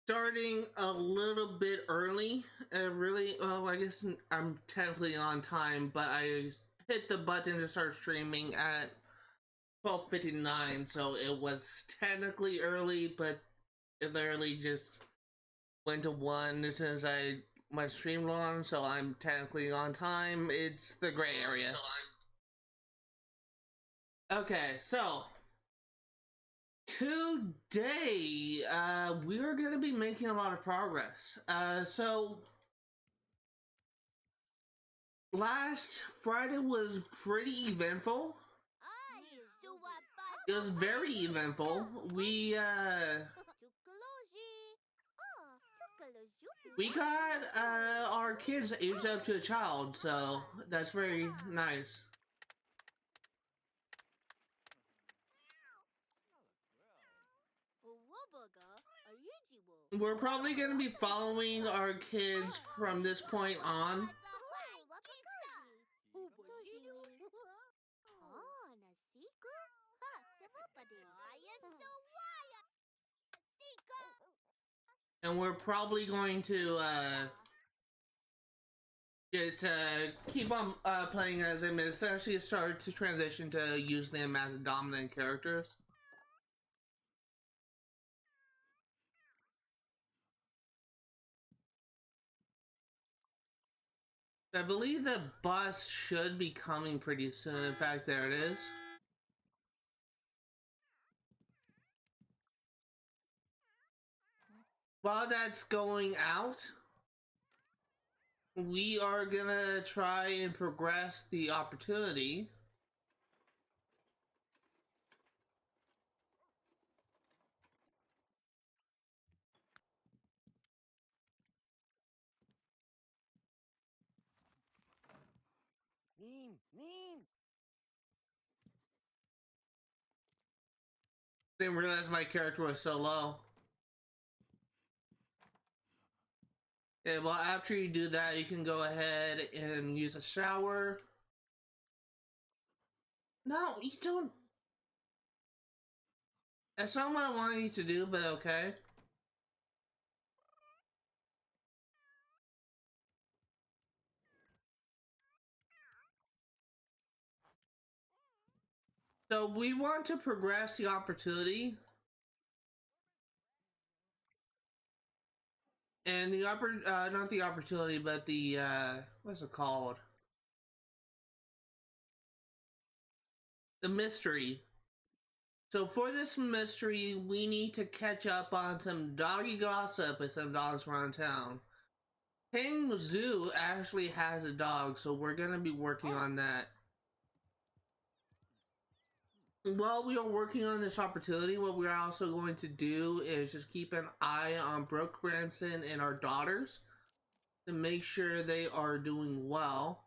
Starting a little bit early. Really, well, I guess I'm technically on time, but I hit the button to start streaming at 12:59, so it was technically early, but it literally just went to 1 as soon as my stream on, so I'm technically on time. It's the gray area. Okay, so today we're gonna be making a lot of progress. So last Friday was pretty eventful. It was very eventful. We got our kids aged up to a child, so that's very nice. We're probably going to be following our kids from this point on. And we're probably going to just keep on playing as them, and essentially start to transition to use them as dominant characters. I believe the bus should be coming pretty soon. In fact, there it is. While that's going out, we are gonna try and progress the opportunity. Didn't realize my character was so low. Okay, well, after you do that, you can go ahead and use a shower. No, you don't. That's not what I wanted you to do, but okay. So we want to progress the opportunity. And the not the opportunity, but the, what's it called? The mystery. So for this mystery, we need to catch up on some doggy gossip with some dogs around town. King Zoo actually has a dog, so we're gonna be working on that. While we are working on this opportunity, what we're also going to do is just keep an eye on Brooke Branson and our daughters to make sure they are doing well.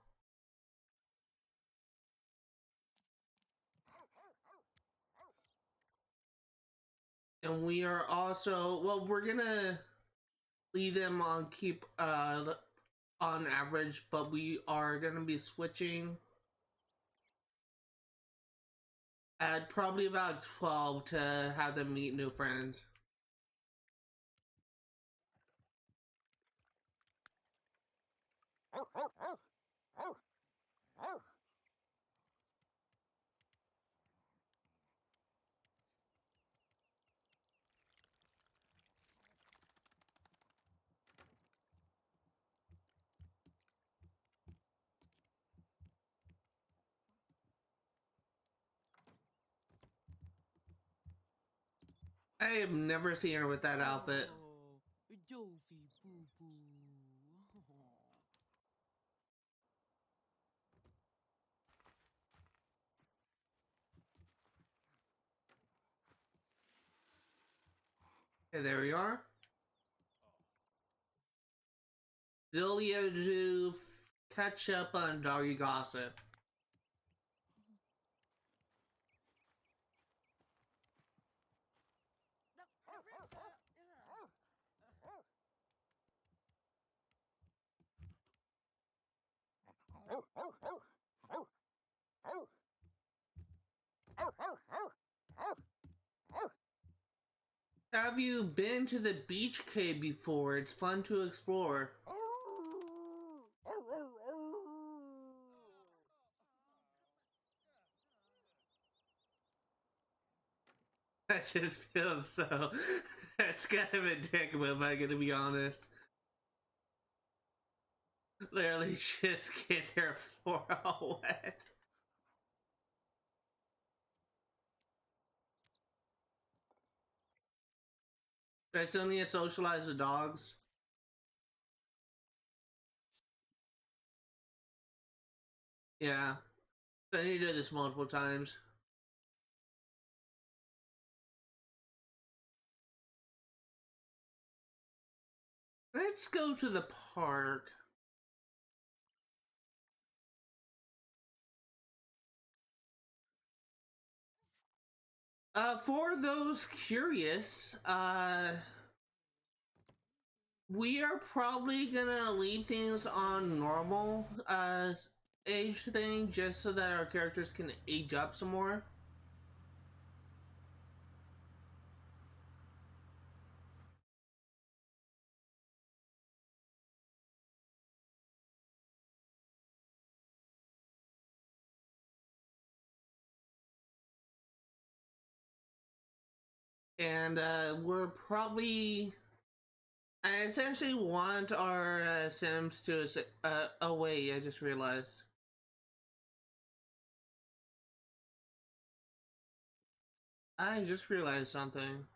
And we are also, well, we're gonna leave them on keep on average, but we are gonna be switching at probably about 12 to have them meet new friends. I have never seen her with that outfit. Okay, there we are. Zilia Zoo, catch up on Doggy Gossip. Have you been to the beach cave before? It's fun to explore. That just feels so. That's kind of a dick move, I'm gonna be honest. Literally just get their floor all wet. I still need to socialize with dogs. Yeah. I need to do this multiple times. Let's go to the park. For those curious, we are probably gonna leave things on normal age thing just so that our characters can age up some more. And we're probably I essentially want our Sims to oh wait, I just realized. I just realized something.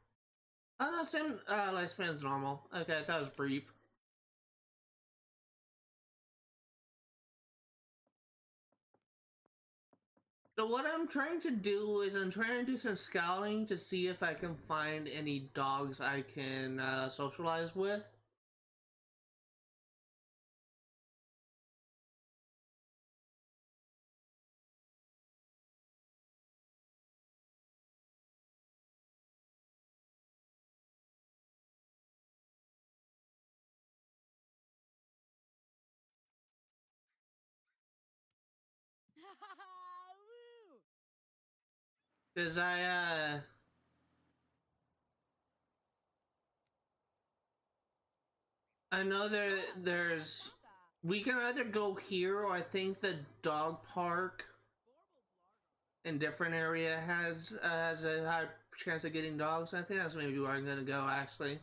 Oh no, Sim lifespan's normal. Okay, that was brief. So what I'm trying to do is I'm trying to do some scouting to see if I can find any dogs I can socialize with. Cause I know there's we can either go here or I think the dog park in different area has a high chance of getting dogs. I think that's maybe where I'm gonna go actually.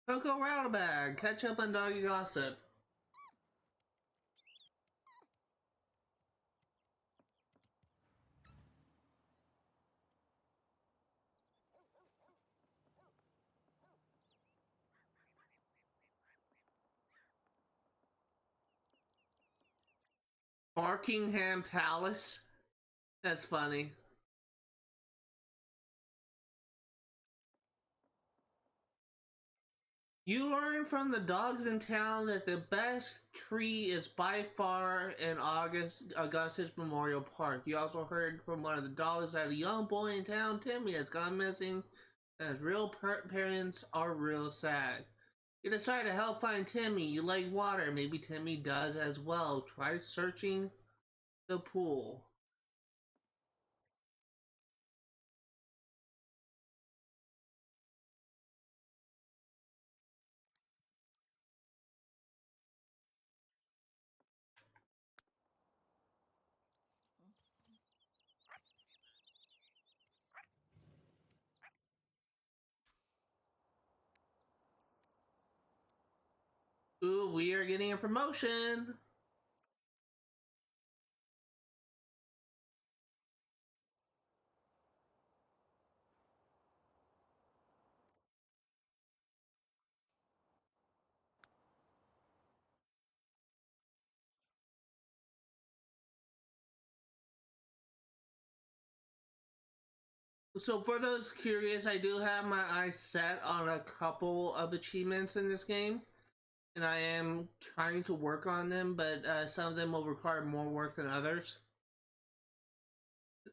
Coco Roundabag, catch up on Doggy Gossip. Barkingham Palace. That's funny. You learn from the dogs in town that the best tree is by far in Augustus Memorial Park. You also heard from one of the dogs that a young boy in town, Timmy, has gone missing, and his real parents are real sad. You decide to help find Timmy. You like water. Maybe Timmy does as well. Try searching the pool. Ooh, we are getting a promotion. So for those curious, I do have my eyes set on a couple of achievements in this game. and I am trying to work on them, but some of them will require more work than others.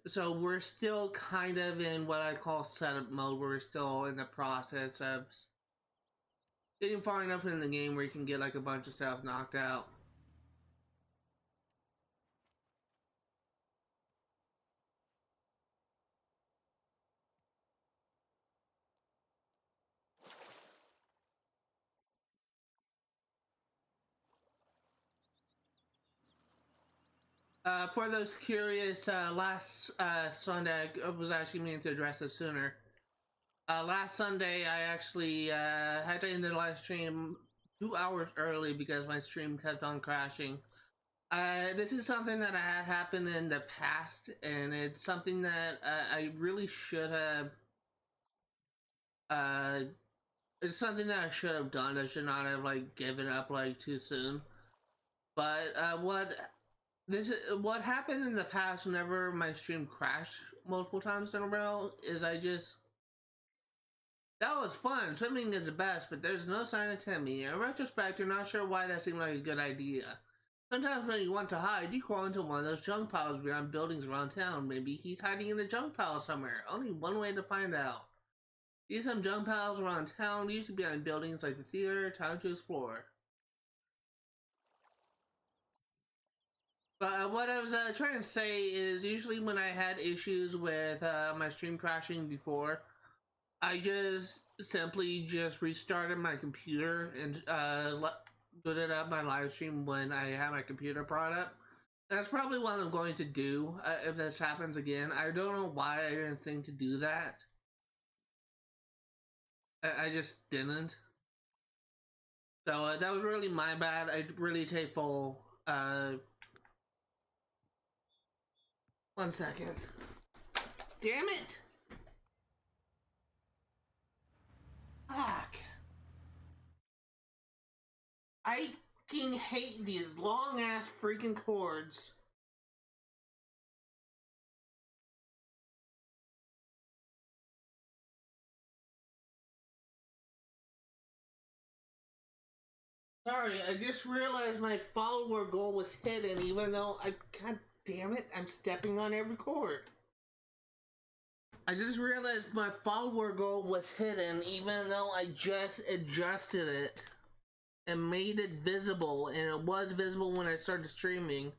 So we're still kind of in what I call setup mode. We're still in the process of getting far enough in the game where you can get like a bunch of stuff knocked out. For those curious, last Sunday I was actually meaning to address this sooner. Last Sunday I actually had to end the live stream 2 hours early because my stream kept on crashing. This is something that had happened in the past, and it's something that I really should have. Uh, it's something that I should have done. I should not have like given up like too soon. But what happened in the past whenever my stream crashed multiple times in a row is that was fun. Swimming is the best, but there's no sign of Timmy. In retrospect, you're not sure why that seemed like a good idea. Sometimes when you want to hide, you crawl into one of those junk piles behind buildings around town. Maybe he's hiding in a junk pile somewhere. Only one way to find out. See some junk piles around town, usually behind buildings like the theater. Time to explore. But what I was trying to say is usually when I had issues with my stream crashing before, I just simply just restarted my computer and booted up my live stream when I had my computer brought up. That's probably what I'm going to do if this happens again. I don't know why I didn't think to do that. I just didn't. So that was really my bad. I really take full. 1 second. Damn it! Fuck. I fucking hate these long ass freaking cords. Sorry, I just realized my follower goal was hidden even though god damn it, I'm stepping on every cord. I just realized my follower goal was hidden even though I just adjusted it and made it visible, and it was visible when I started streaming.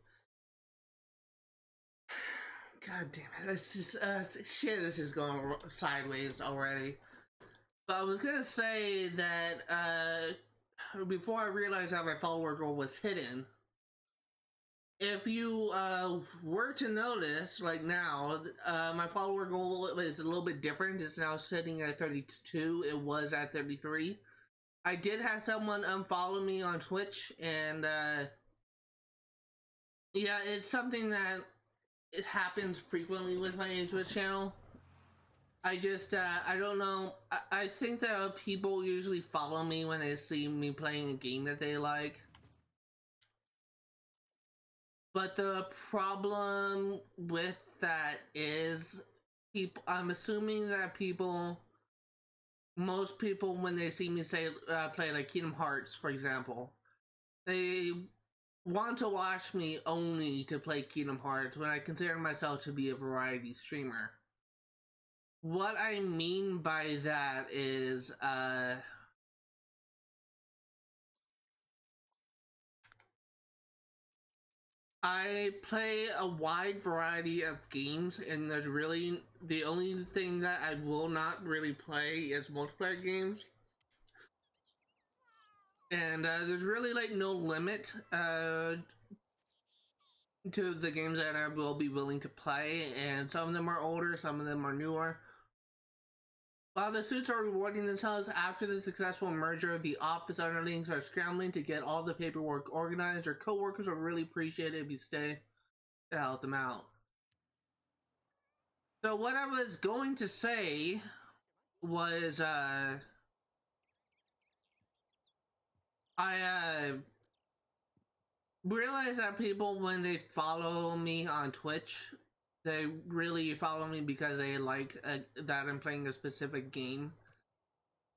God damn it, it's just, shit, this is going sideways already. But I was gonna say that, before I realized how my follower goal was hidden, if you were to notice, like now, my follower goal is a little bit different. It's now sitting at 32. It was at 33. I did have someone unfollow me on Twitch, and yeah, it's something that it happens frequently with my Twitch channel. I just, I don't know. I think that people usually follow me when they see me playing a game that they like. But the problem with that is people, I'm assuming that most people, when they see me say, play like Kingdom Hearts, for example, they want to watch me only to play Kingdom Hearts when I consider myself to be a variety streamer. What I mean by that is, I play a wide variety of games, and there's really the only thing that I will not really play is multiplayer games. And there's really like no limit to the games that I will be willing to play, and some of them are older, some of them are newer. While the suits are rewarding themselves after the successful merger, the office underlings are scrambling to get all the paperwork organized. Their co-workers will really appreciate it if you stay to help them out. So what I was going to say was, I realize that people, when they follow me on Twitch, they really follow me because they like that I'm playing a specific game.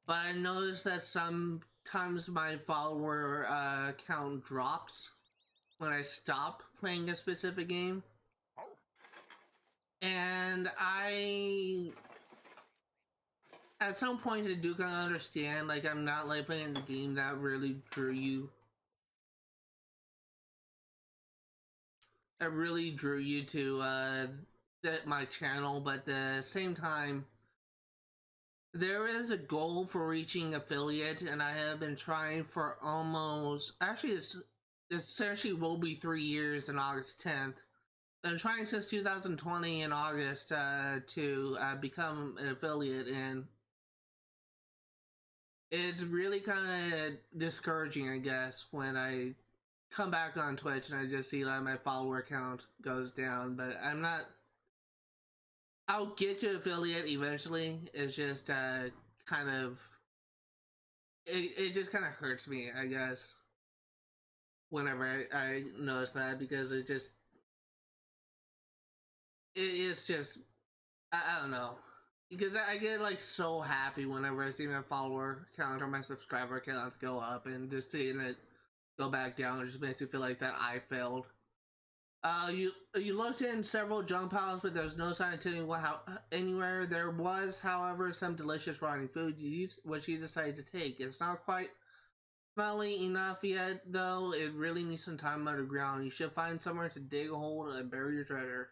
But I noticed that some times my follower count drops when I stop playing a specific game. And I, at some point, I do kind of understand, like, I'm not like playing the game that really drew you. That really drew you to my channel, but at the same time, there is a goal for reaching affiliate, and I have been trying for almost, actually, it's essentially will be 3 years in August 10th. I've been trying since 2020 in August to become an affiliate, and it's really kind of discouraging, I guess, when I come back on Twitch and I just see like my follower count goes down. But I'm not. I'll get to affiliate eventually. It's just kind of. It just kind of hurts me, I guess. Whenever I notice that, because it's just I don't know, because I get like so happy whenever I see my follower count or my subscriber count go up, and just seeing it go back down, it just makes me feel like that I failed. You looked in several junk piles, but there's no sign of Timmy anywhere. There was, however, some delicious rotting food which you decided to take. It's not quite smelly enough yet, though. It really needs some time underground. You should find somewhere to dig a hole and bury your treasure.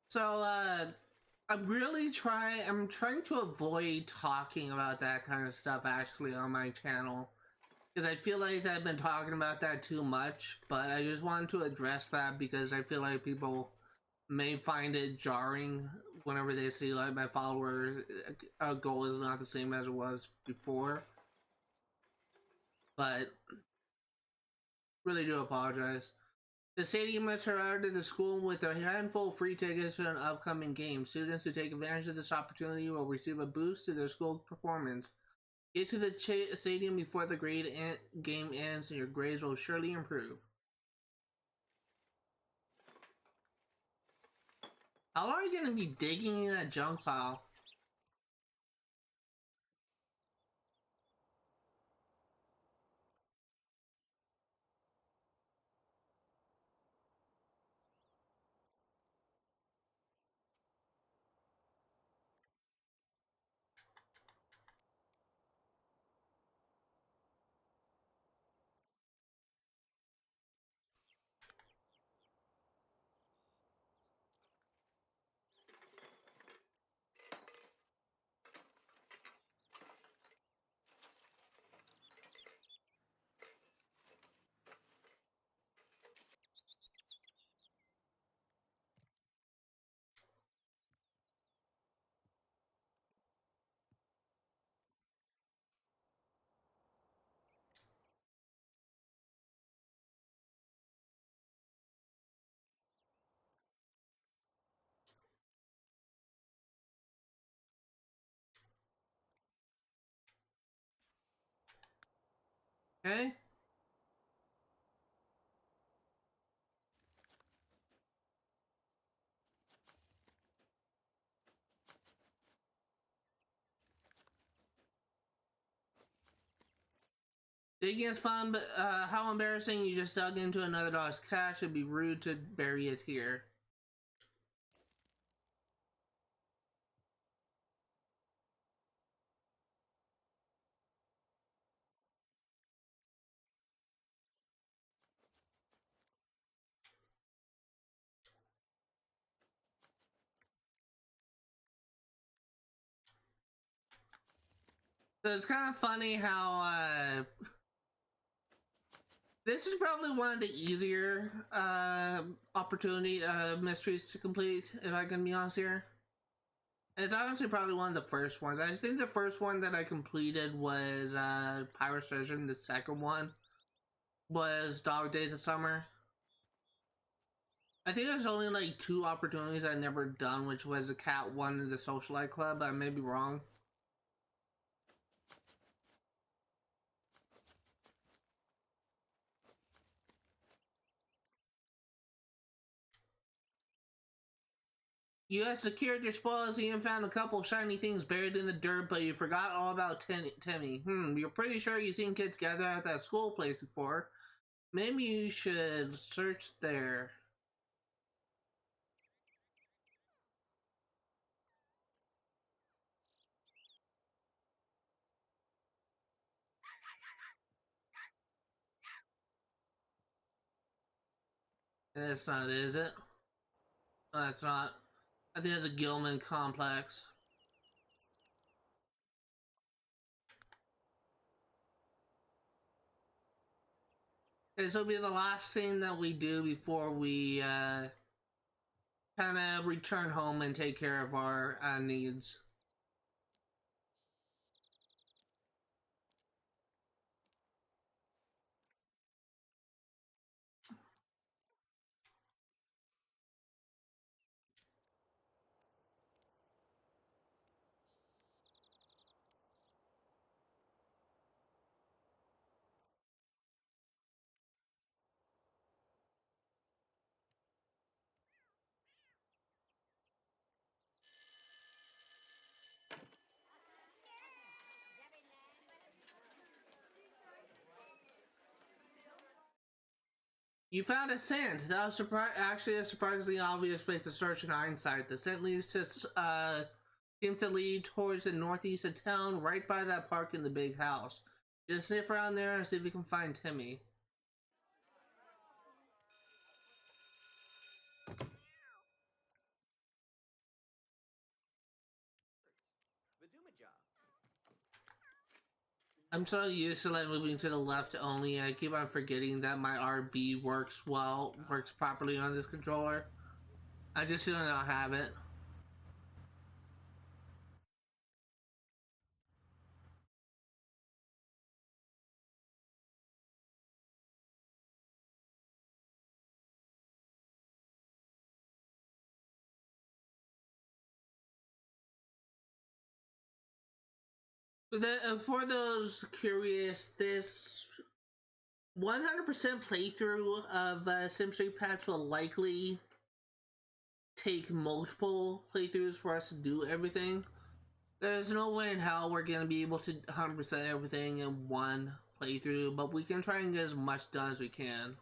So, I'm trying to avoid talking about that kind of stuff actually on my channel. Because I feel like I've been talking about that too much, but I just wanted to address that because I feel like people may find it jarring whenever they see like my follower goal is not the same as it was before. But really do apologize. The stadium has provided the school with a handful of free tickets for an upcoming game. Students who take advantage of this opportunity will receive a boost to their school performance. Get to the stadium before the game ends, and your grades will surely improve. How long are you going to be digging in that junk pile? Okay? Digging is fun, but how embarrassing, you just dug into another dog's cache. It'd be rude to bury it here. So it's kind of funny how this is probably one of the easier mysteries to complete, if I can be honest here. It's honestly probably one of the first ones. I think the first one that I completed was Pirate's Treasure, and the second one was Dog Days of Summer. I think there's only like two opportunities I never done, which was the Cat one and the Socialite Club. I may be wrong. You had secured your spoils and you found a couple shiny things buried in the dirt, but you forgot all about Timmy. You're pretty sure you've seen kids gather at that school place before. Maybe you should search there. That's not it, is it? No, that's not. I think it's a Gilman complex. This will be the last thing that we do before we kind of return home and take care of our needs. You found a scent. That was actually a surprisingly obvious place to search in hindsight. The scent leads to seems to lead towards the northeast of town, right by that park in the big house. Just sniff around there and see if you can find Timmy. I'm so used to like moving to the left only. I keep on forgetting that my RB works properly on this controller. I just do not have it. For those curious, this 100% playthrough of Sim Street Patch will likely take multiple playthroughs for us to do everything. There's no way in hell we're gonna be able to 100% everything in one playthrough, but we can try and get as much done as we can.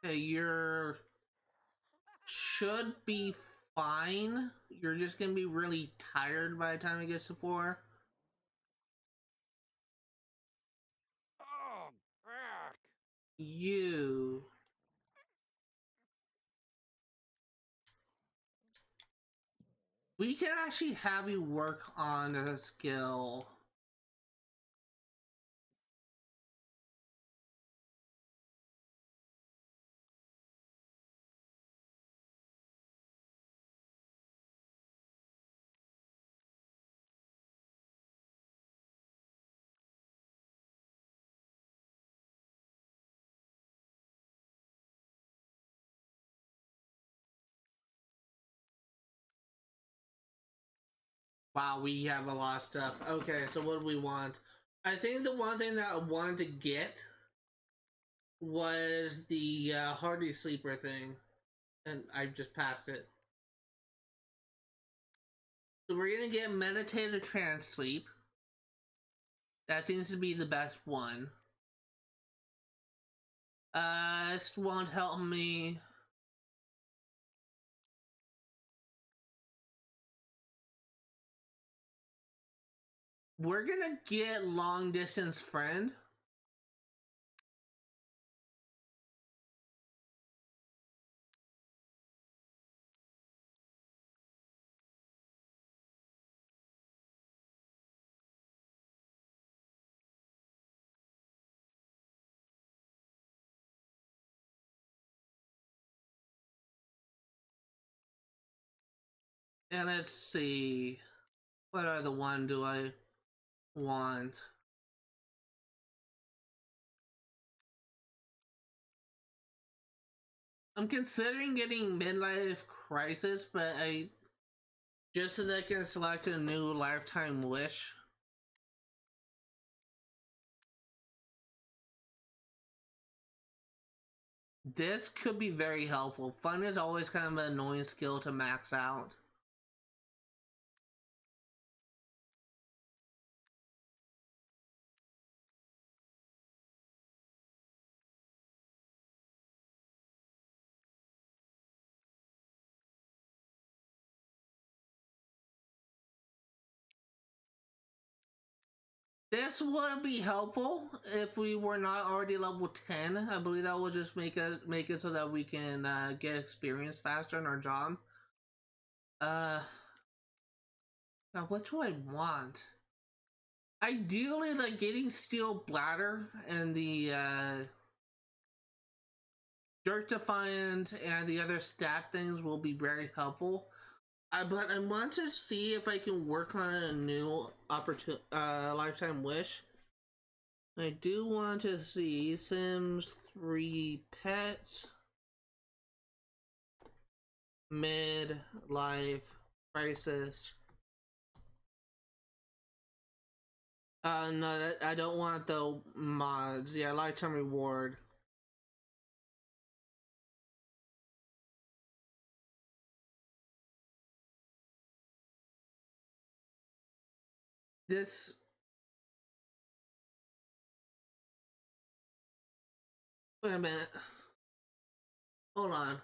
Okay, you're should be fine. You're just gonna be really tired by the time it gets to 4. Oh, back. You. We can actually have you work on a skill. Wow, we have a lot of stuff. Okay, so what do we want? I think the one thing that I wanted to get was the Hardy Sleeper thing, and I just passed it. So we're gonna get Meditative Trance Sleep. That seems to be the best one. This won't help me. We're gonna get Long Distance Friend. And let's see. What other one do I want? I'm considering getting Midlife Crisis, but I just so that I can select a new lifetime wish. This could be very helpful. Fun is always kind of an annoying skill to max out. This would be helpful if we were not already level 10. I believe that will just make it so that we can get experience faster in our job. Now what do I want? Ideally, like getting Steel Bladder and the Jerk Defiant and the other stat things will be very helpful. But I want to see if I can work on a new lifetime wish. I do want to see Sims 3 pets, mid-life crisis. No, I don't want the mods. Yeah, lifetime reward. This. Wait a minute. Hold on.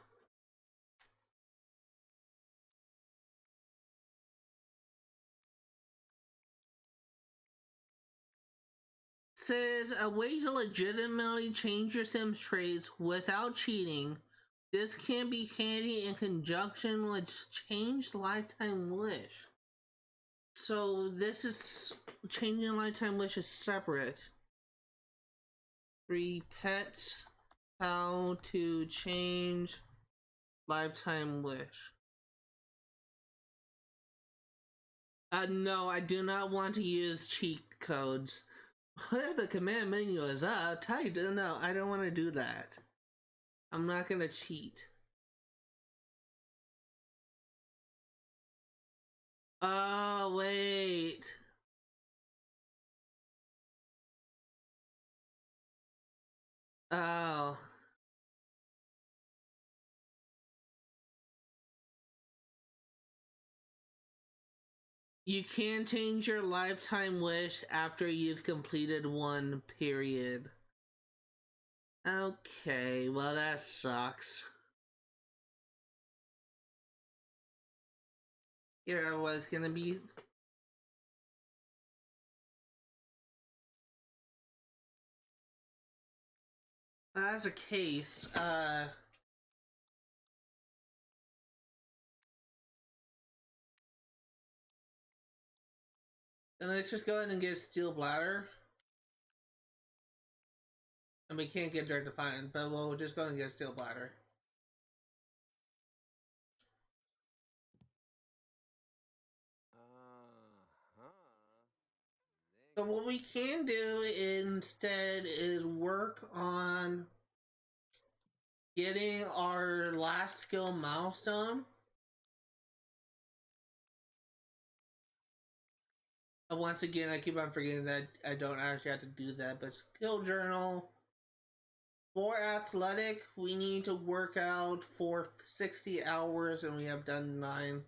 Says a way to legitimately change your Sims traits without cheating. This can be handy in conjunction with changed lifetime wish. So this is changing lifetime wish is separate. 3 pets. How to change lifetime wish. No, I do not want to use cheat codes. What if the command menu is tight? No, I don't want to do that. I'm not gonna cheat. Oh, wait. Oh. You can change your lifetime wish after you've completed one period. Okay, well that sucks. Here I was gonna be... As a case, then let's just go ahead and get Steel Bladder. And we can't get Direct Defiant, but we'll just go ahead and get Steel Bladder. So what we can do instead is work on getting our last skill milestone. Once again, I keep on forgetting that I don't actually have to do that. But skill journal for athletic, we need to work out for 60 hours, and we have done 9.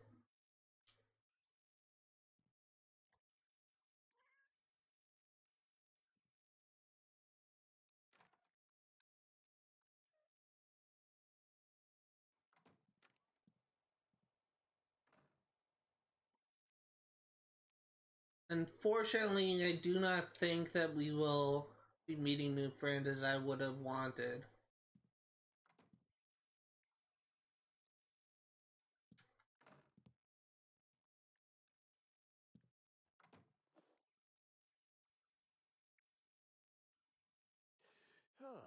Unfortunately, I do not think that we will be meeting new friends as I would have wanted. Shame.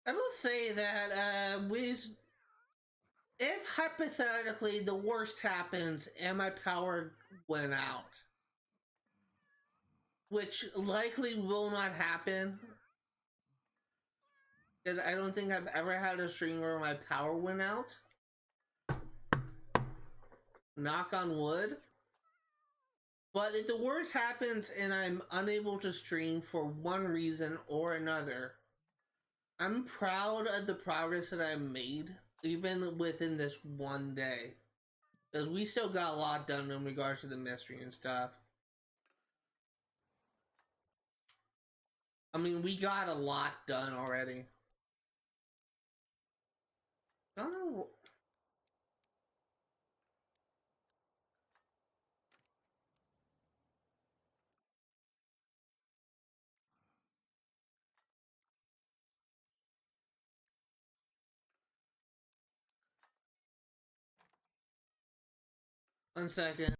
I will say that if hypothetically the worst happens and my power went out, which likely will not happen, because I don't think I've ever had a stream where my power went out. Knock on wood. But if the worst happens and I'm unable to stream for one reason or another, I'm proud of the progress that I made, even within this one day. Because we still got a lot done in regards to the mystery and stuff. I mean, we got a lot done already. I don't know. 1 second.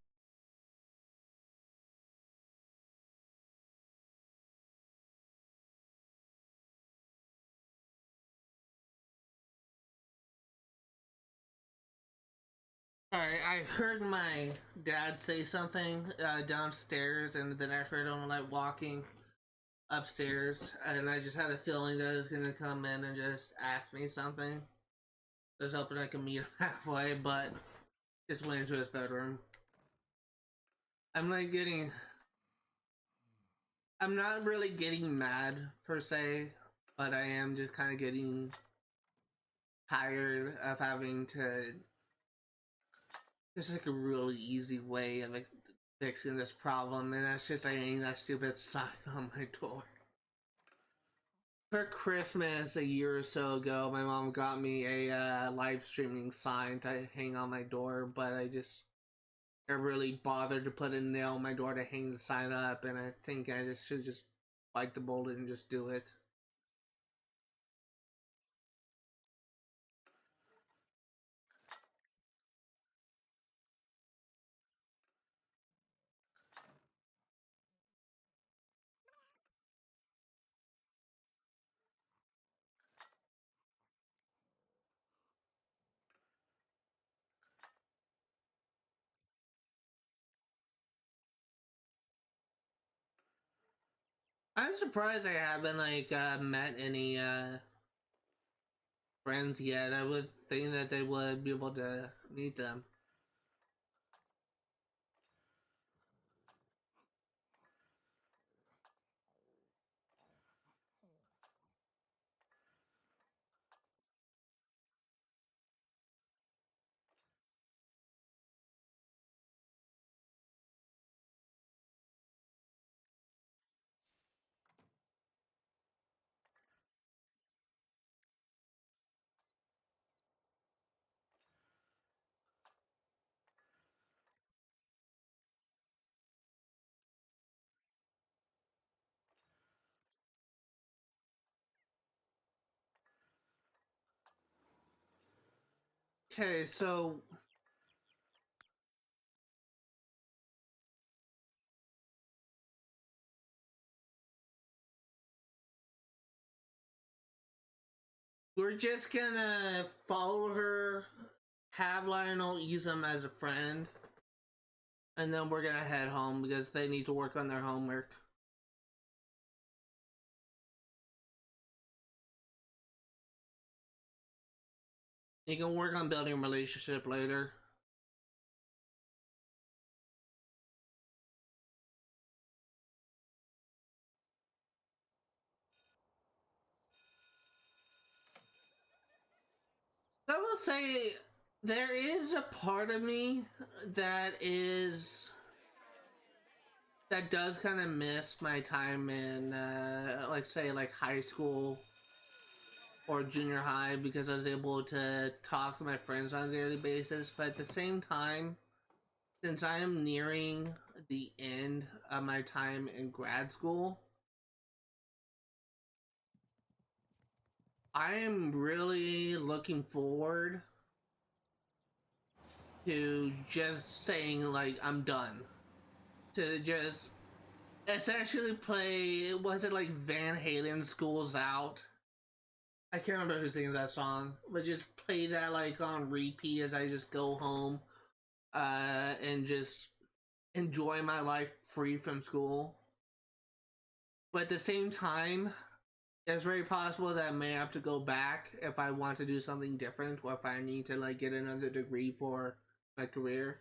Alright, I heard my dad say something downstairs, and then I heard him like walking upstairs, and I just had a feeling that he was gonna come in and just ask me something. I was hoping I could meet him halfway, but just went into his bedroom. I'm like getting. I'm not really getting mad per se, but I am just kind of getting tired of having to. There's like a really easy way of fixing this problem, and that's just hanging that stupid sign on my door. For Christmas a year or so ago, my mom got me a live streaming sign to hang on my door, but I really bothered to put a nail on my door to hang the sign up, and I think I just should just bite the bullet and just do it. I'm surprised I haven't like met any friends yet. I would think that they would be able to meet them. Okay, so we're just gonna follow her, have Lionel use him as a friend, and then we're gonna head home because they need to work on their homework. You can work on building a relationship later. I will say there is a part of me that is that does kind of miss my time in like say like high school or junior high because I was able to talk to my friends on a daily basis. But at the same time, since I am nearing the end of my time in grad school, I am really looking forward to just saying like I'm done, to just essentially play, was it like Van Halen Schools Out? I can't remember who sings that song, but just play that like on repeat as I just go home and just enjoy my life free from school. But at the same time, it's very possible that I may have to go back if I want to do something different or if I need to like get another degree for my career.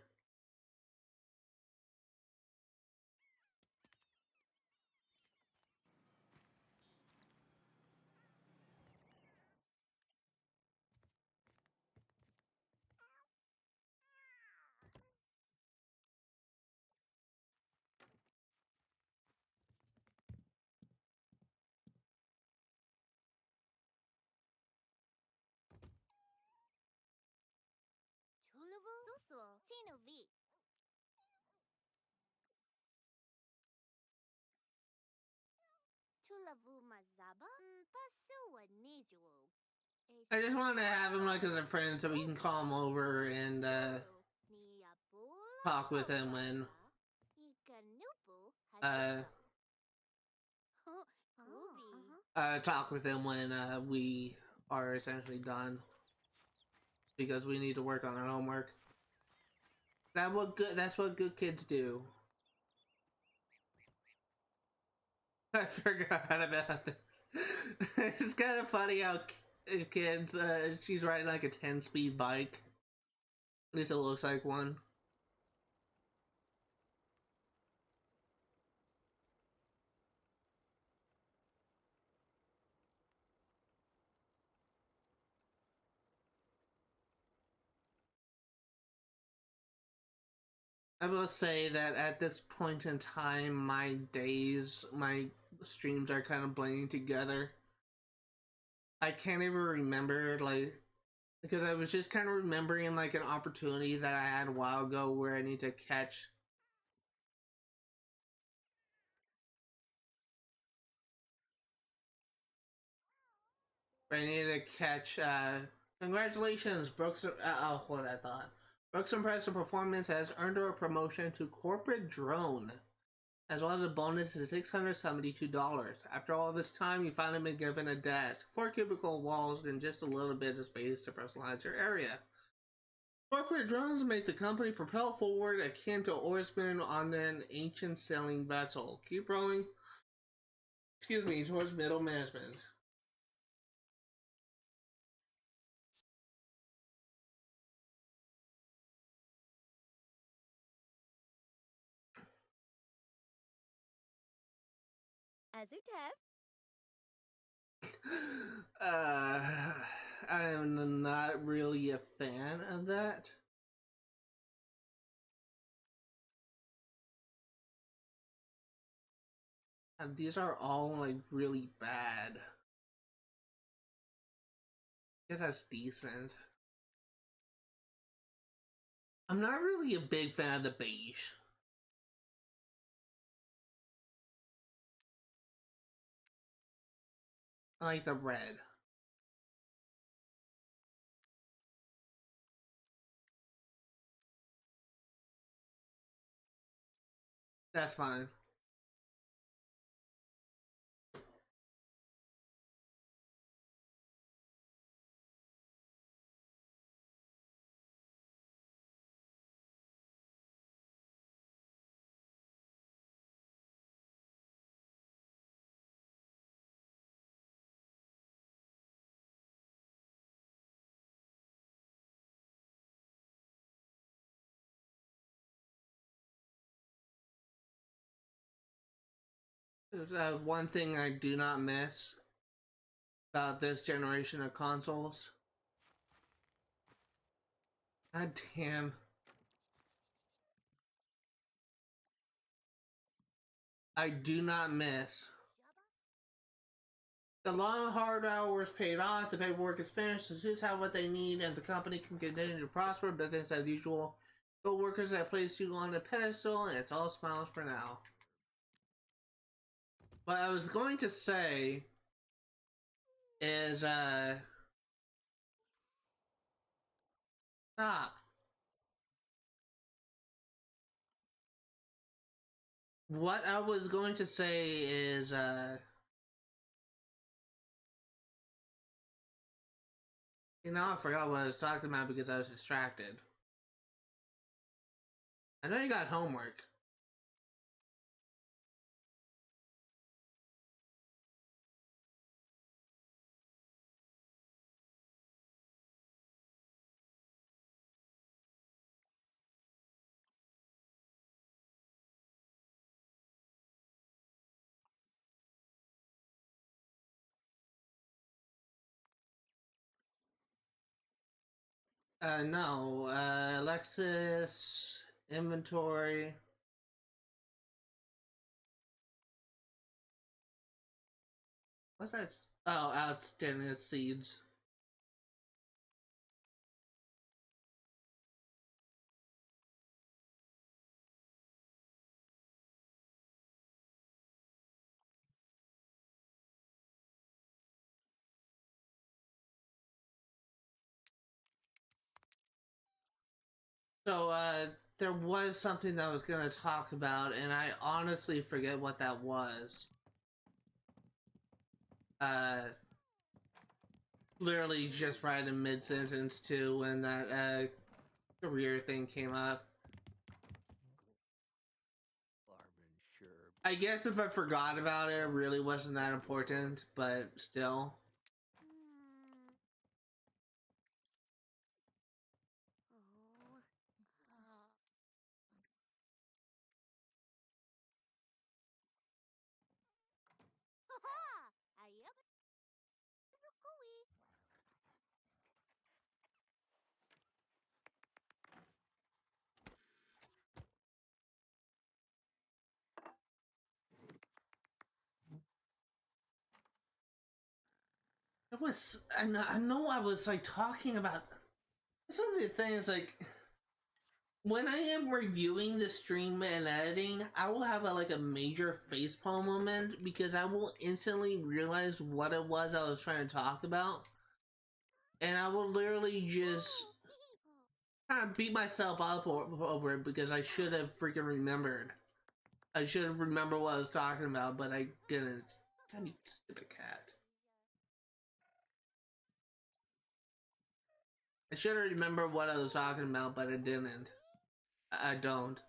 I just want to have him like as a friend so we can call him over and talk with him when uh talk with him when we are essentially done because we need to work on our homework. That's what good kids do. I forgot about this. It's kind of funny how kids she's riding like a 10-speed bike. At least it looks like one. I will say that at this point in time, my streams are kind of blending together. I can't even remember, like, because I was just kind of remembering, like, an opportunity that I had a while ago where I need to catch. Where I need to catch, congratulations, Brooks. Oh, what I thought. Brooks' impressive performance has earned her a promotion to corporate drone, as well as a bonus of $672. After all this time, you finally been given a desk, 4 cubicle walls, and just a little bit of space to personalize your area. Corporate drones make the company propel forward akin to oarsmen on an ancient sailing vessel. Keep rowing, excuse me, towards middle management. uh, I'm not really a fan of that. And these are all like really bad. I guess that's decent. I'm not really a big fan of the beige. I like the red. That's fine. There's one thing I do not miss about this generation of consoles. God damn. I do not miss. The long hard hours paid off, the paperwork is finished, the suits have what they need, and the company can continue to prosper, business as usual. Co-workers that place you on a pedestal, and it's all smiles for now. What I was going to say is, stop. What I was going to say is, you know, I forgot what I was talking about because I was distracted. I know you got homework. No, Alexis, inventory. What's that? Oh, outstanding seeds. So, there was something that I was gonna talk about, and I honestly forget what that was. Uh, Literally just right in mid-sentence too when that, career thing came up. I guess if I forgot about it, it really wasn't that important, but still. It was, I know I was like talking about, that's one of the things, like, when I am reviewing the stream and editing, I will have like a major facepalm moment because I will instantly realize what it was I was trying to talk about, and I will literally just kind of beat myself up over it because I should have freaking remembered. I should have remembered what I was talking about, but I didn't. God, you stupid cat. I should have remembered what I was talking about, but I didn't. I don't.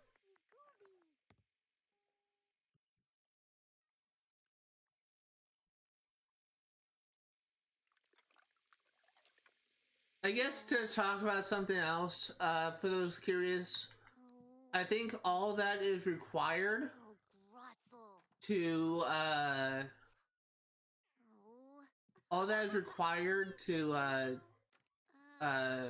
I guess to talk about something else, for those curious, I think all that is required to, all that is required to, uh,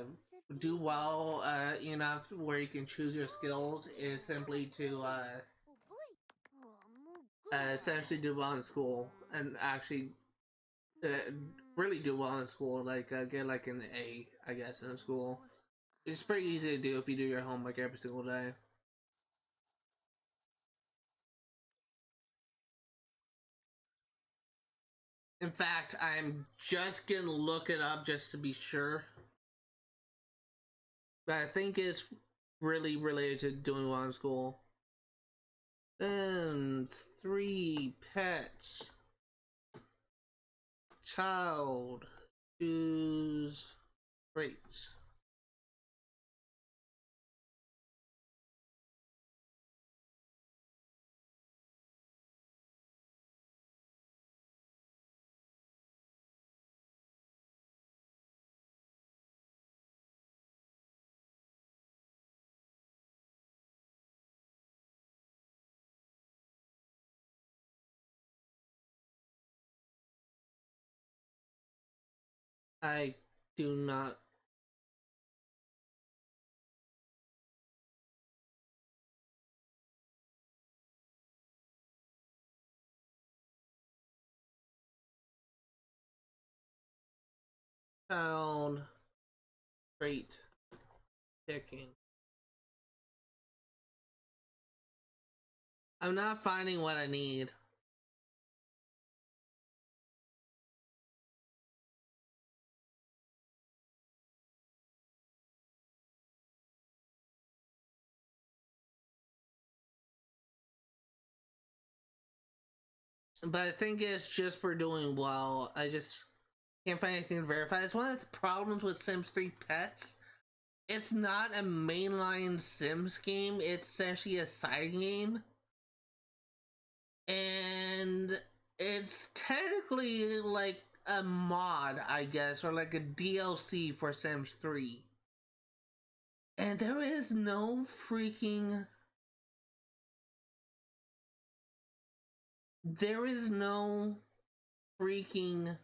do well, enough where you can choose your skills is simply to, essentially do well in school and actually, uh, really do well in school, like, get like an A, I guess, in school. It's pretty easy to do if you do your homework every single day. In fact, I'm just gonna look it up just to be sure. But I think it's really related to doing well in school. And 3 pets. Child. Choose traits. I do not. Sound great picking. I'm not finding what I need. But I think it's just for doing well. I just can't find anything to verify. It's one of the problems with Sims 3 Pets. It's not a mainline Sims game, it's essentially a side game. And it's technically like a mod, I guess, or like a DLC for Sims 3. And there is no freaking. There is no freaking.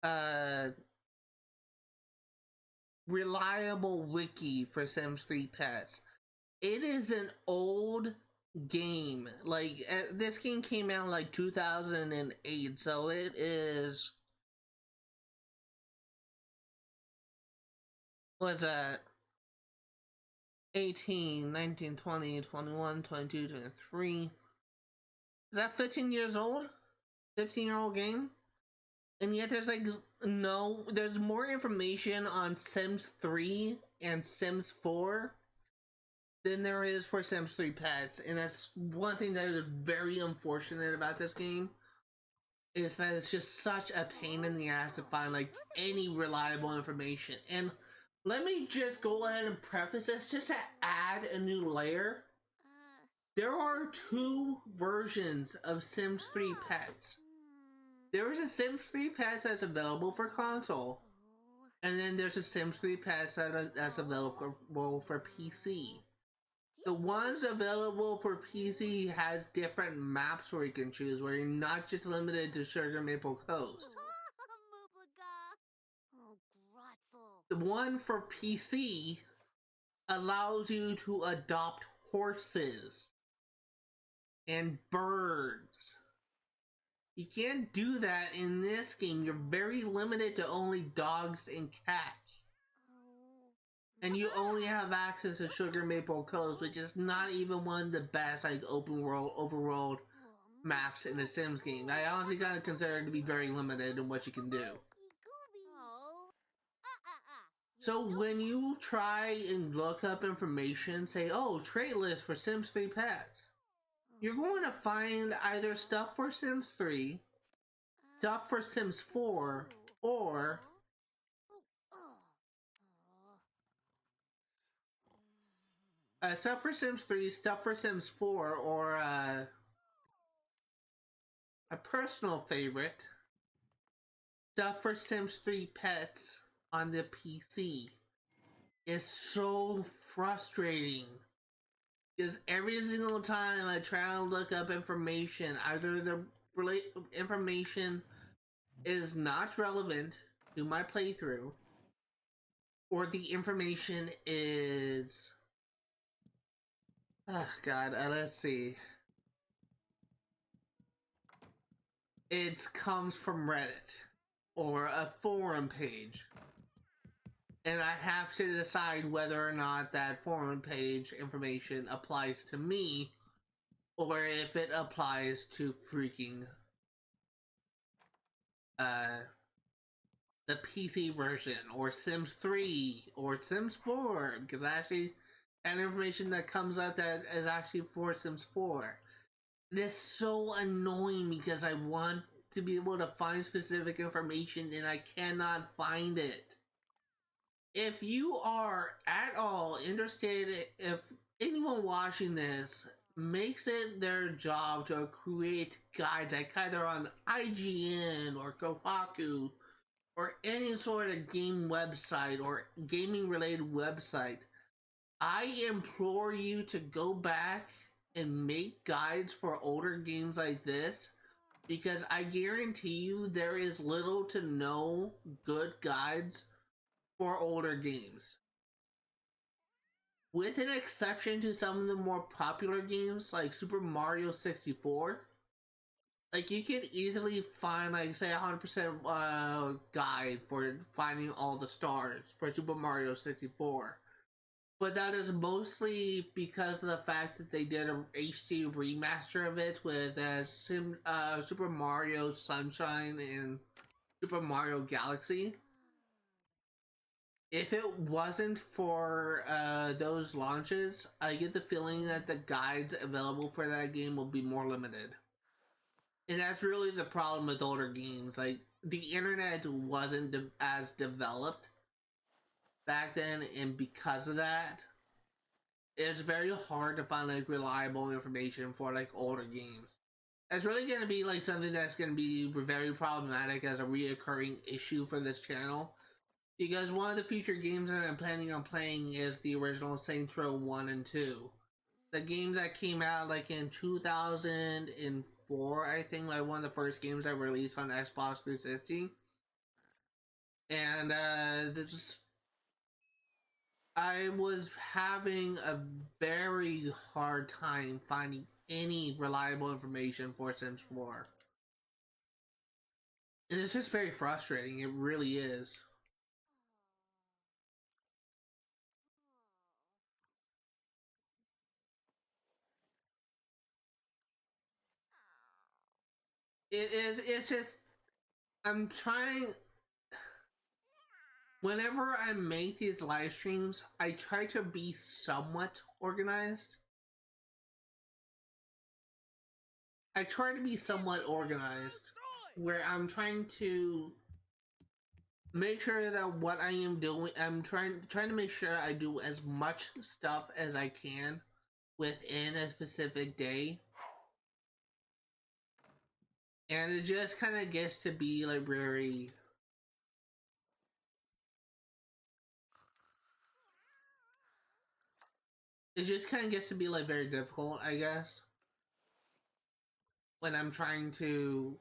Uh. Reliable wiki for Sims 3 Pets. It is an old game. Like, this game came out like 2008, so it is. Was that 18, 19, 20, 21, 22, 23? Is that 15 years old? 15-year-old game? And yet there's like no, there's more information on Sims 3 and Sims 4 than there is for Sims 3 Pets. And that's one thing that is very unfortunate about this game, is that it's just such a pain in the ass to find like any reliable information. And let me just go ahead and preface this just to add a new layer. There are two versions of Sims 3 Pets. There is a Sims 3 Pets that's available for console, and then there's a Sims 3 Pets that's available for PC. The ones available for PC has different maps where you can choose, where you're not just limited to Sugar Maple Coast. The one for PC allows you to adopt horses and birds. You can't do that in this game. You're very limited to only dogs and cats. And you only have access to Sugar Maple Coast, which is not even one of the best like open world, overworld maps in a Sims game. I honestly kind of consider it to be very limited in what you can do. So when you try and look up information, say, oh, trait list for Sims 3 Pets, you're going to find either stuff for Sims 3, stuff for Sims 4, or stuff for Sims 3, stuff for Sims 4, or a personal favorite, stuff for Sims 3 Pets on the PC. Is so frustrating. Because every single time I try to look up information, either the information is not relevant to my playthrough, or the information is... Oh god, let's see. It comes from Reddit, or a forum page. And I have to decide whether or not that forum page information applies to me, or if it applies to freaking the PC version, or Sims 3, or Sims 4, because actually that information that comes up that is actually for Sims 4. It is so annoying because I want to be able to find specific information and I cannot find it. If you are at all interested, if anyone watching this makes it their job to create guides like either on IGN or Kohaku or any sort of game website or gaming related website, I implore you to go back and make guides for older games like this, because I guarantee you there is little to no good guides for older games. With an exception to some of the more popular games like Super Mario 64, like you can easily find like say 100% guide for finding all the stars for Super Mario 64. But that is mostly because of the fact that they did a HD remaster of it with Super Mario Sunshine and Super Mario Galaxy. If it wasn't for those launches, I get the feeling that the guides available for that game will be more limited. And that's really the problem with older games. Like, the internet wasn't as developed back then, and because of that, it's very hard to find like reliable information for like older games. That's really going to be like something that's going to be very problematic as a reoccurring issue for this channel, because one of the future games that I'm planning on playing is the original Saints Row 1 and 2. The game that came out like in 2004, I think, like one of the first games that released on Xbox 360. And I was having a very hard time finding any reliable information for Sims 4. And it's just very frustrating, it really is. It's just, I'm trying, whenever I make these live streams, I try to be somewhat organized. Where I'm trying to make sure that what I am doing, I'm trying to make sure I do as much stuff as I can within a specific day. And it just kind of gets to be like very, it just kind of gets to be like very difficult, I guess, when I'm trying to,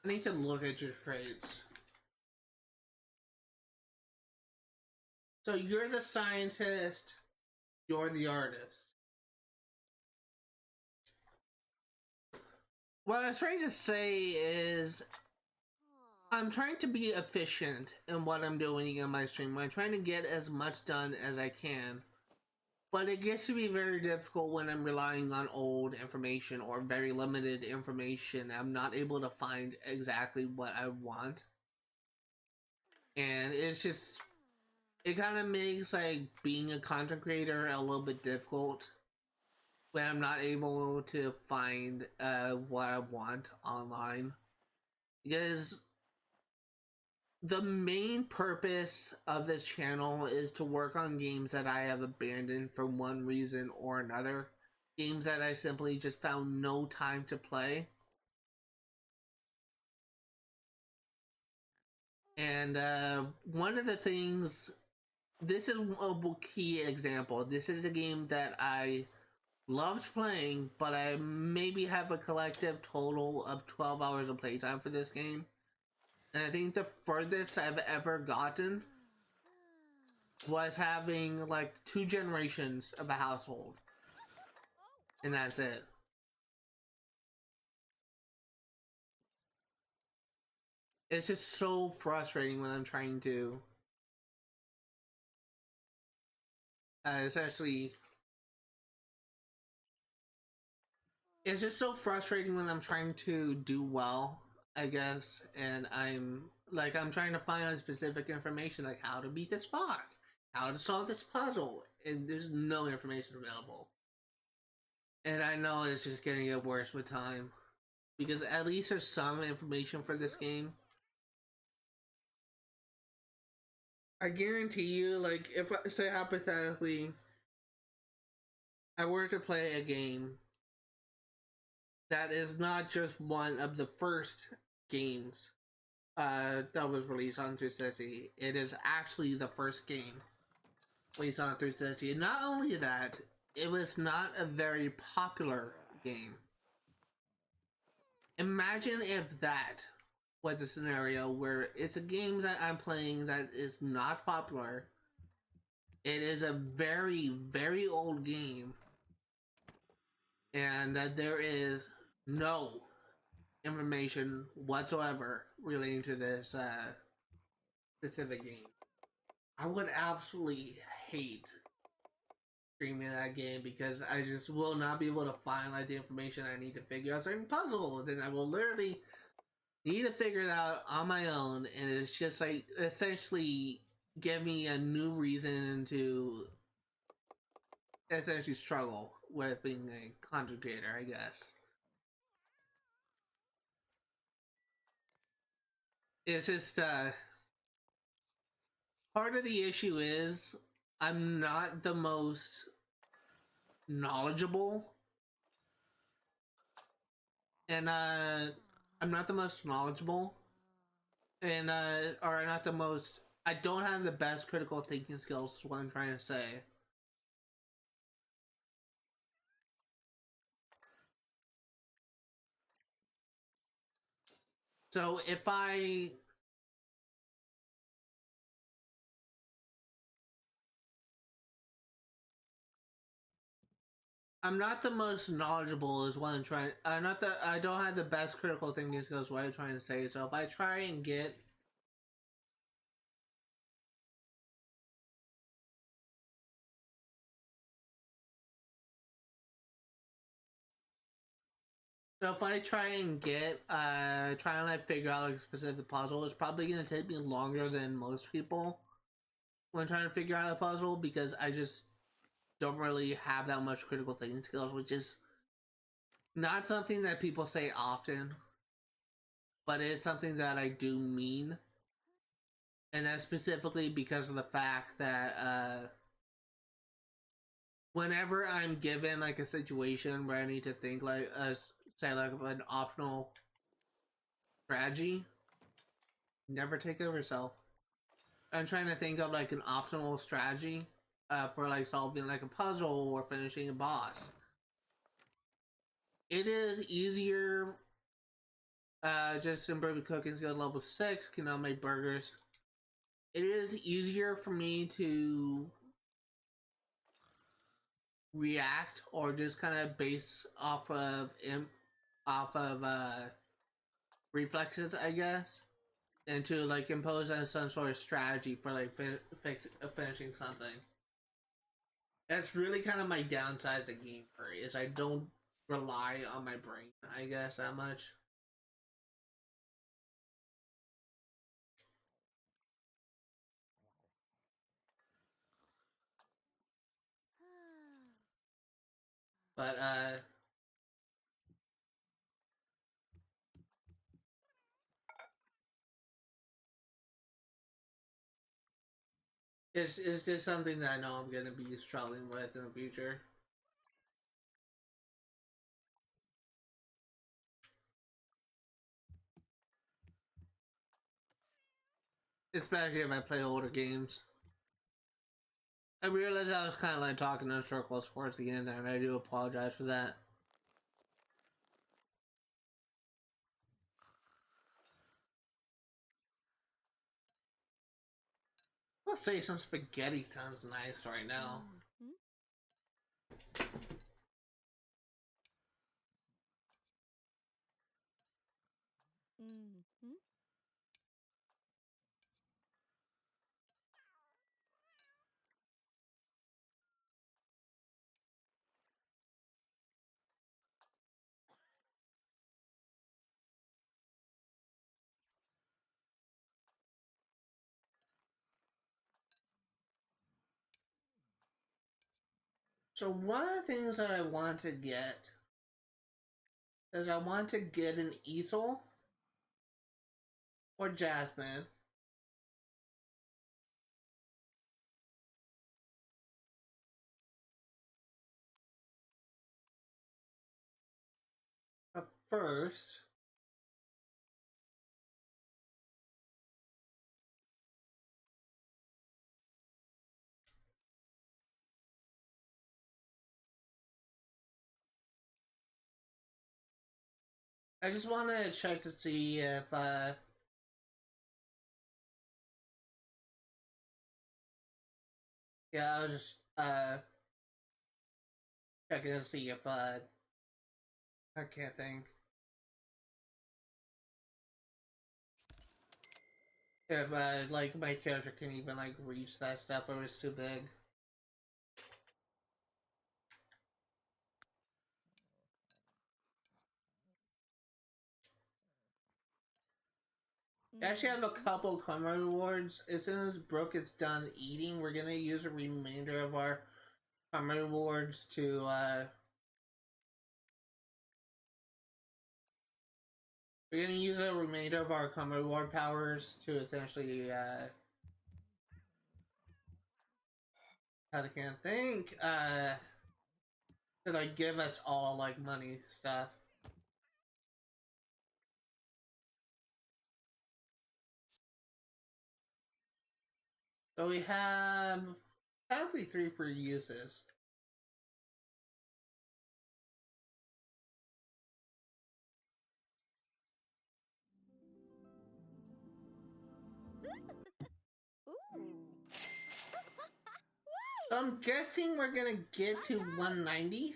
I need to look at your traits. So you're the scientist, you're the artist. What I was trying to say is, I'm trying to be efficient in what I'm doing in my stream. I'm trying to get as much done as I can. But it gets to be very difficult when I'm relying on old information or very limited information. I'm not able to find exactly what I want. And it's just, it kind of makes like being a content creator a little bit difficult when I'm not able to find what I want online. Because the main purpose of this channel is to work on games that I have abandoned for one reason or another. Games that I simply just found no time to play. And one of the things, this is a key example. This is a game that I loved playing, but I maybe have a collective total of 12 hours of playtime for this game. And I think the furthest I've ever gotten was having like 2 generations of a household. And that's it. It's just so frustrating when I'm trying to especially, it's just so frustrating when I'm trying to do well, I guess, and I'm trying to find a specific information, like how to beat this boss, how to solve this puzzle, and there's no information available. And I know it's just gonna get worse with time, because at least there's some information for this game. I guarantee you, like, if, say hypothetically, I were to play a game that is not just one of the first games that was released on 360. It is actually the first game released on 360. And not only that, it was not a very popular game. Imagine if that was a scenario where it's a game that I'm playing that is not popular. It is a very, very old game, and that there is no information whatsoever relating to this specific game. I would absolutely hate streaming that game because I just will not be able to find like the information I need to figure out certain puzzles. Then I will literally need to figure it out on my own, and it's just like essentially give me a new reason to essentially struggle with being a content creator, I guess. It's just part of the issue is I'm not the most knowledgeable, and I'm not the most knowledgeable, and or not the most. I don't have the best critical thinking skills. Is what I'm trying to say. So if I'm not the most knowledgeable is what I'm trying. I'm not the. I don't have the best critical thinking skills. Is what I'm trying to say. So if I try and get. So if I try and get, try and like figure out like a specific puzzle, it's probably gonna take me longer than most people when trying to figure out a puzzle because I just don't really have that much critical thinking skills, which is not something that people say often, but it's something that I do mean, and that's specifically because of the fact that whenever I'm given like a situation where I need to think like say like an optional strategy, never take it over yourself. I'm trying to think of like an optimal strategy for like solving like a puzzle or finishing a boss. It is easier just improve cooking skill level 6, can now make burgers. It is easier for me to react or just kind of base off of reflexes, I guess, and to like impose on some sort of strategy for like finishing something. That's really kind of my downside to gamer is I don't rely on my brain, I guess, that much. But it's just something that I know I'm gonna be struggling with in the future. Especially if I play older games. I realized I was kind of like talking in circles towards the end there, and I do apologize for that. Let's say some spaghetti sounds nice right now. So one of the things that I want to get is I want to get an easel or Jasmine. But first, I just want to check to see if yeah, I was just checking to see if I can't think if like my character can even like reach that stuff or it's too big. I actually have a couple karma rewards. As soon as Brooke is done eating, we're gonna use a remainder of our karma rewards to we're gonna use a remainder of our karma reward powers to essentially I can't think to like give us all like money stuff. So we have probably 3 free uses. So I'm guessing we're gonna get to 190.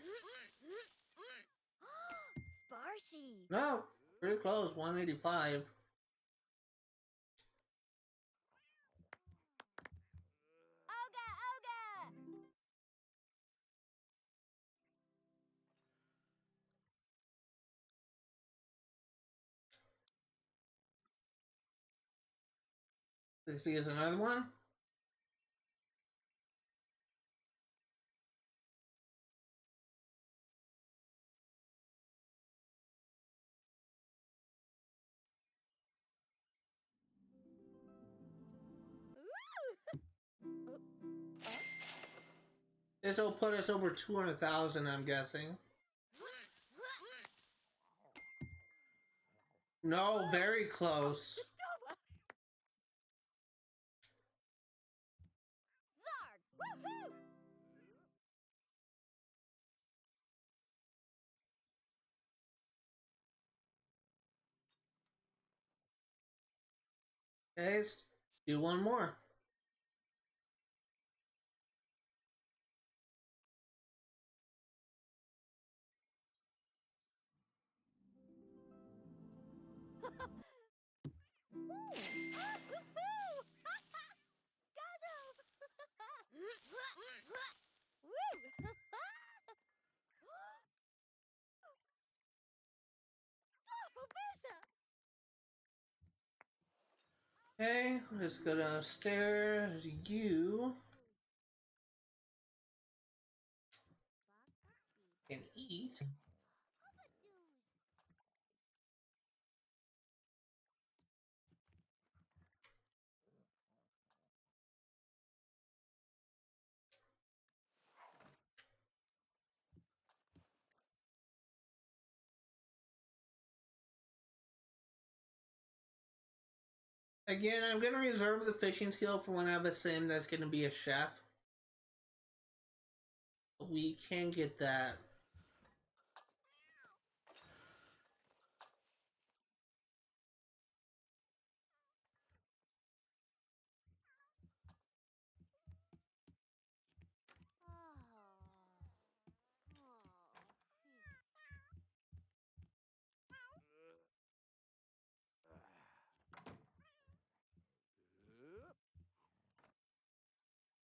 Sparshy. No, pretty close, 185. Oga, oga. This is another one. This will put us over 200,000, I'm guessing. No, very close. Zarg. Woohoo. Okay, let's do one more. Okay, let's go downstairs. You can eat. Again, I'm gonna reserve the fishing skill for when I have a sim that's gonna be a chef. We can get that.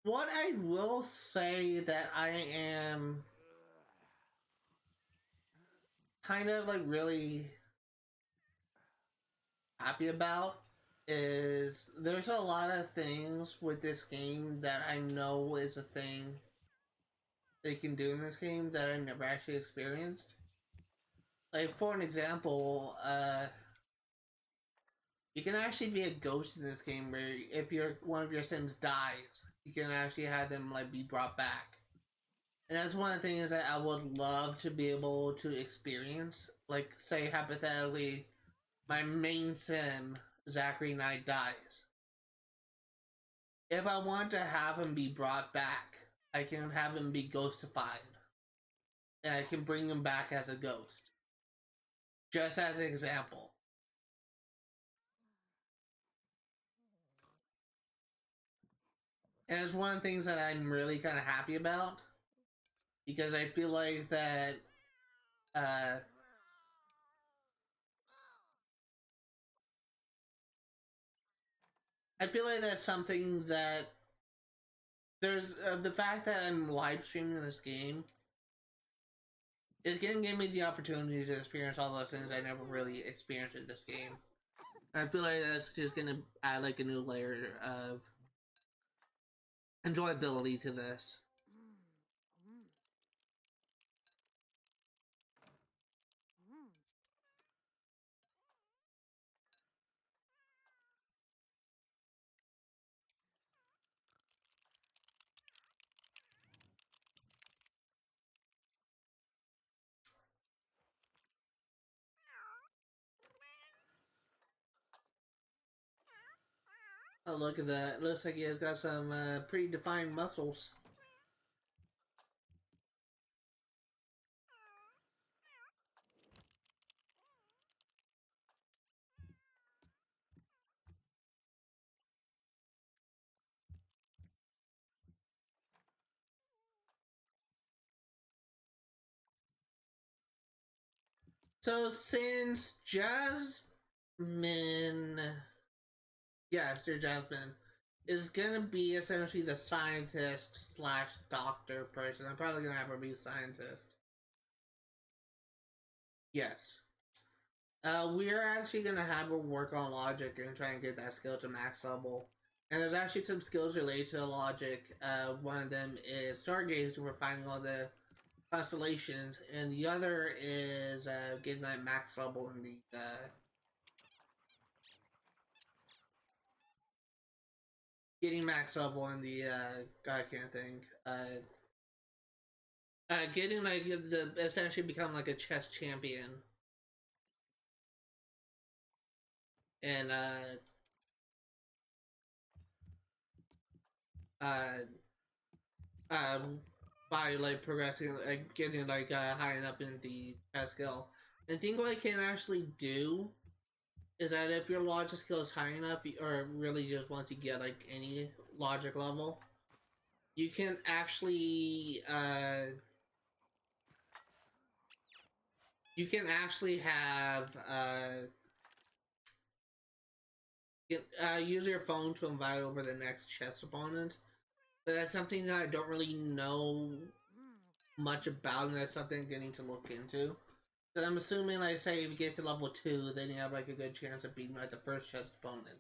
What I will say that I am kind of like really happy about is there's a lot of things with this game that I know is a thing they can do in this game that I never actually experienced. Like for an example, you can actually be a ghost in this game where if your one of your sims dies, you can actually have them like be brought back. And that's one of the things that I would love to be able to experience. Like say hypothetically, my main sim, Zachary Knight, dies. If I want to have him be brought back, I can have him be ghostified. And I can bring him back as a ghost. Just as an example. And it's one of the things that I'm really kind of happy about, because I feel like that uh, I feel like that's something that there's the fact that I'm live streaming this game is going to give me the opportunity to experience all those things I never really experienced in this game. I feel like that's just going to add like a new layer of enjoyability to this. Oh, look at that. Looks like he has got some pretty defined muscles. So since Jasmine, yes, dear Jasmine, is gonna be essentially the scientist slash doctor person, I'm probably gonna have her be a scientist. Yes. We're actually gonna have her work on logic and try and get that skill to max level. And there's actually some skills related to logic. One of them is stargazing for finding all the constellations, and the other is getting that max level in the getting max level in the God, I can't think. Getting like the essentially become like a chess champion, and uh, um, by like progressing, like getting like high enough in the chess skill. And think what I can actually do is that if your logic skill is high enough, or really just once you get like any logic level, you can actually have use your phone to invite over the next chess opponent. But that's something that I don't really know much about, and that's something I'm getting to look into. But I'm assuming, like, say, if you get to level 2, then you have, like, a good chance of beating, like, the first chess opponent.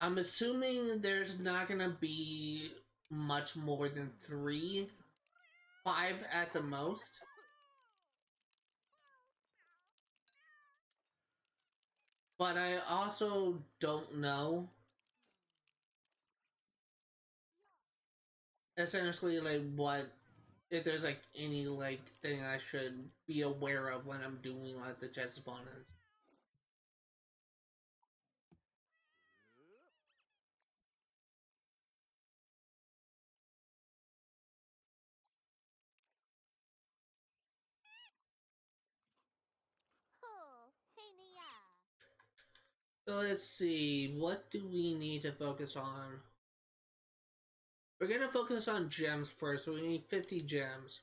I'm assuming there's not gonna be much more than 3, 5 at the most. But I also don't know, essentially, like, what, if there's, like, any, like, thing I should be aware of when I'm doing, like, the chess opponents. Oh, hey Nia. So let's see, what do we need to focus on? We're gonna focus on gems first, so we need 50 gems.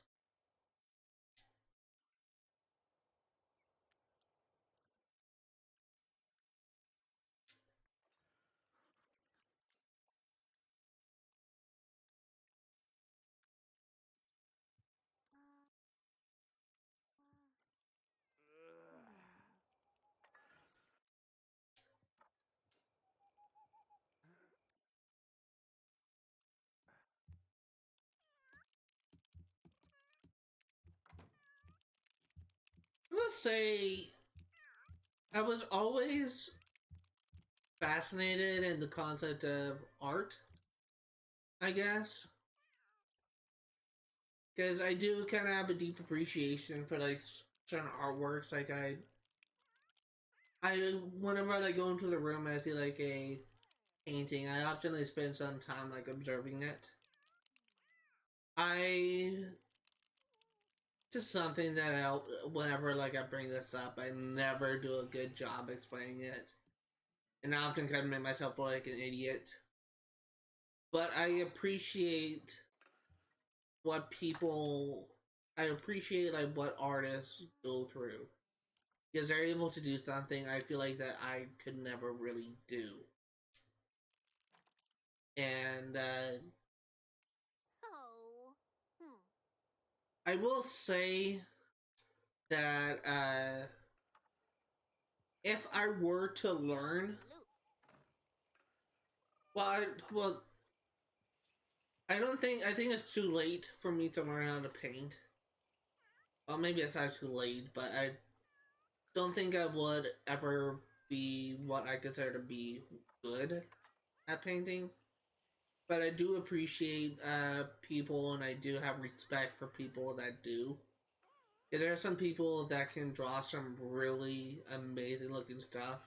I will say, I was always fascinated in the concept of art, I guess. Because I do kind of have a deep appreciation for, like, certain artworks. Like, whenever I like, go into the room and I see, like, a painting, I often like, spend some time, like, observing it. I just something that whenever like I bring this up, I never do a good job explaining it, and I often kind of make myself look like an idiot. But what people, I appreciate like what artists go through because they're able to do something I feel like that I could never really do, and Oh. Hmm. I will say that if I were to learn, Loop. well, I don't think I think it's too late for me to learn how to paint. Well, maybe it's not too late, but I don't think I would ever be what I consider to be good at painting. But I do appreciate people, and I do have respect for people that do. Because there are some people that can draw some really amazing looking stuff,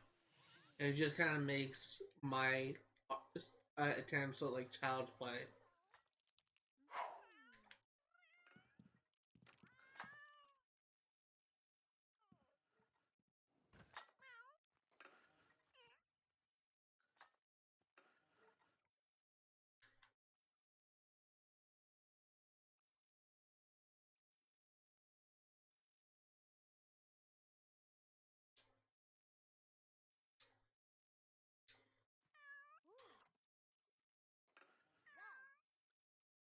and it just kind of makes my attempts at like child's play.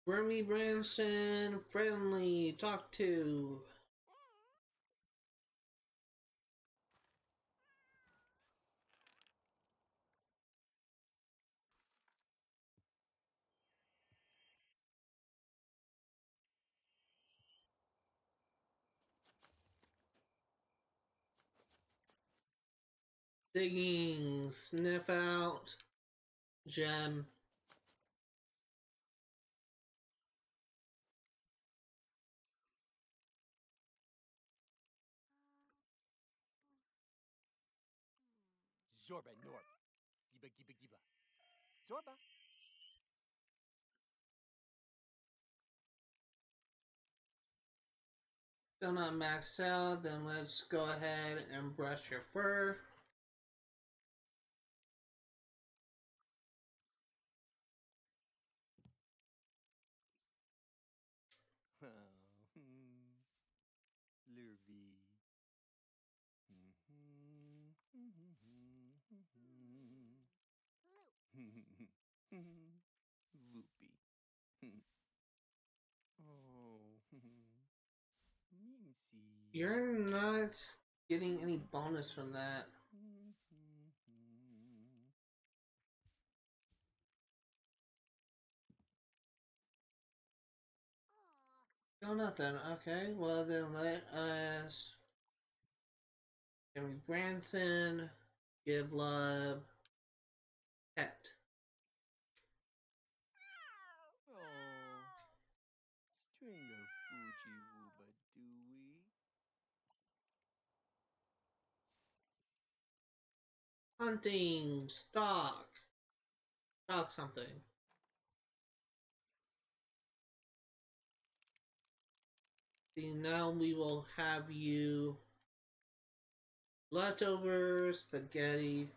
Remy Branson, friendly, talk to. Digging, sniff out, gem. Zorba Norp. Giba Giba Giba. Zorba. Still not maxed out, then let's go ahead and brush your fur. Lurvy. Voopy. Oh. Mimsy. You're not getting any bonus from that. Still nothing. Okay, well then let us Jimmy Branson give love pet. Oh. Stringer Fuji Wooba Dooey. Hunting stock. Stock something. See, now we will have you leftover spaghetti.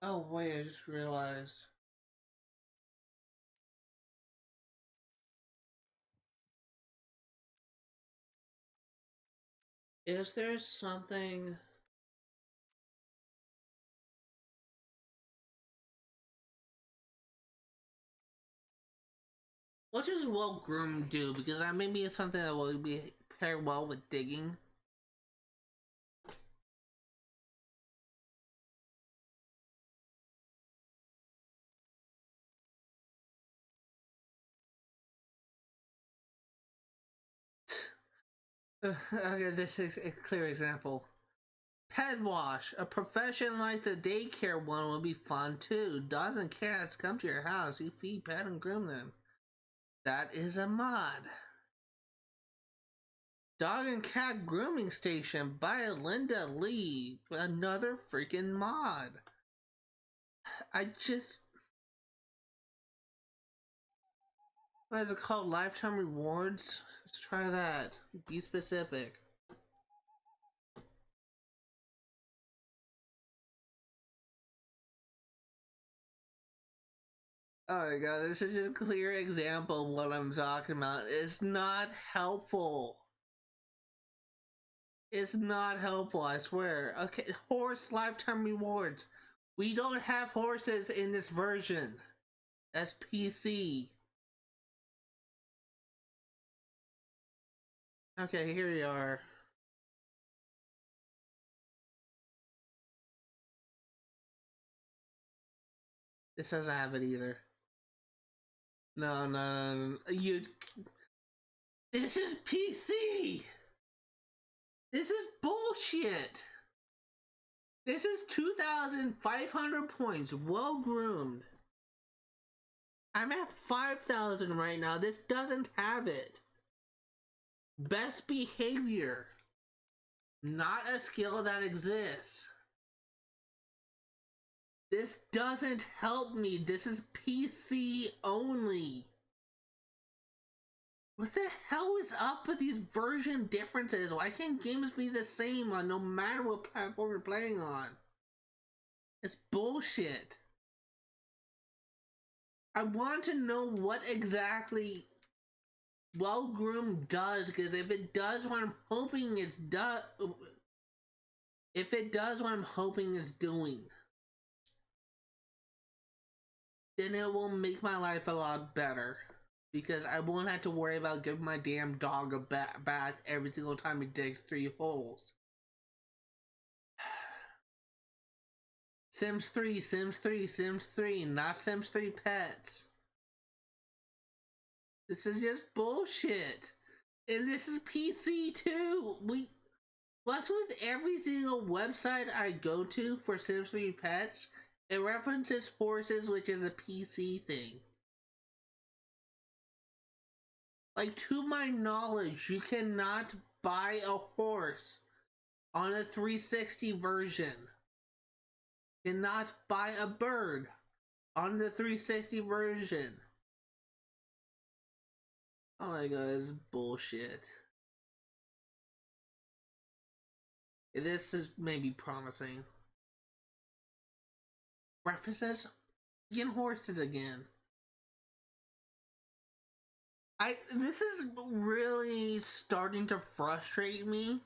Oh wait, I just realized. Is there something? What does well groomed do? Because that maybe is something that will be pair well with digging. Okay, this is a clear example. Pet wash. A profession like the daycare one would be fun too. Dogs and cats come to your house. You feed, pet, and groom them. That is a mod. Dog and cat grooming station by Linda Lee. Another freaking mod. I just. What is it called? Lifetime rewards? Let's try that. Be specific. Oh my god, this is just a clear example of what I'm talking about. It's not helpful. It's not helpful, I swear. Okay, horse lifetime rewards. We don't have horses in this version. That's PC. Okay, here we are. This doesn't have it either. No. You. This is PC! This is bullshit! This is 2,500 points, well groomed. I'm at 5,000 right now. This doesn't have it. Best behavior. Not a skill that exists. This doesn't help me. This is PC only. What the hell is up with these version differences? Why can't games be the same on no matter what platform you're playing on? It's bullshit. I want to know what exactly well groomed does, because if it does what I'm hoping it's if it does what I'm hoping it's doing, then it will make my life a lot better. Because I won't have to worry about giving my damn dog a bath every single time he digs 3 holes. Sims 3, Sims 3, Sims 3, not Sims 3 Pets. This is just bullshit. And this is PC too. Plus with every single website I go to for Sims 3 Pets, it references horses, which is a PC thing. Like, to my knowledge, you cannot buy a horse on a 360 version. You cannot buy a bird on the 360 version. Oh my god, this is bullshit. This is maybe promising. References? Again, horses again. This is really starting to frustrate me,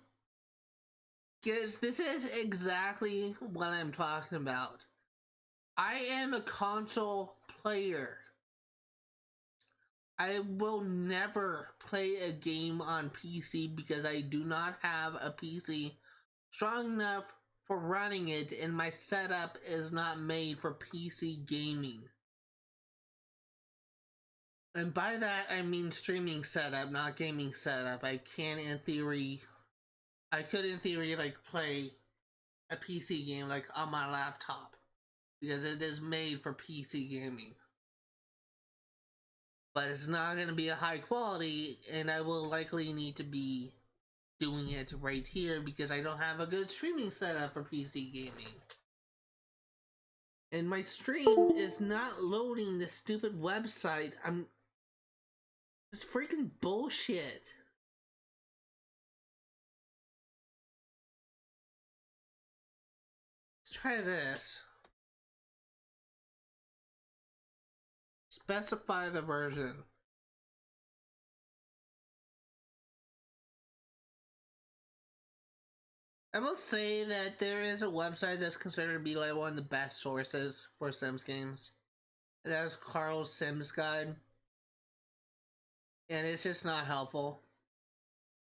because this is exactly what I'm talking about. I am a console player. I will never play a game on PC because I do not have a PC strong enough for running it, and my setup is not made for PC gaming. And by that, I mean streaming setup, not gaming setup. I could in theory, like, play a PC game, like, on my laptop. Because it is made for PC gaming. But it's not going to be a high quality, and I will likely need to be doing it right here because I don't have a good streaming setup for PC gaming. And my stream is not loading this stupid website. It's freaking bullshit. Let's try this. Specify the version. I will say that there is a website that's considered to be like one of the best sources for Sims games. That is Carl's Sims Guide. And it's just not helpful.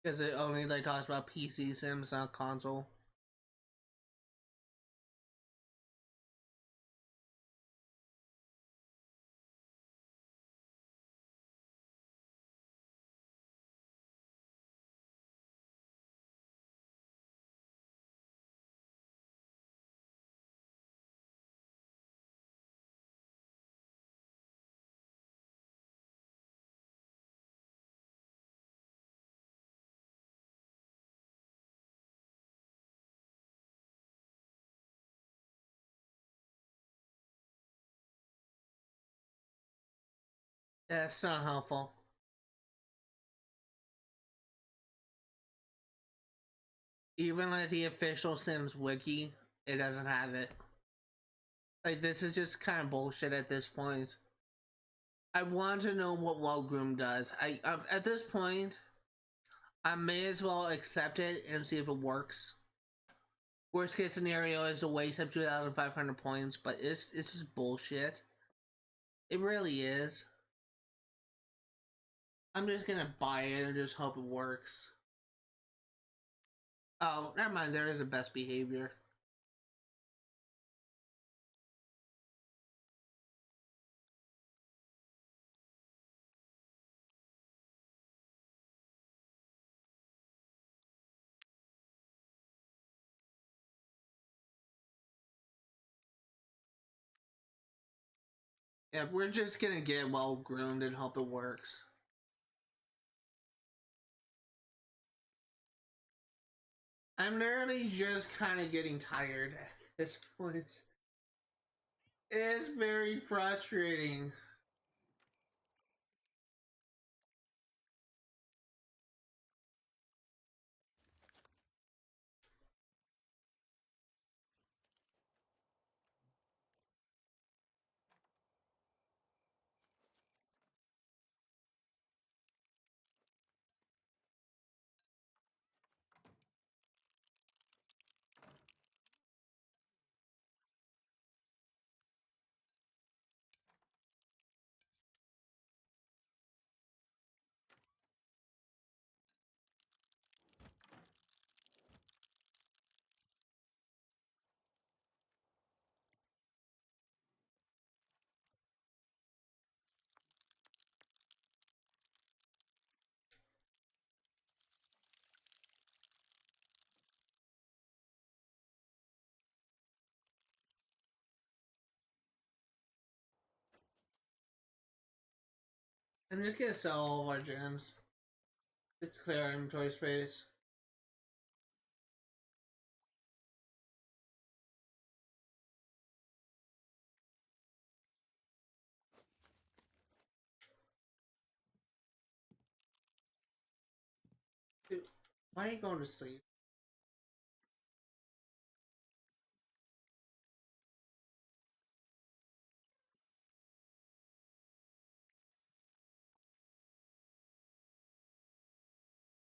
Because it only like talks about PC Sims, not console. That's not helpful. Even like the official Sims wiki, it doesn't have it. Like, this is just kind of bullshit at this point. I want to know what Well Groom does. At this point, I may as well accept it and see if it works. Worst case scenario is a waste of 2,500 points, but it's just bullshit. It really is. I'm just gonna buy it and just hope it works. Oh, never mind. There is a best behavior. Yeah, we're just gonna get well groomed and hope it works. I'm literally just kind of getting tired at this point. It's very frustrating. I'm just gonna sell all of our gems. It's clear our inventory space. Dude, why are you going to sleep?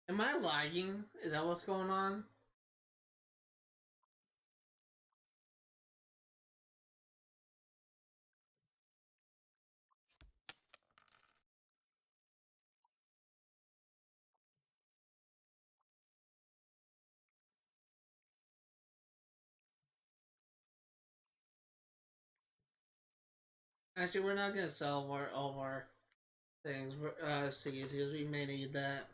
Am I lagging? Is that what's going on? Actually, we're not gonna sell all of our things, seeds, because we may need that.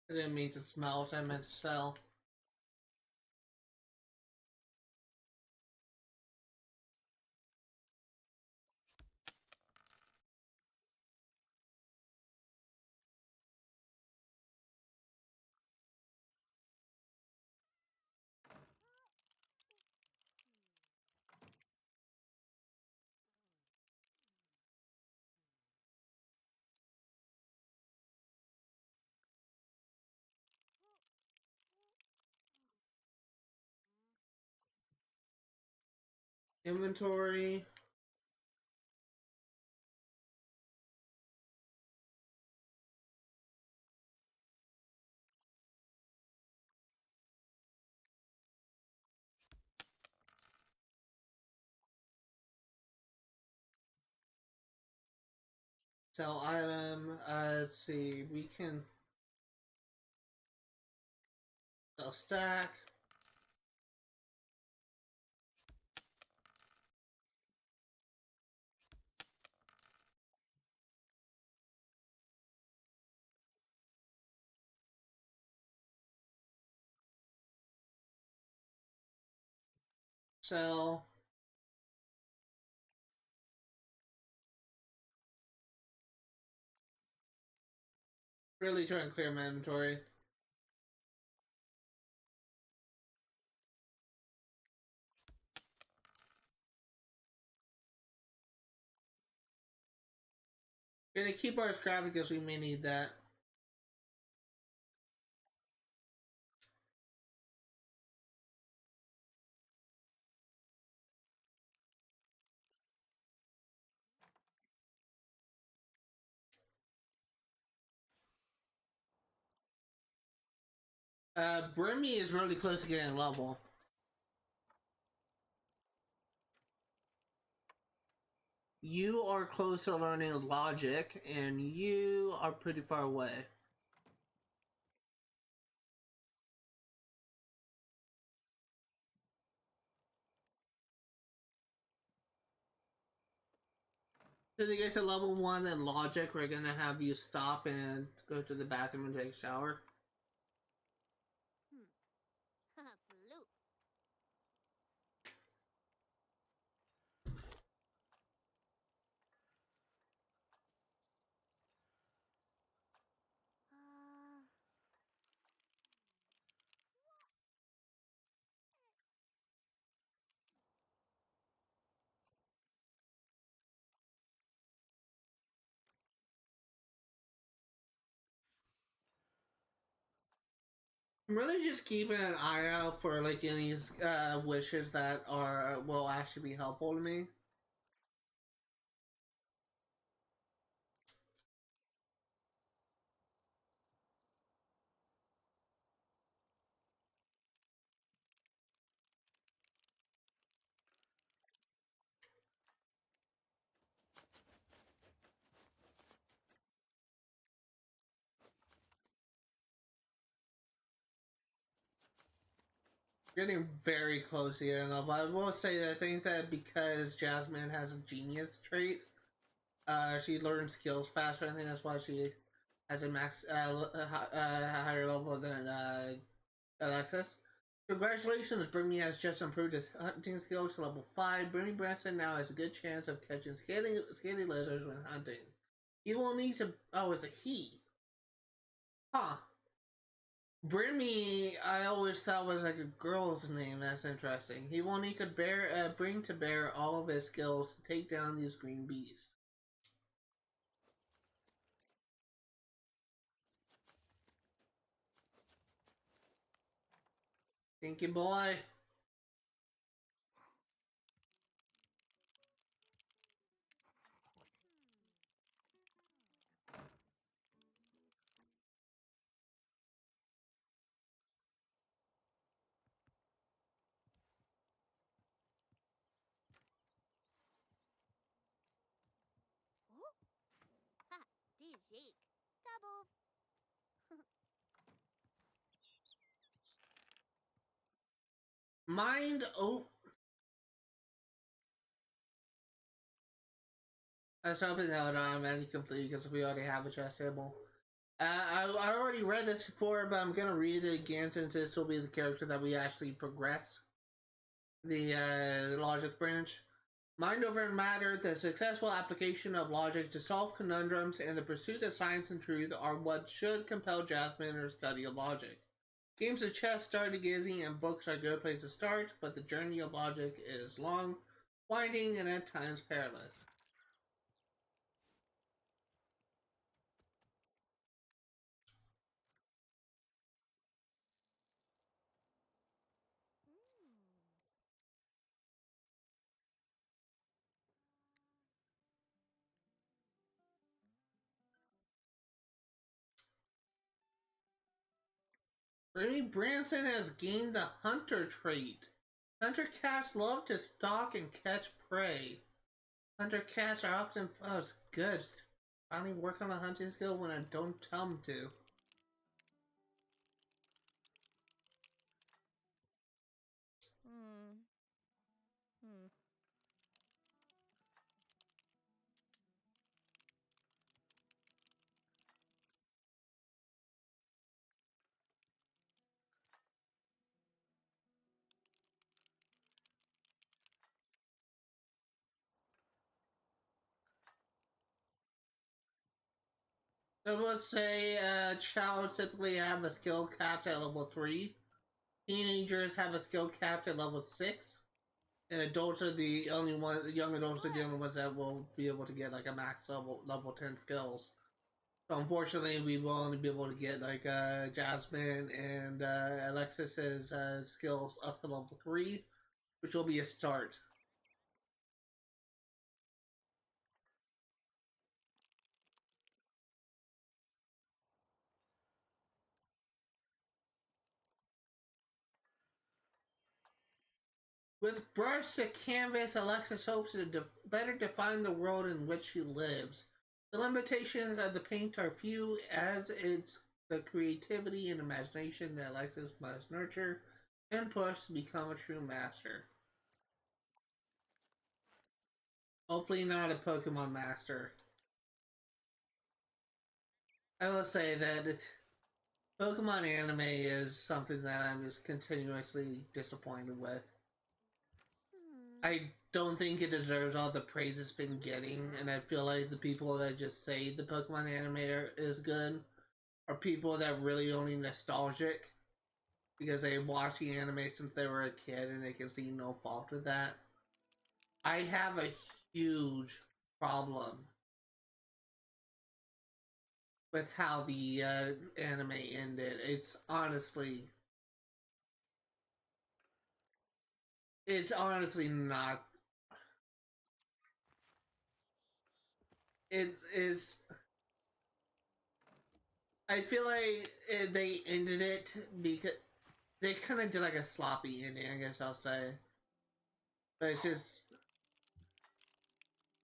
I didn't mean to smelt, I meant to sell. Inventory. Sell item. Let's see. We can sell stack. So really trying to clear my inventory. Gonna keep our scrap because we may need that. Brimmy is really close to getting level. You are close to learning logic, and you are pretty far away. So to get to level 1 in logic, we're gonna have you stop and go to the bathroom and take a shower. Flute. I'm really just keeping an eye out for like any wishes that are will actually be helpful to me. Getting very close here, and I will say that I think that because Jasmine has a genius trait, she learns skills faster. I think that's why she has a higher level than Alexis. Congratulations, Brimmy has just improved his hunting skills to level 5. Brimmy Branson now has a good chance of catching scaly lizards when hunting. He will need to. Oh, it's a he. Huh. Brimmy, I always thought was like a girl's name. That's interesting. He will need to bring to bear all of his skills to take down these green bees. Thank you, boy. Oh, ha, this shake. Double. Mind over. I was hoping that would automatically complete because we already have a chess table. I already read this before, but I'm gonna read it again since this will be the character that we actually progress. The logic branch. Mind over matter, the successful application of logic to solve conundrums and the pursuit of science and truth are what should compel Jasmine in her study of logic. Games of chess, stargazing, and books are a good place to start, but the journey of logic is long, winding, and at times perilous. Remy Branson has gained the hunter trait. Hunter cats love to stalk and catch prey. Hunter cats are often it's good. Finally work on a hunting skill when I don't tell them to. Hmm. Hmm. I will say, child typically have a skill capped at level 3. Teenagers have a skill capped at level 6. And adults are the only one, young adults are the only ones that will be able to get like a max level 10 skills. So unfortunately, we will only be able to get like Jasmine and Alexis's skills up to level 3, which will be a start. With brush to canvas, Alexis hopes to better define the world in which she lives. The limitations of the paint are few, as it's the creativity and imagination that Alexis must nurture and push to become a true master. Hopefully not a Pokemon master. I will say that Pokemon anime is something that I'm just continuously disappointed with. I don't think it deserves all the praise it's been getting, and I feel like the people that just say the Pokemon anime is good are people that really only nostalgic because they watched the anime since they were a kid and they can see no fault with that. I have a huge problem with how the anime ended. It's honestly not. It's. I feel like they ended it because they kind of did like a sloppy ending, I guess I'll say. But it's just,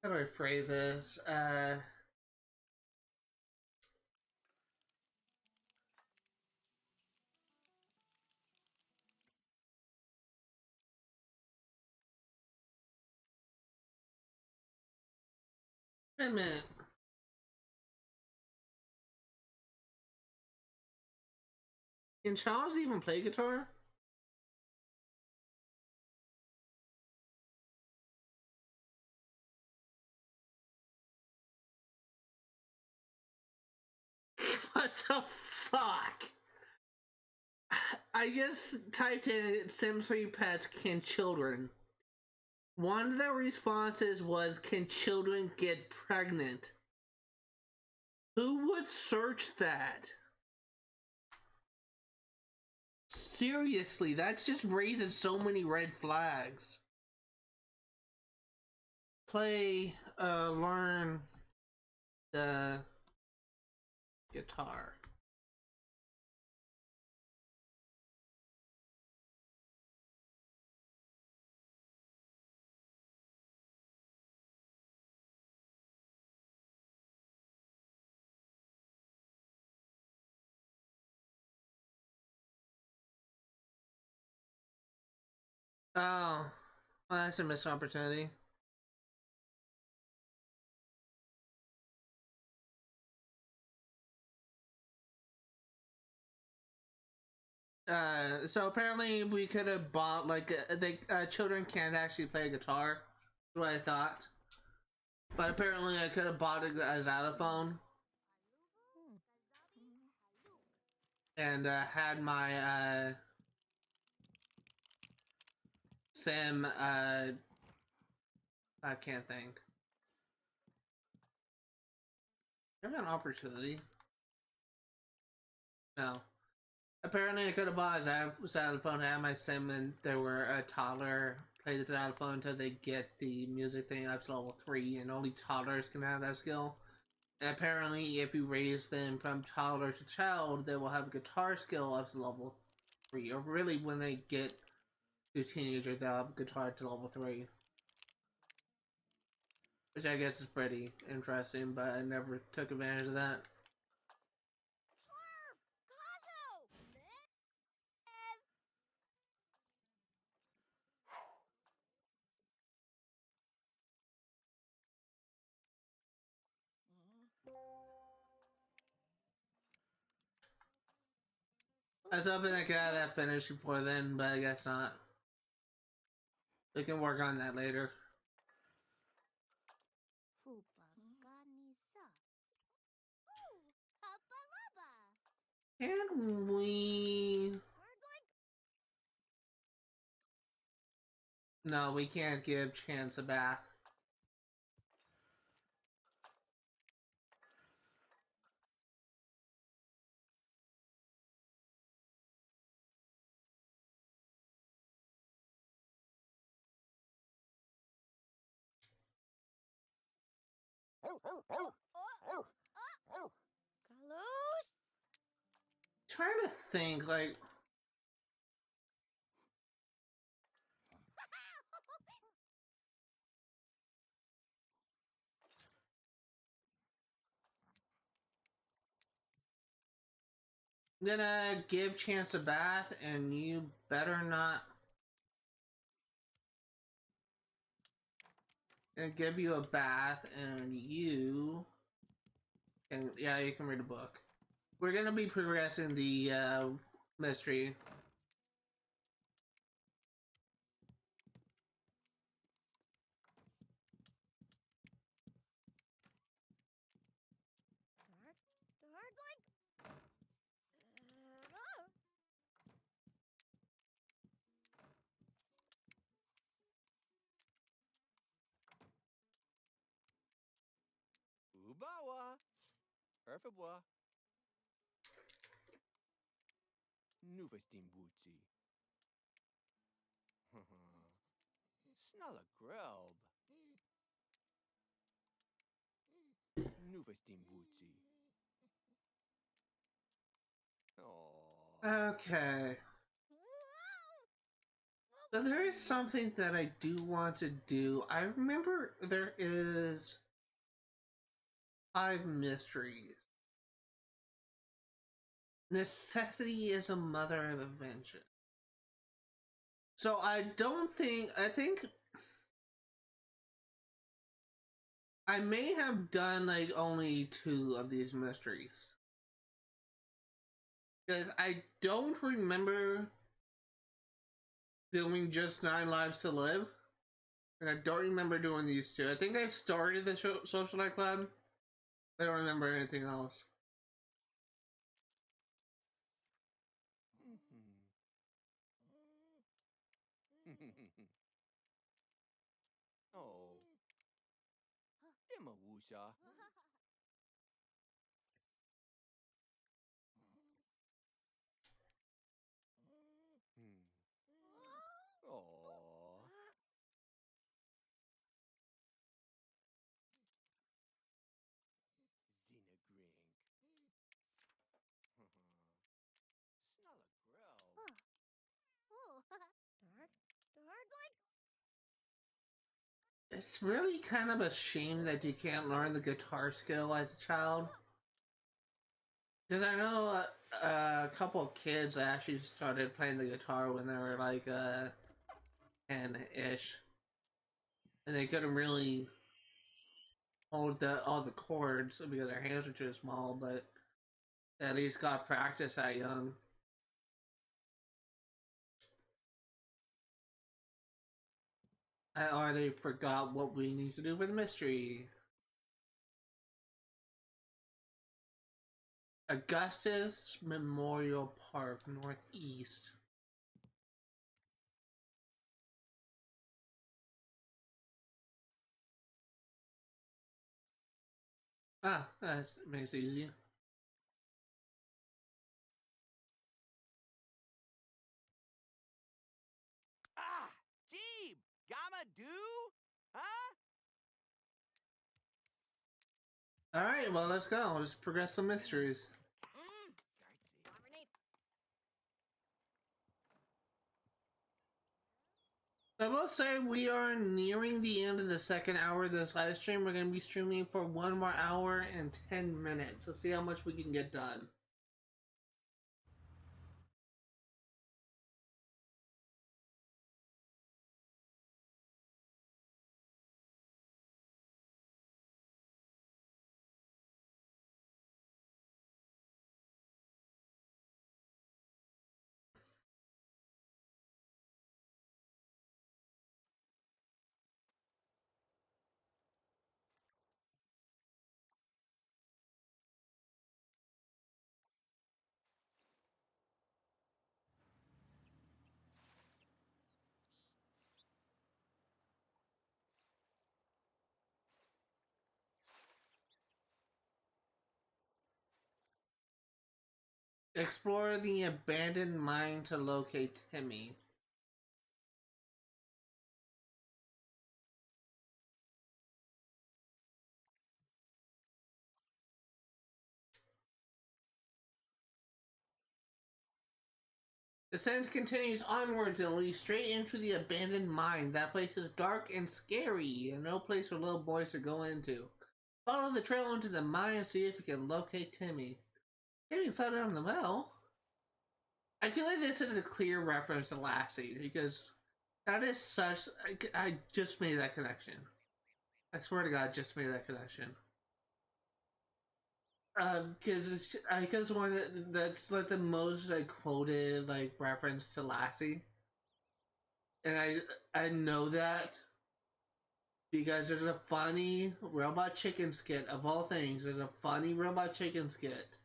how do I phrase this? Wait a minute. Can Charles even play guitar? What the fuck? I just typed in Sims 3 pets can children. One of the responses was, can children get pregnant? Who would search that? Seriously, that's just raises so many red flags. Learn the guitar. Oh, well, that's a missed opportunity. So apparently we could have bought like children can't actually play guitar. That's what I thought. But apparently I could have bought a xylophone and had my sim. I can't think. I have an opportunity. No. Apparently I could have bought a xylophone, had my sim, and they were a toddler. Play the xylophone until they get the music thing up to level 3, and only toddlers can have that skill. And apparently, if you raise them from toddler to child, they will have a guitar skill up to level 3. Or really, when they get to teenager, they'll have a guitar to level 3. Which I guess is pretty interesting, but I never took advantage of that. I was hoping I could have that finished before then, but I guess not. We can work on that later. Can we... No, we can't give Chance a bath. Carlos? Trying to think, like... I'm gonna give Chance a bath, and you better not... And give you a bath, and you... And yeah, you can read a book. We're gonna be progressing the mystery. Ubawa. Erfabois. Nuvestimbuzi. Snalla grelb. Nuvestimbuzi. Oh. Okay. So there is something that I do want to do. I remember there is 5 mysteries. Necessity is a mother of invention. So I think I may have done like only 2 of these mysteries. Because I don't remember doing just 9 lives to live. And I don't remember doing these 2. I think I started the social night club. I don't remember anything else. Oh. Dimma Wusha. Oh. Zina Grink. Snalla grelb. It's really kind of a shame that you can't learn the guitar skill as a child. Because I know a couple of kids actually started playing the guitar when they were like 10-ish. And they couldn't really hold all the chords because their hands were too small, but at least got practice that young. I already forgot what we need to do for the mystery. Augustus Memorial Park, Northeast. Ah, that makes it easy. Ah! Jeeb! Gamma do? Huh? Alright, well, let's go. Let's progress some mysteries. I will say we are nearing the end of the second hour of this live stream. We're going to be streaming for 1 more hour and 10 minutes. Let's see how much we can get done. Explore the abandoned mine to locate Timmy. The scent continues onwards and leads straight into the abandoned mine. That place is dark and scary, and no place for little boys to go into. Follow the trail into the mine and see if you can locate Timmy. Timmy fell down the well. I feel like this is a clear reference to Lassie, because that is such... I just made that connection. I swear to God, just made that connection. Because it's because one that's like the most like quoted like reference to Lassie, and I know that because there's a funny robot chicken skit of all things. There's a funny robot chicken skit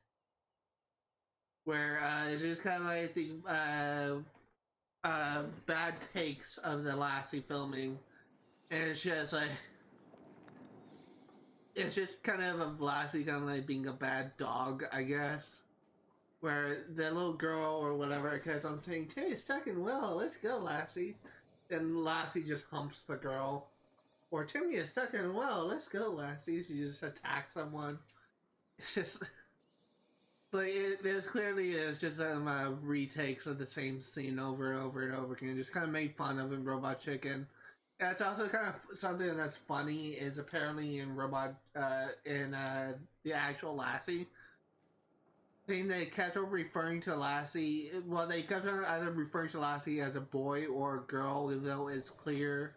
where it's just kind of like the bad takes of the Lassie filming, and it's just like it's just kind of a Lassie kind of like being a bad dog, I guess. Where the little girl or whatever kept on saying, Timmy's stuck in well, let's go, Lassie. Then Lassie just humps the girl. Or Timmy is stuck in well, let's go, Lassie. She just attacks someone. It's just... Like, there's clearly is just retakes of the same scene over and over and over again. Just kind of made fun of in Robot Chicken. And it's also kind of something that's funny is apparently in the actual Lassie thing, they kept on referring to Lassie. Well, they kept on either referring to Lassie as a boy or a girl, even though it's clear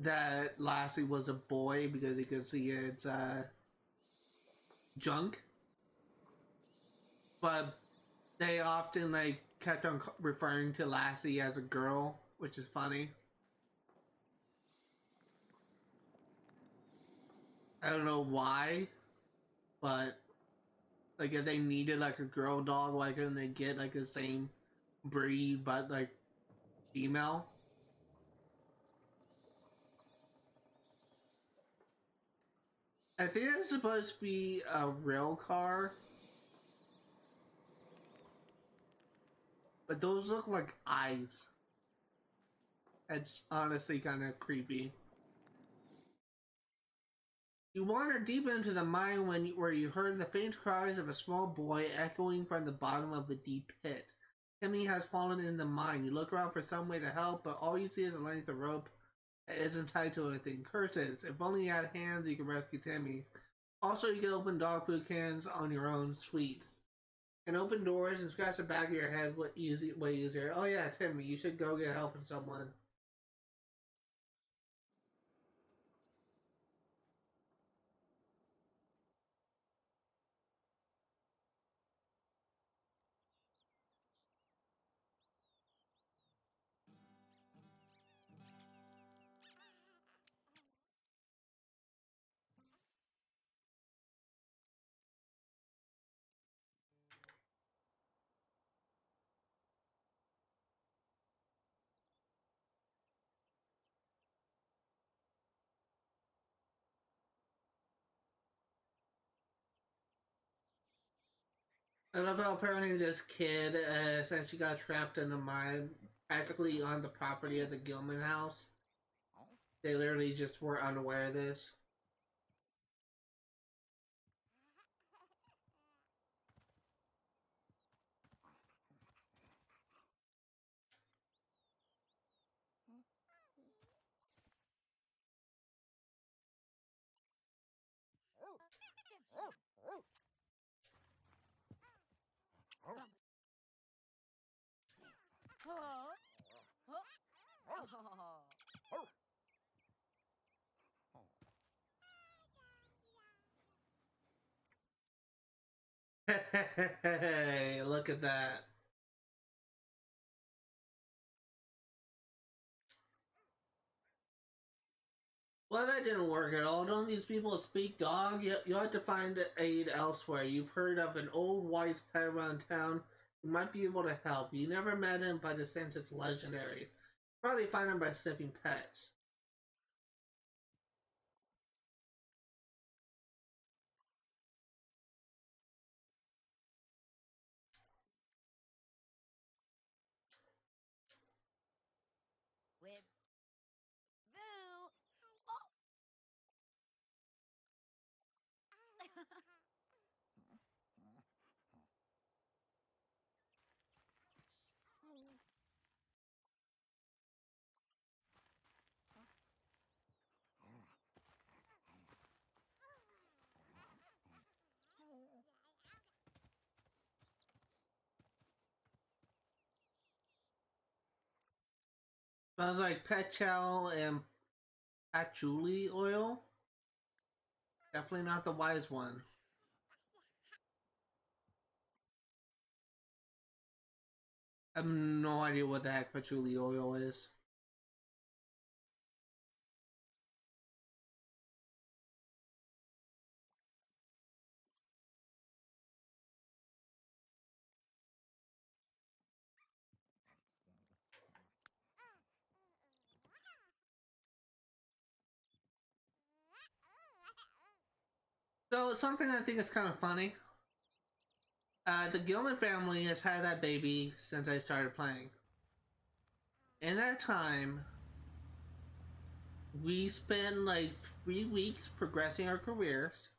that Lassie was a boy because you can see its junk. But they often like kept on referring to Lassie as a girl, which is funny. I don't know why, but like if they needed like a girl dog, why couldn't they get like the same breed but like female? I think it's supposed to be a rail car, but those look like eyes. It's honestly kind of creepy. You wandered deep into the mine where you heard the faint cries of a small boy echoing from the bottom of the deep pit. Timmy has fallen in the mine. You look around for some way to help, but all you see is a length of rope that isn't tied to anything. Curses. If only you had hands, you could rescue Timmy. Also, you can open dog food cans on your own. Sweet. And open doors and scratch the back of your head way easier. Oh yeah, Timmy, you should go get help from someone. I love how apparently this kid essentially got trapped in a mine practically on the property of the Gilman house. They literally just were unaware of this. Hey, look at that. Well, that didn't work at all. Don't these people speak dog? You have to find aid elsewhere. You've heard of an old wise pet around town who might be able to help. You never met him, but his scent is legendary. Probably find him by sniffing pets. Smells like petrol and patchouli oil. Definitely not the wise one. I have no idea what the heck patchouli oil is. So something I think is kind of funny. The Gilman family has had that baby since I started playing. In that time, we spent like 3 weeks progressing our careers.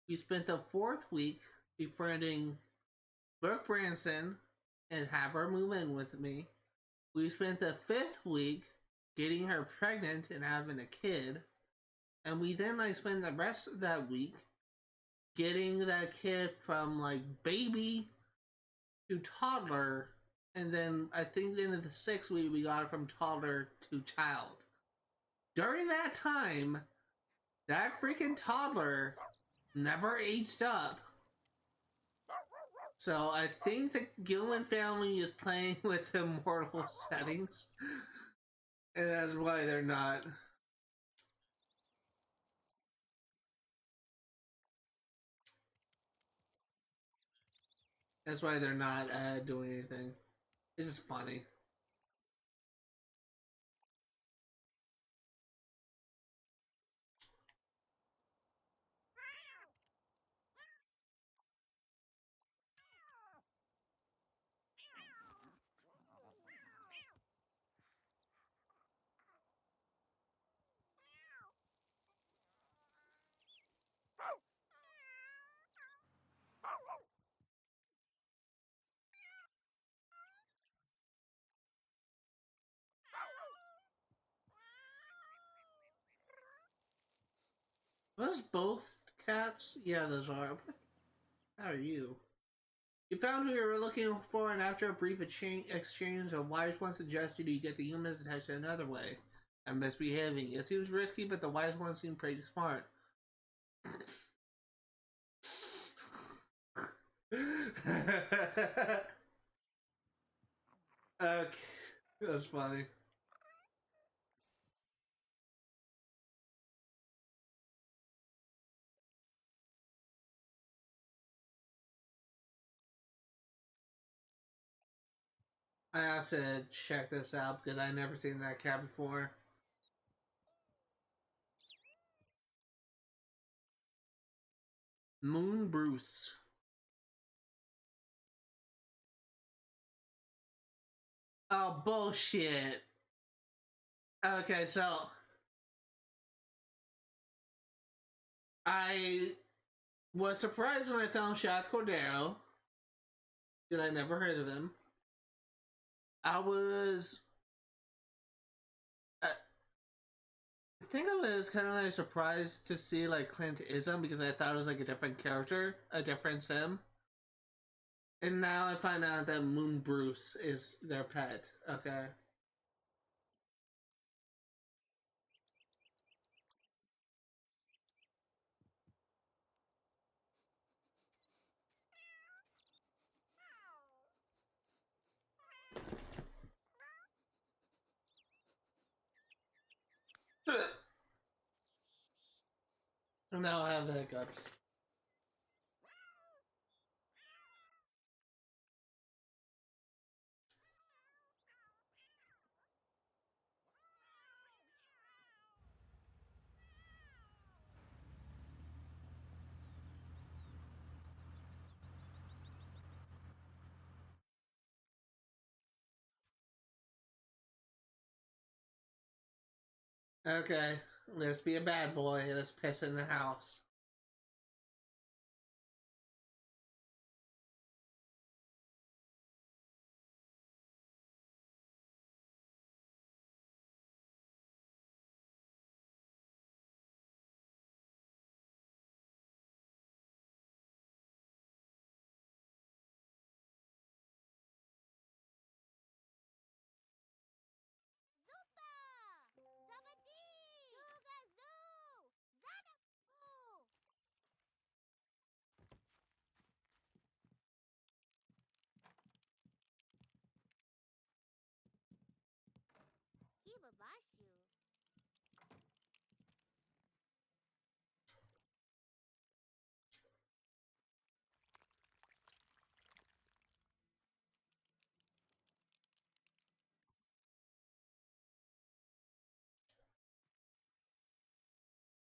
We spent the fourth week befriending Brooke Branson and have her move in with me. We spent the fifth week getting her pregnant and having a kid. And we then like spent the rest of that week getting that kid from like baby to toddler, and then I think the end of the 6th week we got it from toddler to child. During that time, that freaking toddler never aged up. So I think the Gilman family is playing with immortal settings, and that's why they're not. That's why they're not doing anything. It's just funny. Are those both cats? Yeah, those are. How are you? You found who you were looking for, and after a brief exchange, a wise one suggested you get the humans attached in another way. I'm misbehaving. It seems risky, but the wise one seemed pretty smart. Okay, that's funny. I have to check this out because I've never seen that cat before. Moon Bruce. Oh, bullshit. Okay, so I was surprised when I found Shad Cordero, because I never heard of him. I was. I think I was kind of like surprised to see like Clint Ism because I thought it was like a different character, a different sim. And now I find out that Moon Bruce is their pet. Okay. And now I have the hiccups. Okay, let's be a bad boy. Let's piss in the house.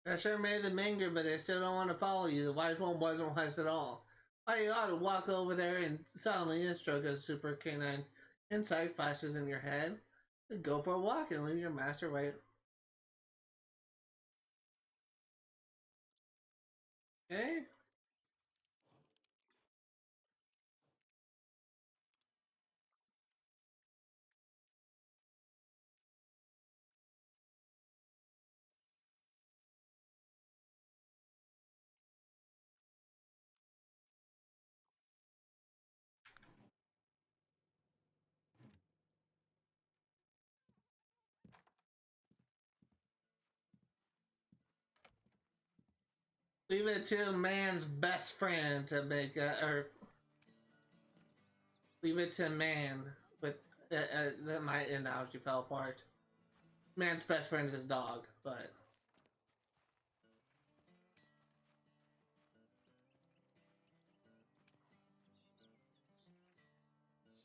I sure made them angry, but they still don't want to follow you. The wise one wasn't wise at all. Why you ought to walk over there and suddenly a stroke of super canine insight flashes in your head. Go for a walk and leave your master right. Okay. Leave it to a man's best friend to make, or leave it to a man. But that my analogy fell apart. Man's best friend is his dog, but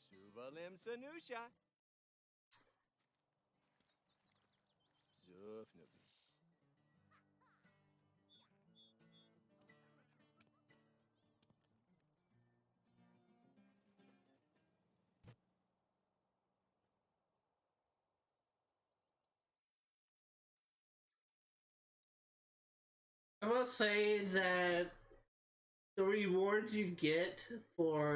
Suvalim Sanusha. Zufnabi. I will say that the rewards you get for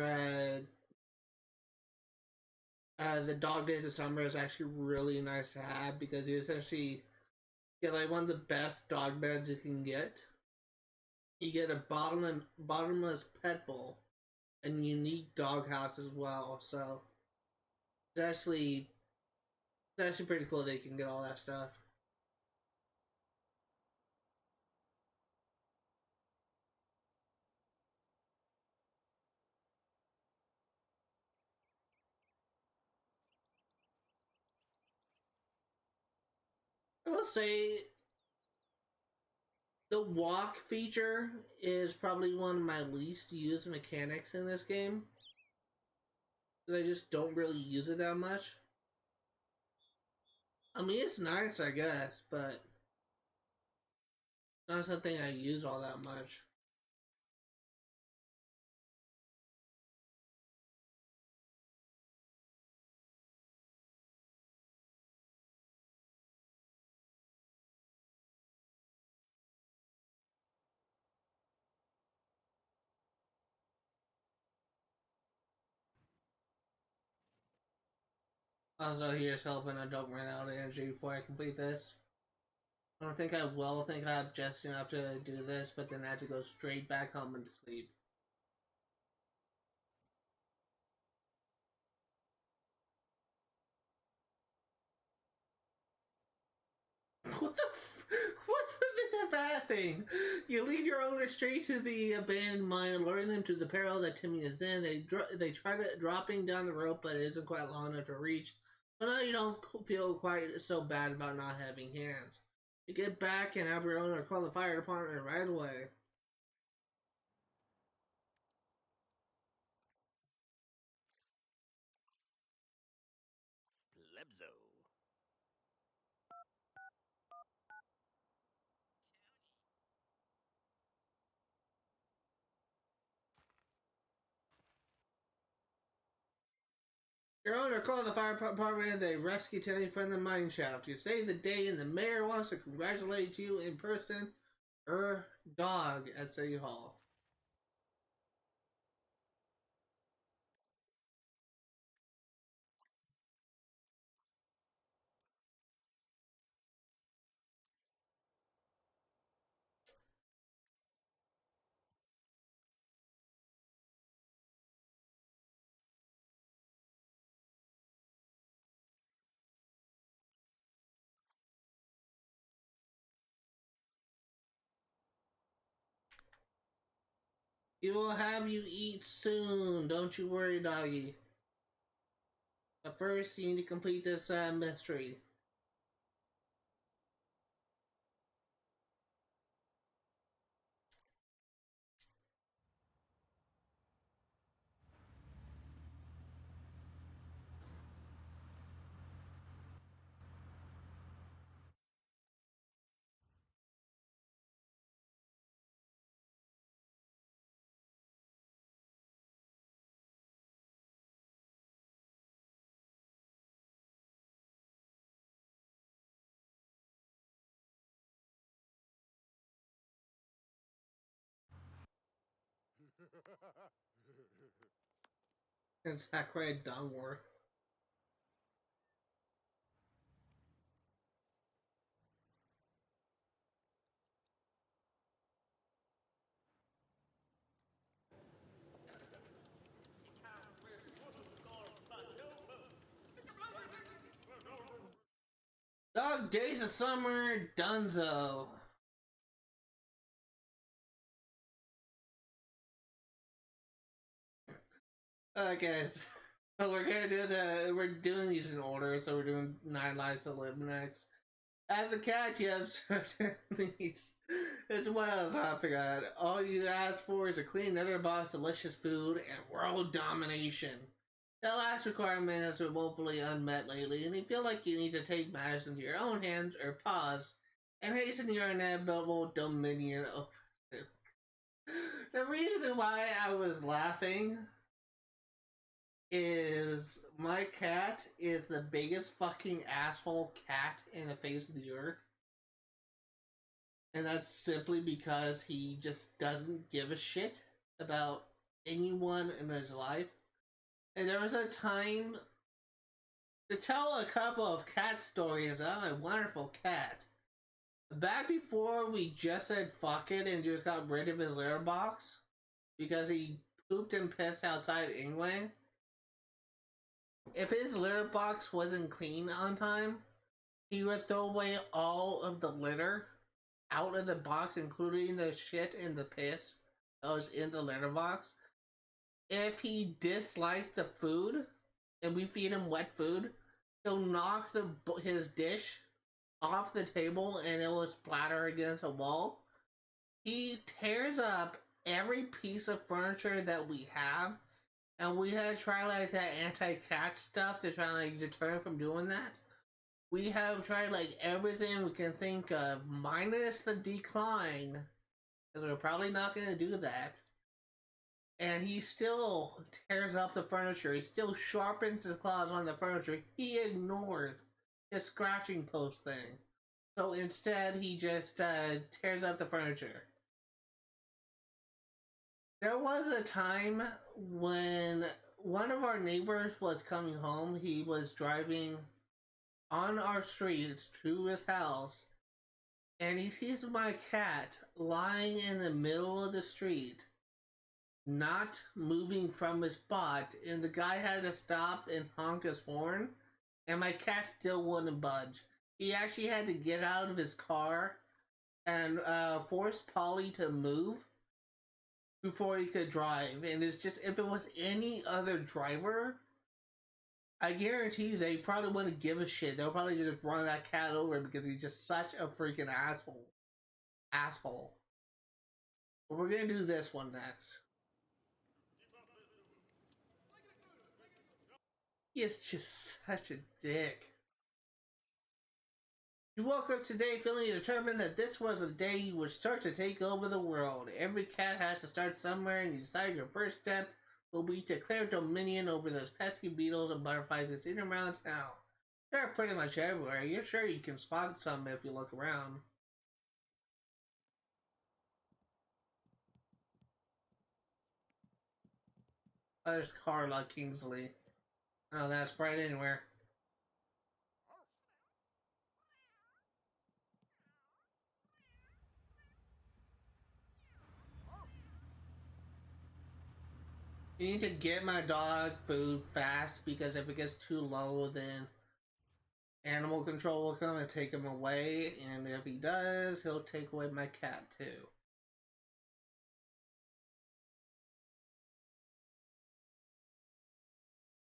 the dog days of summer is actually really nice to have because you essentially get like one of the best dog beds you can get. You get a bottomless pet bowl and unique dog house as well. So it's actually pretty cool that you can get all that stuff. I will say the walk feature is probably one of my least used mechanics in this game. Because I just don't really use it that much. I mean, it's nice, I guess, but not something I use all that much. Also, here's hoping I don't run out of energy before I complete this. I don't think I will. I think I have just enough to do this, but then I have to go straight back home and sleep. What the what's with that bad thing? You lead your owner straight to the abandoned mine, luring them to the peril that Timmy is in. They try to dropping down the rope, but it isn't quite long enough to reach. But now you don't feel quite so bad about not having hands. You get back and have your owner call the fire department right away. Plebzo. Your owner called the fire department and they rescue Timmy from the mine shaft. You save the day and the mayor wants to congratulate you in person. Dog at City Hall. He will have you eat soon. Don't you worry, doggy. But first, you need to complete this mystery. It's not quite a dung war. Dog Days of Summer, Dunzo. Okay, so we're gonna do we're doing these in order, so we're doing 9 Lives to Live next. As a cat, you have certain needs. It's what else I forgot. All you ask for is a clean litter box, delicious food, and world domination. That last requirement has been woefully unmet lately, and you feel like you need to take matters into your own hands or pause and hasten your inevitable dominion over it. The reason why I was laughing is my cat is the biggest fucking asshole cat in the face of the earth. And that's simply because he just doesn't give a shit about anyone in his life. And there was a time to tell a couple of cat stories about my wonderful cat. Back before we just said fuck it and just got rid of his litter box because he pooped and pissed outside anyway. If his litter box wasn't clean on time, he would throw away all of the litter out of the box, including the shit and the piss that was in the litter box. If he disliked the food and we feed him wet food, he'll knock his dish off the table and it will splatter against a wall. He tears up every piece of furniture that we have, and we had to try like that anti-cat stuff to try and like deter him from doing that. We have tried like everything we can think of, minus the decline, because we're probably not going to do that. And he still tears up the furniture. He still sharpens his claws on the furniture. He ignores his scratching post thing. So instead, he just tears up the furniture. There was a time when one of our neighbors was coming home. He was driving on our street to his house, and he sees my cat lying in the middle of the street, not moving from his spot, and the guy had to stop and honk his horn, and my cat still wouldn't budge. He actually had to get out of his car and force Polly to move before he could drive. And it's just, if it was any other driver, I guarantee you they probably wouldn't give a shit. They'll probably just run that cat over because he's just such a freaking asshole. Asshole. But we're gonna do this one next. He is just such a dick. You woke up today feeling determined that this was the day you would start to take over the world. Every cat has to start somewhere, and you decided your first step will be to declare dominion over those pesky beetles and butterflies that's in and around town. They're pretty much everywhere. You're sure you can spot some if you look around. Oh, there's Carla Kingsley. Oh, that's right anywhere. You need to get my dog food fast, because if it gets too low, then animal control will come and take him away, and if he does, he'll take away my cat too.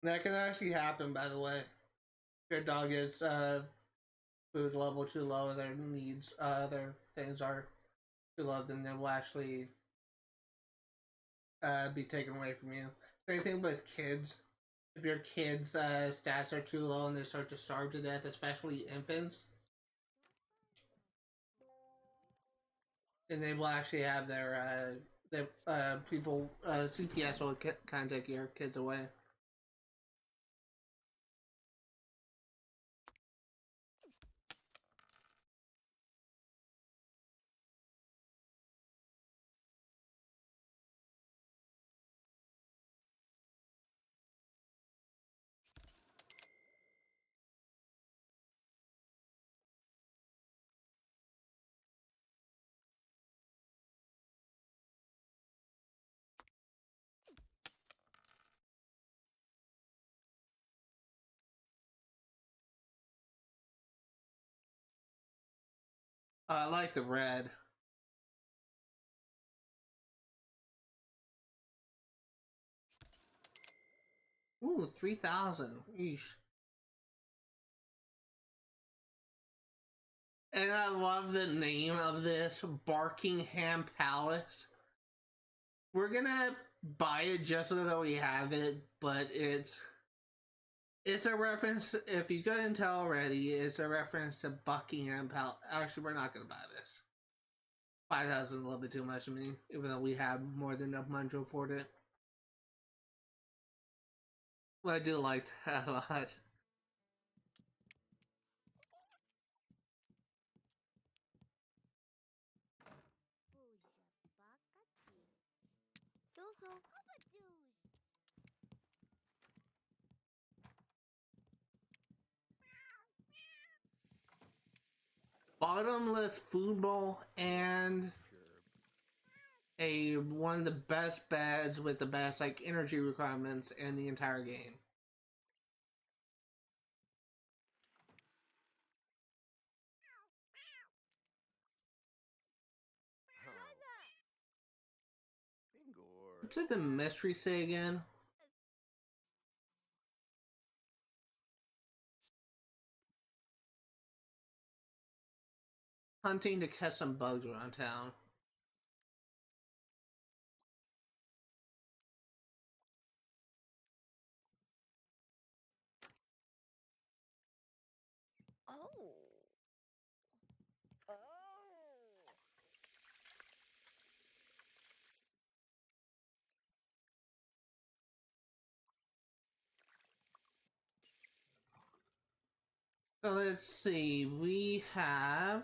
That can actually happen, by the way. If your dog gets food level too low, their needs, their things are too low, then they will actually be taken away from you. Same thing with kids. If your kids' stats are too low and they start to starve to death, especially infants, then they will actually have their people CPS will kind of take your kids away. I like the red. Ooh, 3,000. Eesh. And I love the name of this, Barkingham Palace. We're gonna buy it just so that we have it, but it's a reference, if you couldn't tell already, it's a reference to Buckingham Palace. Actually, we're not gonna buy this. 5,000 is a little bit too much to me, even though we have more than enough money to afford it. Well, I do like that a lot. So. Bottomless food bowl and one of the best beds with the best like energy requirements in the entire game. What did the mystery say again? Hunting to catch some bugs around town. Oh. Oh. So let's see, we have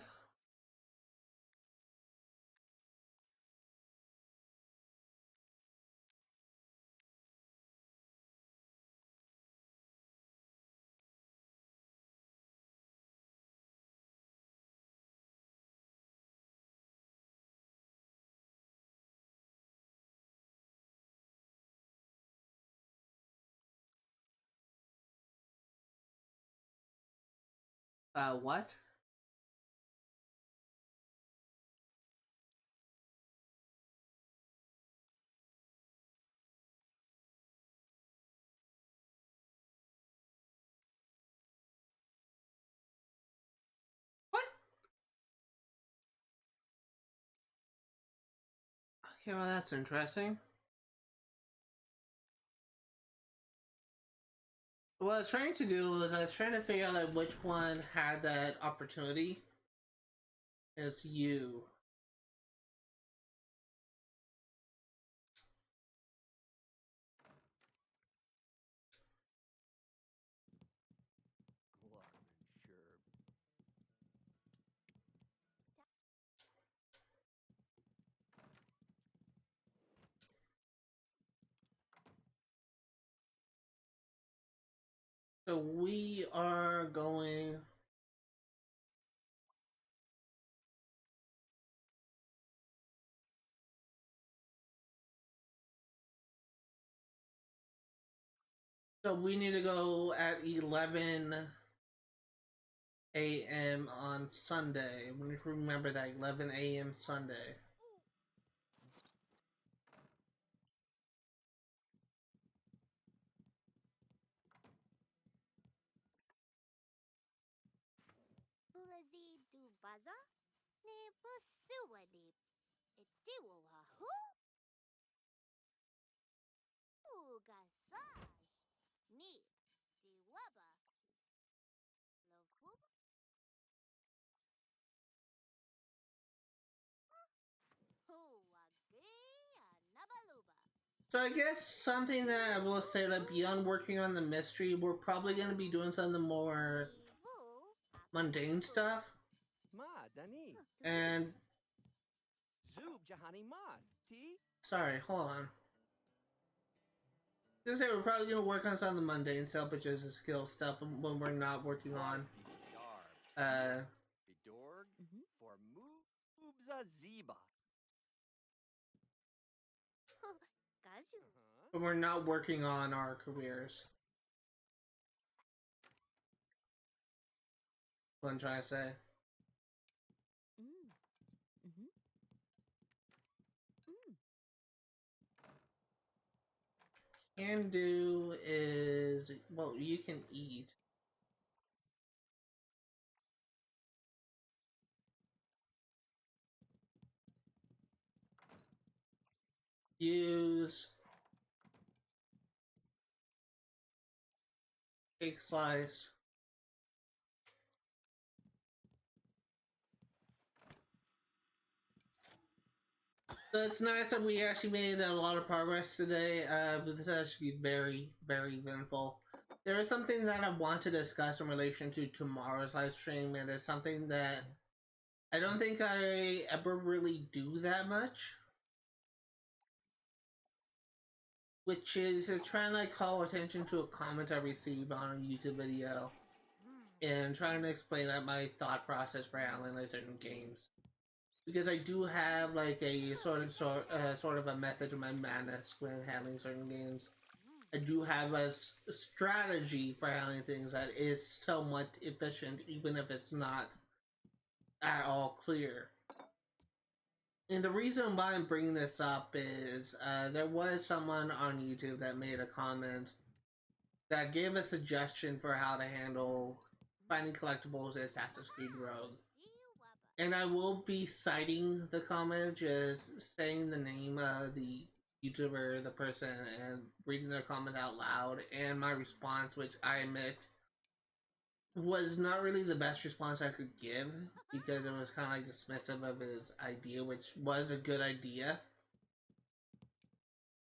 what? What? Okay, well that's interesting. What I was trying to do was I was trying to figure out like which one had that opportunity. It's you. So we are going. So we need to go at 11 a.m. on Sunday. We need to remember that 11 a.m. Sunday. Ulazi du baza? Ne pasuwani. Etiwo wahoo? Ugasaj. Ni. Diwaba. Lofuba? Huwagea nabaluba. So I guess something that I will say that beyond working on the mystery, we're probably going to be doing some of the more mundane stuff. Ma, Dani. And Zub Jahani Mas. T. sorry, hold on. Just say we're probably going to work on some of the mundane stuff, which is the skill stuff when we're not working on Bidorg for Moobza Ziba. Gazu. when we're not working on our careers. What I'm trying to say. can do is, well, you can eat. Use cake slice. So it's nice that we actually made a lot of progress today, but this has to be very, very eventful. There is something that I want to discuss in relation to tomorrow's live stream, and it's something that I don't think I ever really do that much, which is trying to like call attention to a comment I received on a YouTube video and trying to explain out my thought process for handling like certain games. Because I do have like a sort of a method to my madness when handling certain games. I do have a strategy for handling things that is somewhat efficient, even if it's not at all clear. And the reason why I'm bringing this up is there was someone on YouTube that made a comment that gave a suggestion for how to handle finding collectibles in Assassin's Creed Rogue. And I will be citing the comment, just saying the name of the YouTuber, the person, and reading their comment out loud, and my response, which I admit was not really the best response I could give, because it was kind of like dismissive of his idea, which was a good idea.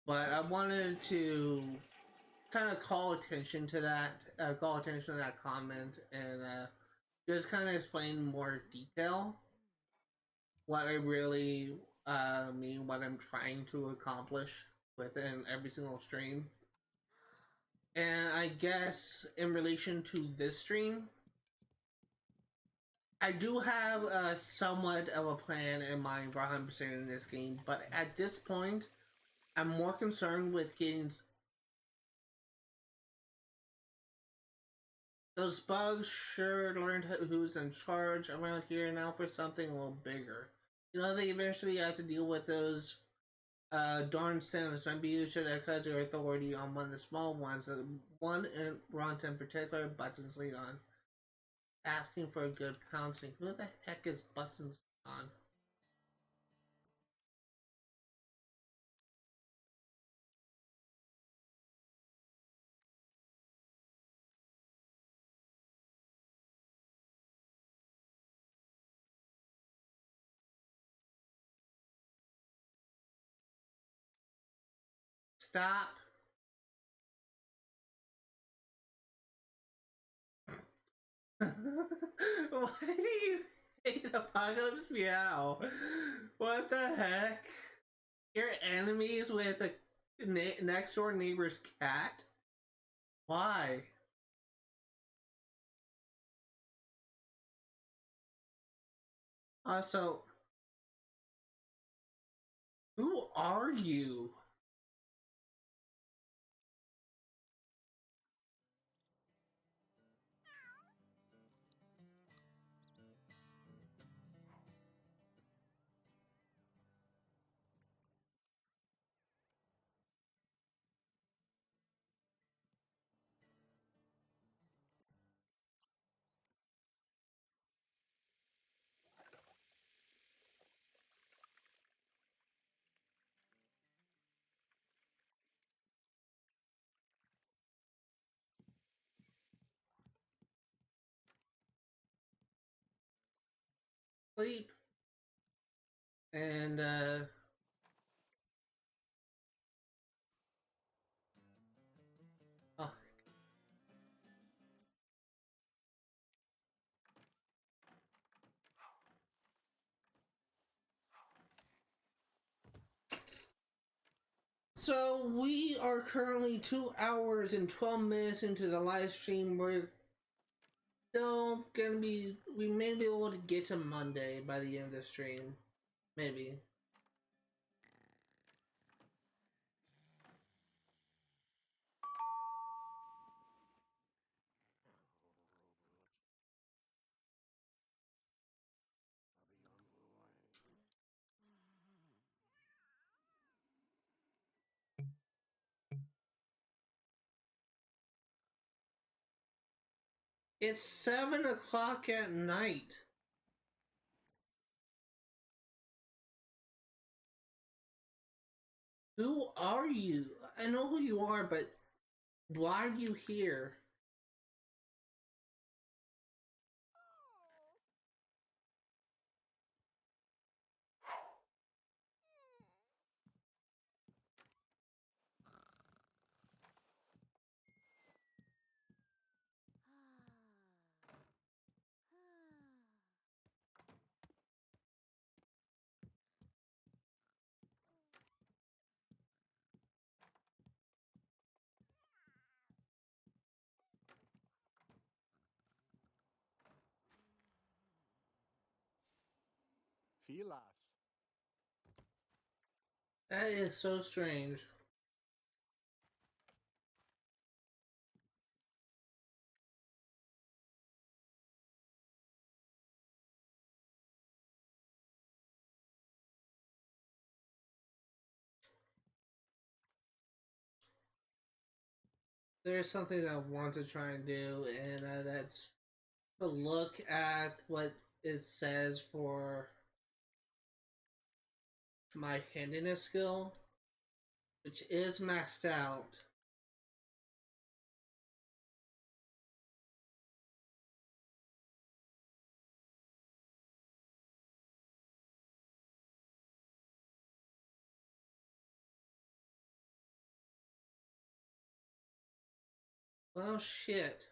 But I wanted to kind of call attention to that comment, and just kind of explain more detail what I really mean, what I'm trying to accomplish within every single stream. And I guess in relation to this stream, I do have somewhat of a plan in mind for 100% in this game, but at this point, I'm more concerned with getting those bugs. Sure, learned who's in charge around here now for something a little bigger. You know, they eventually have to deal with those darn Sims. Maybe you should exercise your authority on one of the small ones. One in Ronta in particular, Buttons Leon. Asking for a good pouncing. Who the heck is Buttons Leon? Stop. Why do you hate Apocalypse Meow? What the heck? You're enemies with a next door neighbor's cat? Why? Also, who are you? Sleep. And, oh. So we are currently 2 hours and 12 minutes into the live stream. We're still gonna be, we may be able to get to Monday by the end of the stream. Maybe. It's 7 o'clock at night. Who are you? I know who you are, but why are you here? Filas. That is so strange. There's something that I want to try and do, and that's to look at what it says for my handiness skill, which is maxed out. Well, shit.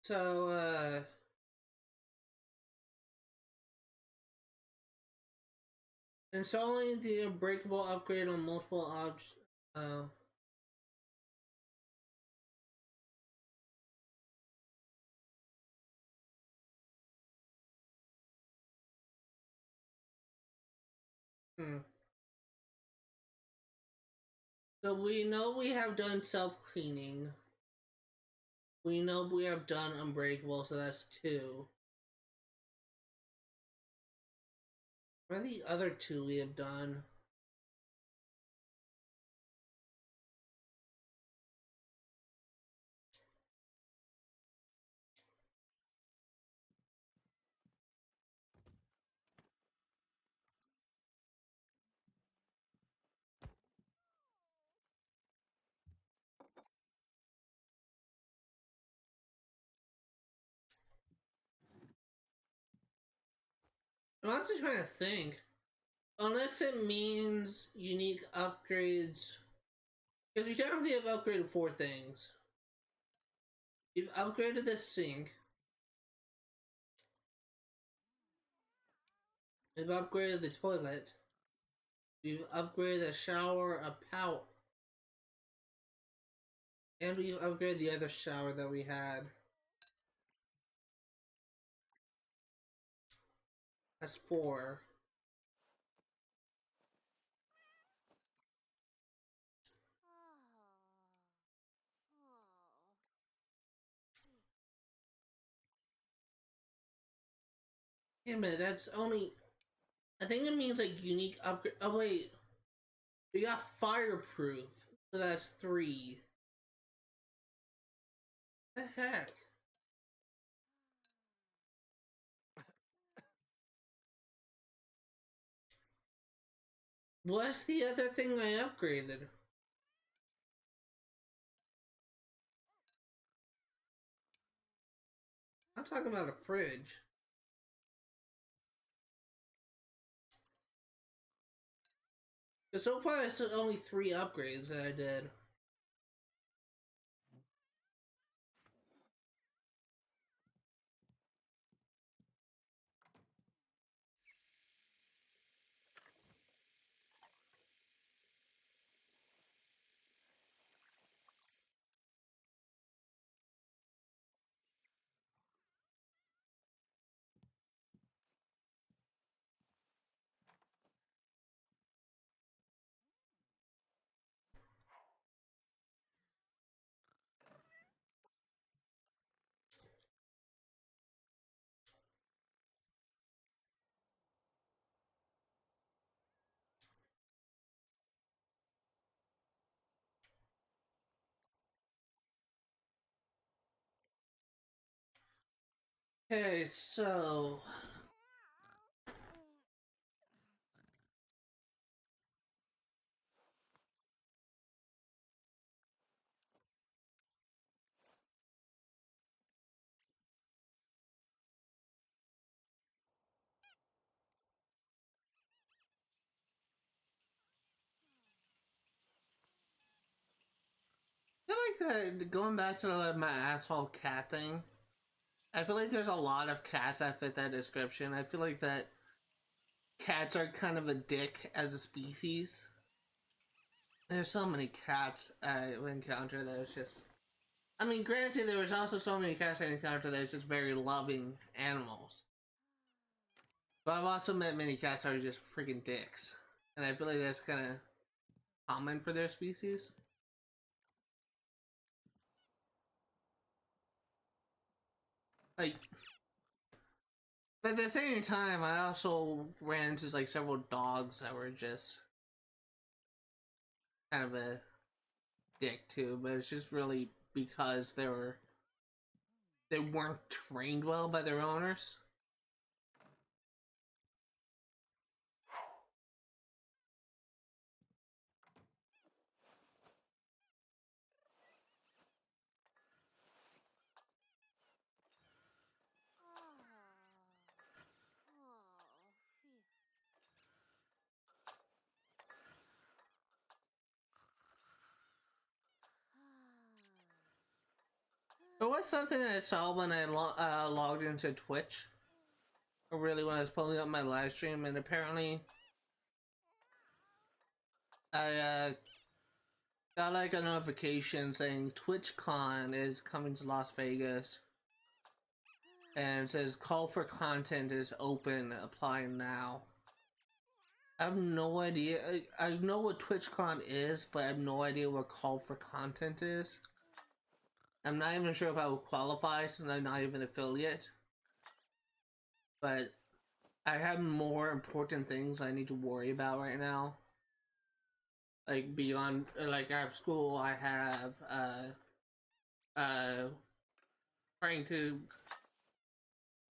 So, installing the unbreakable upgrade on multiple objects. Hmm. So we know we have done self-cleaning. We know we have done unbreakable, so that's 2. What are the other 2 we have done? I'm honestly trying to think. Unless it means unique upgrades. Because we technically have upgraded 4 things. We've upgraded the sink. We've upgraded the toilet. We've upgraded the shower, a pout. And we've upgraded the other shower that we had. That's 4. Wait a minute, that's only... I think it means like unique upgrade. Oh wait, we got fireproof, so that's 3. The heck? What's the other thing I upgraded? I'm talking about a fridge. Because so far it's only 3 upgrades that I did. Okay, so I feel like that going back to my asshole cat thing. I feel like there's a lot of cats that fit that description. I feel like that cats are kind of a dick as a species. There's so many cats I encounter that it's just. I mean, granted, there was also so many cats I encountered that it's just very loving animals. But I've also met many cats that are just freaking dicks. And I feel like that's kind of common for their species. Like, but at the same time, I also ran into like several dogs that were just kind of a dick too. But it's just really because they weren't trained well by their owners. It was something that I saw when I logged into Twitch. Or really when I was pulling up my live stream, and apparently I got like a notification saying TwitchCon is coming to Las Vegas. And it says call for content is open, apply now. I have no idea. I know what TwitchCon is, but I have no idea what call for content is. I'm not even sure if I will qualify since I'm not even an affiliate. But I have more important things I need to worry about right now. Like beyond, like at school, I have trying to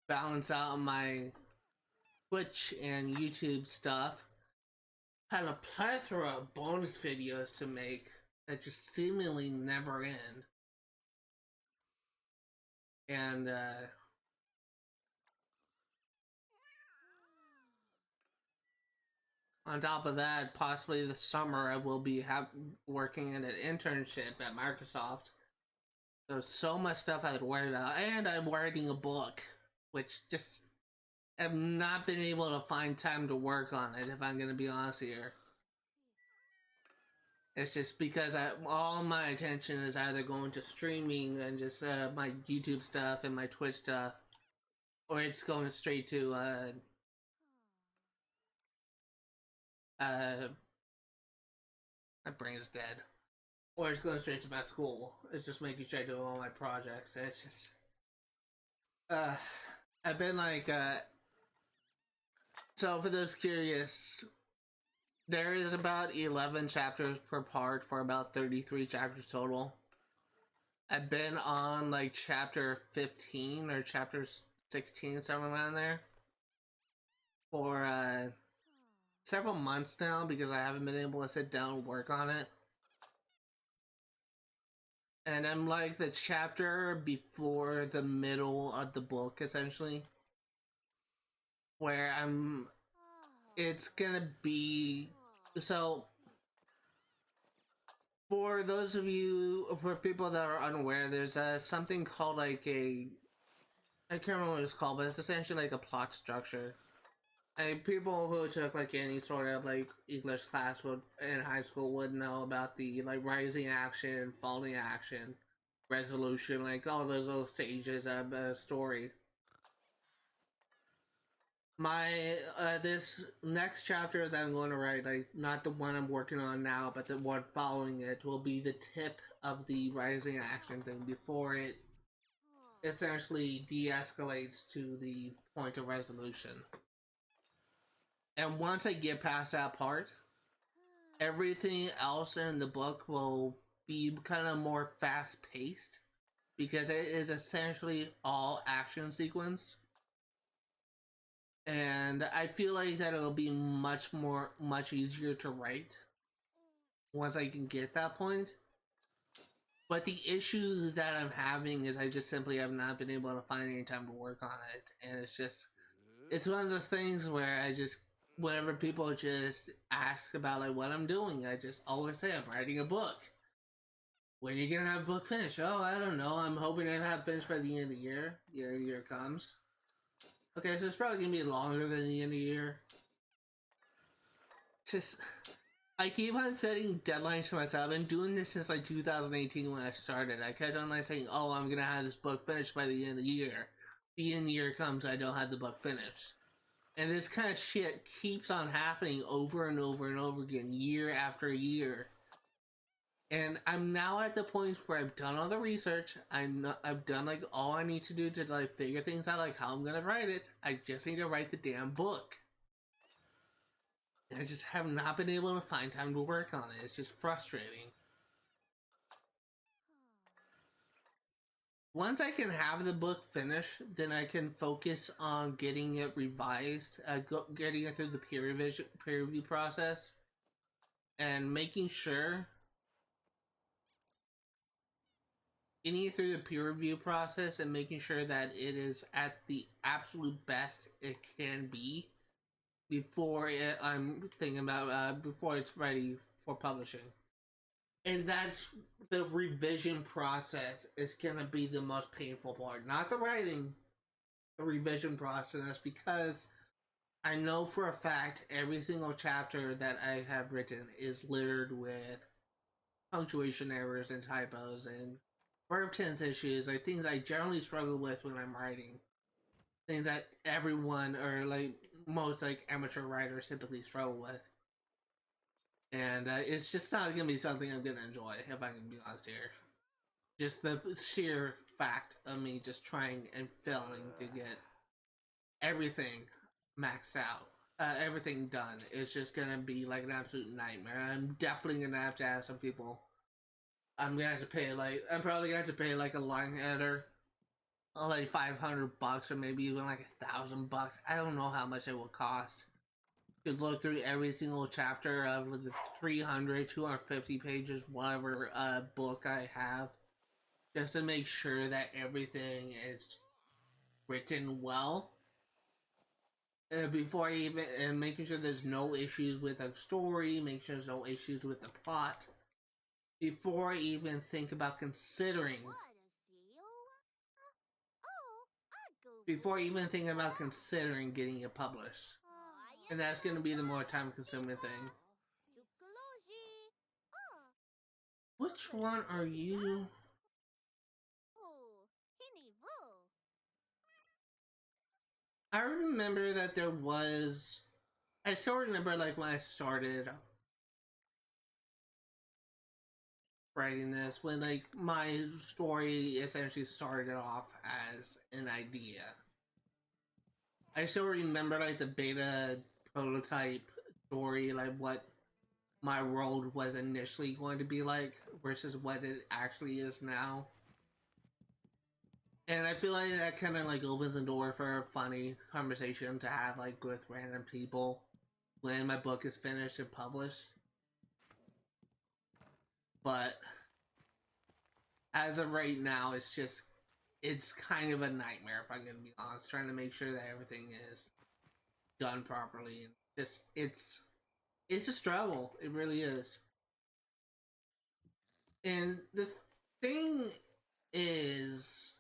balance out my Twitch and YouTube stuff. Had a plethora of bonus videos to make that just seemingly never end. And on top of that, possibly this summer I will be working in an internship at Microsoft. There's so much stuff I would worry about, and I'm writing a book, which just have not been able to find time to work on it. If I'm gonna be honest here, it's just because all my attention is either going to streaming and just my YouTube stuff and my Twitch stuff, or it's going straight to my brain is dead. Or it's going straight to my school. It's just making sure I do all my projects. And it's just I've been like so for those curious, there is about 11 chapters per part for about 33 chapters total. I've been on like chapter 15 or chapter 16, somewhere around there, for several months now because I haven't been able to sit down and work on it. And I'm like the chapter before the middle of the book, essentially, where it's gonna be, so for those of you, for people that are unaware, there's something called like I can't remember what it's called, but it's essentially like a plot structure. And people who took like any sort of like English class would in high school would know about the like rising action, falling action, resolution, like all those little stages of a story. My this next chapter that I'm going to write, like not the one I'm working on now, but the one following it, will be the tip of the rising action thing before it essentially de-escalates to the point of resolution. And once I get past that part, everything else in the book will be kind of more fast-paced. because it is essentially all action sequence. And I feel like that it'll be much easier to write once I can get that point. But the issue that I'm having is I just simply have not been able to find any time to work on it. And it's one of those things where whenever people just ask about like what I'm doing, I just always say I'm writing a book. When are you gonna have a book finished? Oh, I don't know. I'm hoping to have it finished by the end of the year. Yeah, the year comes. Okay, so it's probably gonna be longer than the end of the year. Just, I keep on setting deadlines for myself. I've been doing this since like 2018 when I started. I kept on like saying, "Oh, I'm gonna have this book finished by the end of the year." The end of the year comes, I don't have the book finished, and this kind of shit keeps on happening over and over and over again, year after year. And I'm now at the point where I've done all the research. I've done like all I need to do to like figure things out, like how I'm gonna write it. I just need to write the damn book. And I just have not been able to find time to work on it. It's just frustrating. Once I can have the book finished, then I can focus on getting it revised, getting it through the peer review process, and making sure getting it through the peer review process and making sure that it is at the absolute best it can be before I'm thinking about before it's ready for publishing. And that's the revision process is gonna be the most painful part, not the writing, the revision process, because I know for a fact every single chapter that I have written is littered with punctuation errors and typos and verb tense issues, like things I generally struggle with when I'm writing. Things that everyone or like most like amateur writers typically struggle with. And it's just not gonna be something I'm gonna enjoy, if I can be honest here. Just the sheer fact of me just trying and failing to get everything maxed out, everything done, is just gonna be like an absolute nightmare. I'm definitely gonna have to ask some people. I'm probably gonna have to pay like a line editor, like $500 or maybe even like $1,000. I don't know how much it will cost to look through every single chapter of the 300, 250 pages, whatever book I have, just to make sure that everything is written well. Before I even, and making sure there's no issues with the story, make sure there's no issues with the plot, before I even think about considering, before I even think about considering getting it published. And that's going to be the more time consuming thing. Which one are you? I remember that there was. I still remember like when I started writing this, when like my story essentially started off as an idea. I still remember like the beta prototype story, like what my world was initially going to be like versus what it actually is now. And I feel like that kind of like opens the door for a funny conversation to have like with random people when my book is finished and published. But as of right now, it's kind of a nightmare, if I'm gonna be honest, trying to make sure that everything is done properly. And just it's a struggle. It really is. And the thing is,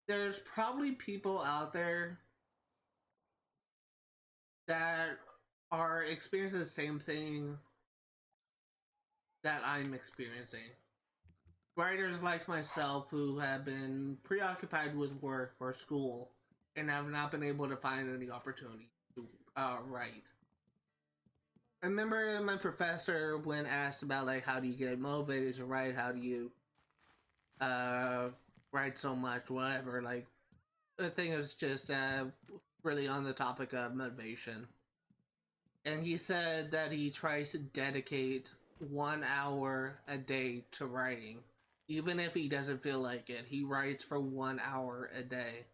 there's probably people out there that are experiencing the same thing that I'm experiencing. Writers like myself who have been preoccupied with work or school and have not been able to find any opportunity to write. I remember my professor, when asked about like how do you get motivated to write, how do you write so much, whatever, like the thing is just really on the topic of motivation. And he said that he tries to dedicate 1 hour a day to writing. Even if he doesn't feel like it, he writes for 1 hour a day.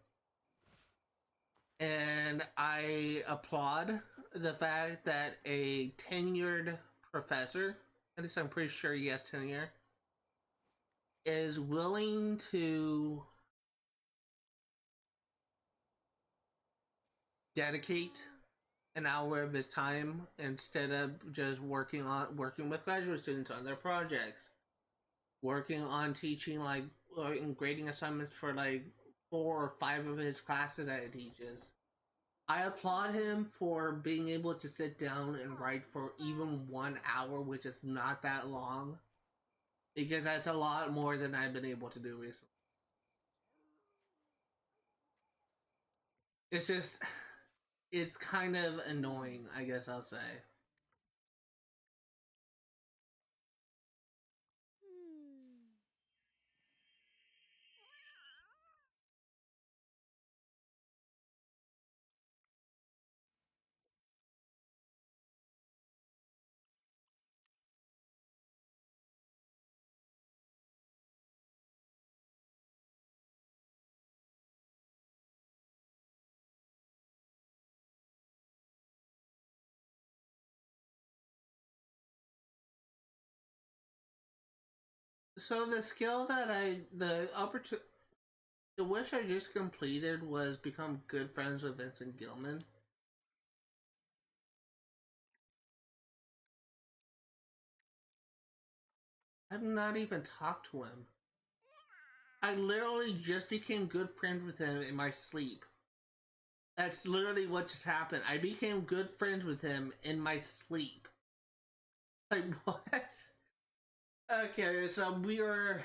And I applaud the fact that a tenured professor, at least I'm pretty sure he has tenure, is willing to dedicate an hour of his time instead of just working with graduate students on their projects, working on teaching like and grading assignments for like 4 or 5 of his classes that he teaches. I applaud him for being able to sit down and write for even 1 hour, which is not that long, because that's a lot more than I've been able to do recently. It's just, it's kind of annoying, I guess I'll say. So the skill that the wish I just completed was become good friends with Vincent Gilman. I've not even talked to him. I literally just became good friends with him in my sleep. That's literally what just happened. I became good friends with him in my sleep. Like, what? Okay, so we are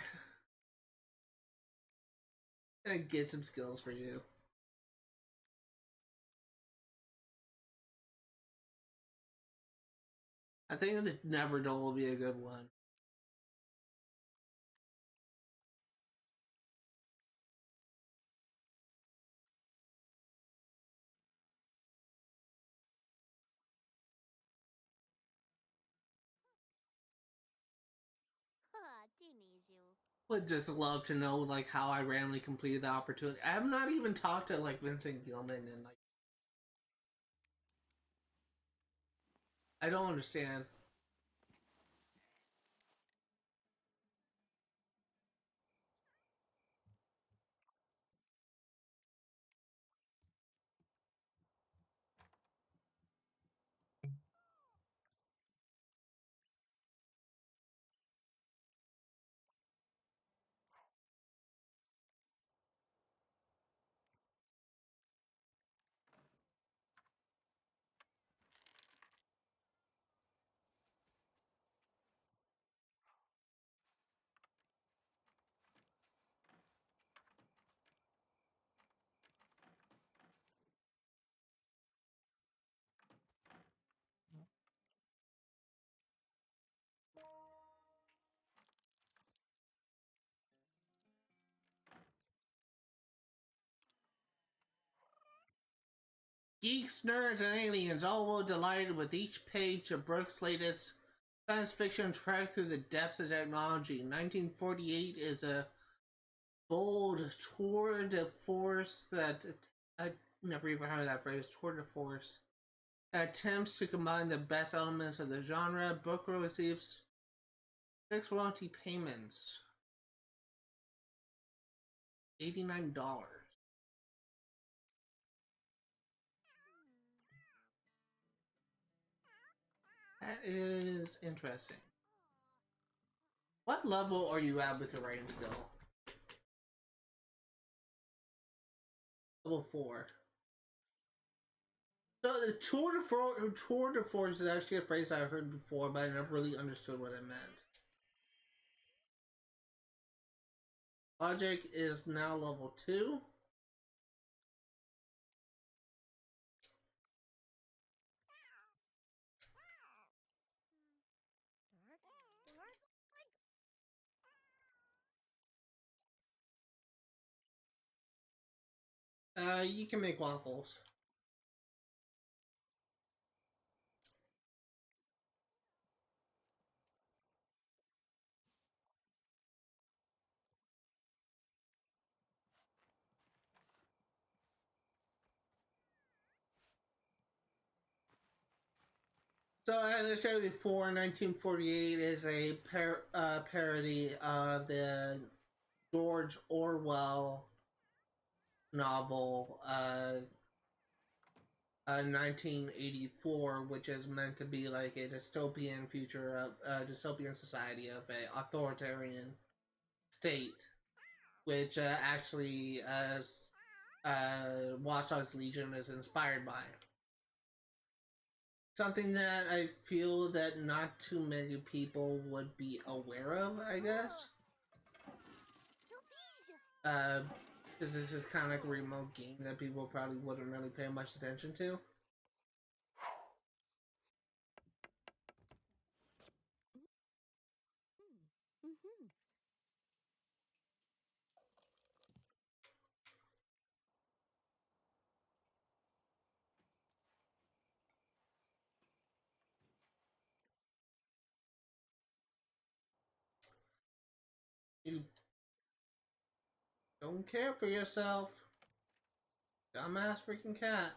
gonna get some skills for you. I think the Never Dull will be a good one. Would just love to know like how I randomly completed the opportunity. I have not even talked to like Vincent Gilman and like I don't understand. Geeks, nerds, and aliens all will delighted with each page of Brooks' latest science fiction trek through the depths of technology. 1948 is a bold tour de force that I never even heard of that phrase. Tour de force that attempts to combine the best elements of the genre. Book receives 6 royalty payments, $89. That is interesting. What level are you at with your writing skill? Level 4. So the tour de force is actually a phrase I heard before, but I never really understood what it meant. Logic is now level 2. You can make waffles. So, as I said before, 1948 is a parody of the George Orwell novel, 1984, which is meant to be like a dystopian future of a dystopian society of a authoritarian state, which actually, as Watch Dogs Legion is inspired by. Something that I feel that not too many people would be aware of, I guess. Uh, because this is kind of like a remote game that people probably wouldn't really pay much attention to. Mm-hmm. You don't care for yourself, dumbass freaking cat.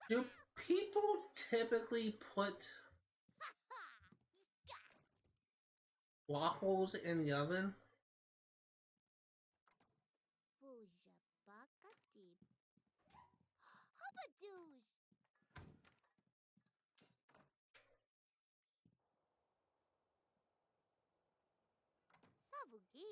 Do people typically put waffles in the oven? Fuja bakati. Habadoosh. Savugi.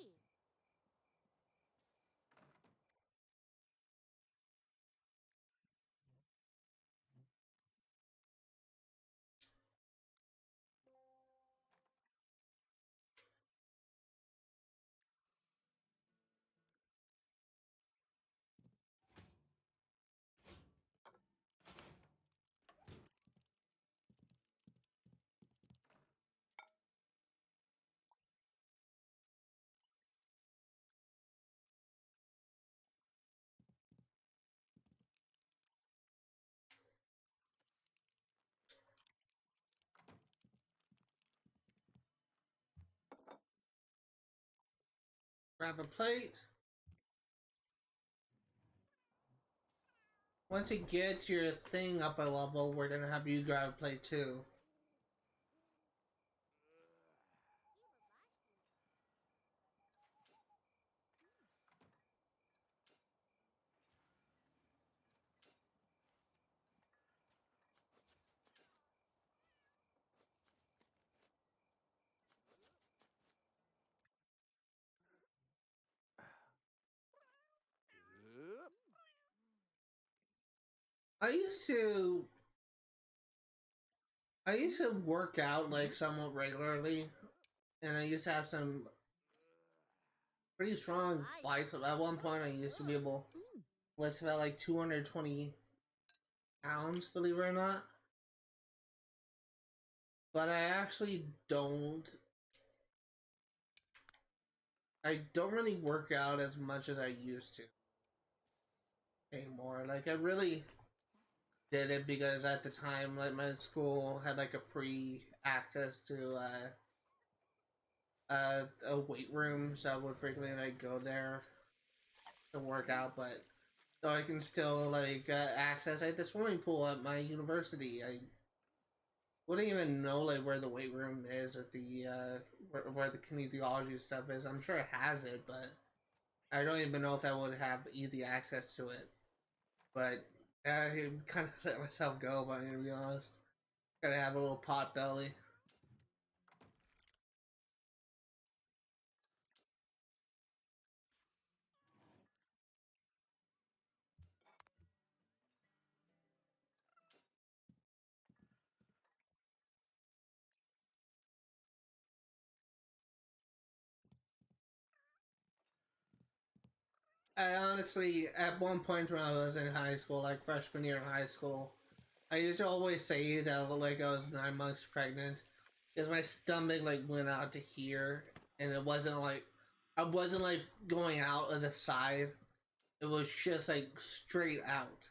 Grab a plate. Once you get your thing up a level, we're gonna have you grab a plate too. I used to I used to work out like somewhat regularly, and I used to have some pretty strong biceps. At one point, I used to be able to lift about like 220 pounds, believe it or not. But I actually don't. I don't really work out as much as I used to anymore. Like I really did it because at the time, like my school had like a free access to a weight room, so I would frequently like go there to work out. But so I can still like access like the swimming pool at my university. I wouldn't even know like where the weight room is at the where the kinesiology stuff is. I'm sure it has it, but I don't even know if I would have easy access to it. But I kind of let myself go. But I'm gonna be honest, gotta have a little pot belly. I honestly, at one point when I was in high school, like freshman year in high school, I used to always say that like I was 9 months pregnant because my stomach like went out to here, and it wasn't like I wasn't like going out of the side. It was just like straight out,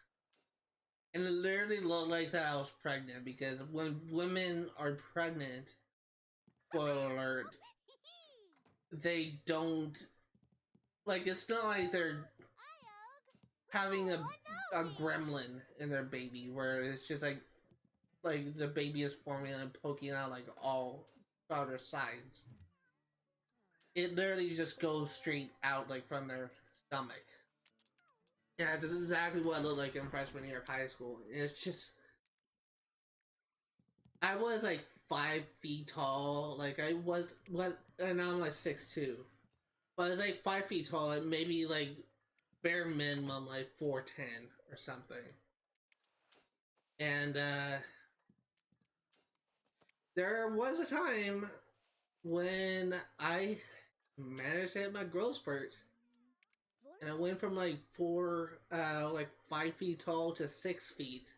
and it literally looked like that I was pregnant because when women are pregnant, spoiler alert, they don't like it's not like they're having a gremlin in their baby where it's just like the baby is forming and poking out like all other sides. It literally just goes straight out like from their stomach. Yeah, that's exactly what it looked like in freshman year of high school. It's just I was like 5 feet tall. Like I was and now I'm like 6'2". But I was like 5 feet tall, and maybe like bare minimum like 4'10" or something. And there was a time when I managed to hit my growth spurt, and I went from like like 5 feet tall to 6 feet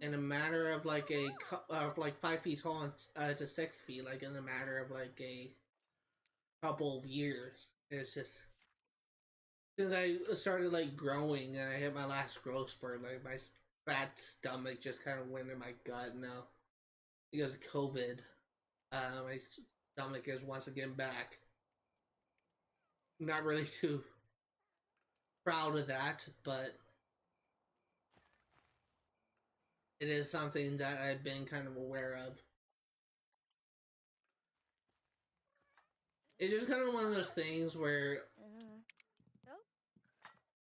in a matter of like of like 5 feet tall to 6 feet, like in a matter of like a couple of years. It's just since I started like growing and I hit my last growth spurt, like my fat stomach just kind of went in my gut now because of COVID. My stomach is once again back. Not really too proud of that, but it is something that I've been kind of aware of. It's just kind of one of those things where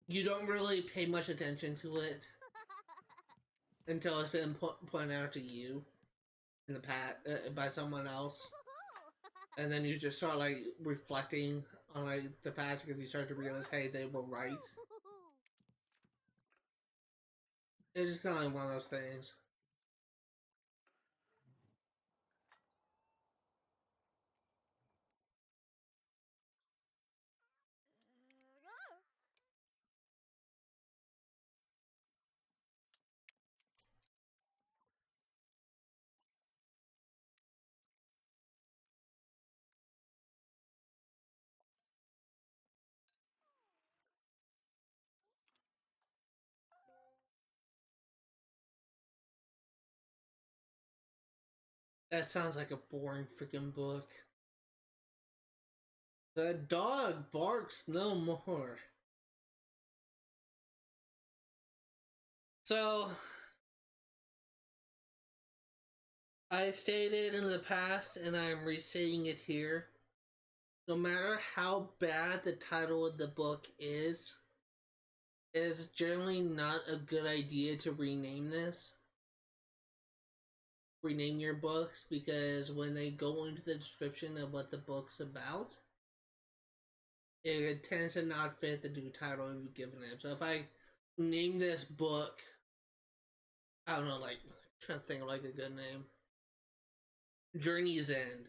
you don't really pay much attention to it until it's been pointed out to you in the past by someone else, and then you just start like reflecting on like the past because you start to realize, hey, they were right. It's just kind of like one of those things. That sounds like a boring freaking book. The dog barks no more. So, I stated in the past, and I'm restating it here. No matter how bad the title of the book is, it is generally not a good idea to rename this. Rename your books, because when they go into the description of what the book's about, it tends to not fit the new title you've given it. So if I name this book, I don't know, like, I'm trying to think of like a good name. Journey's End.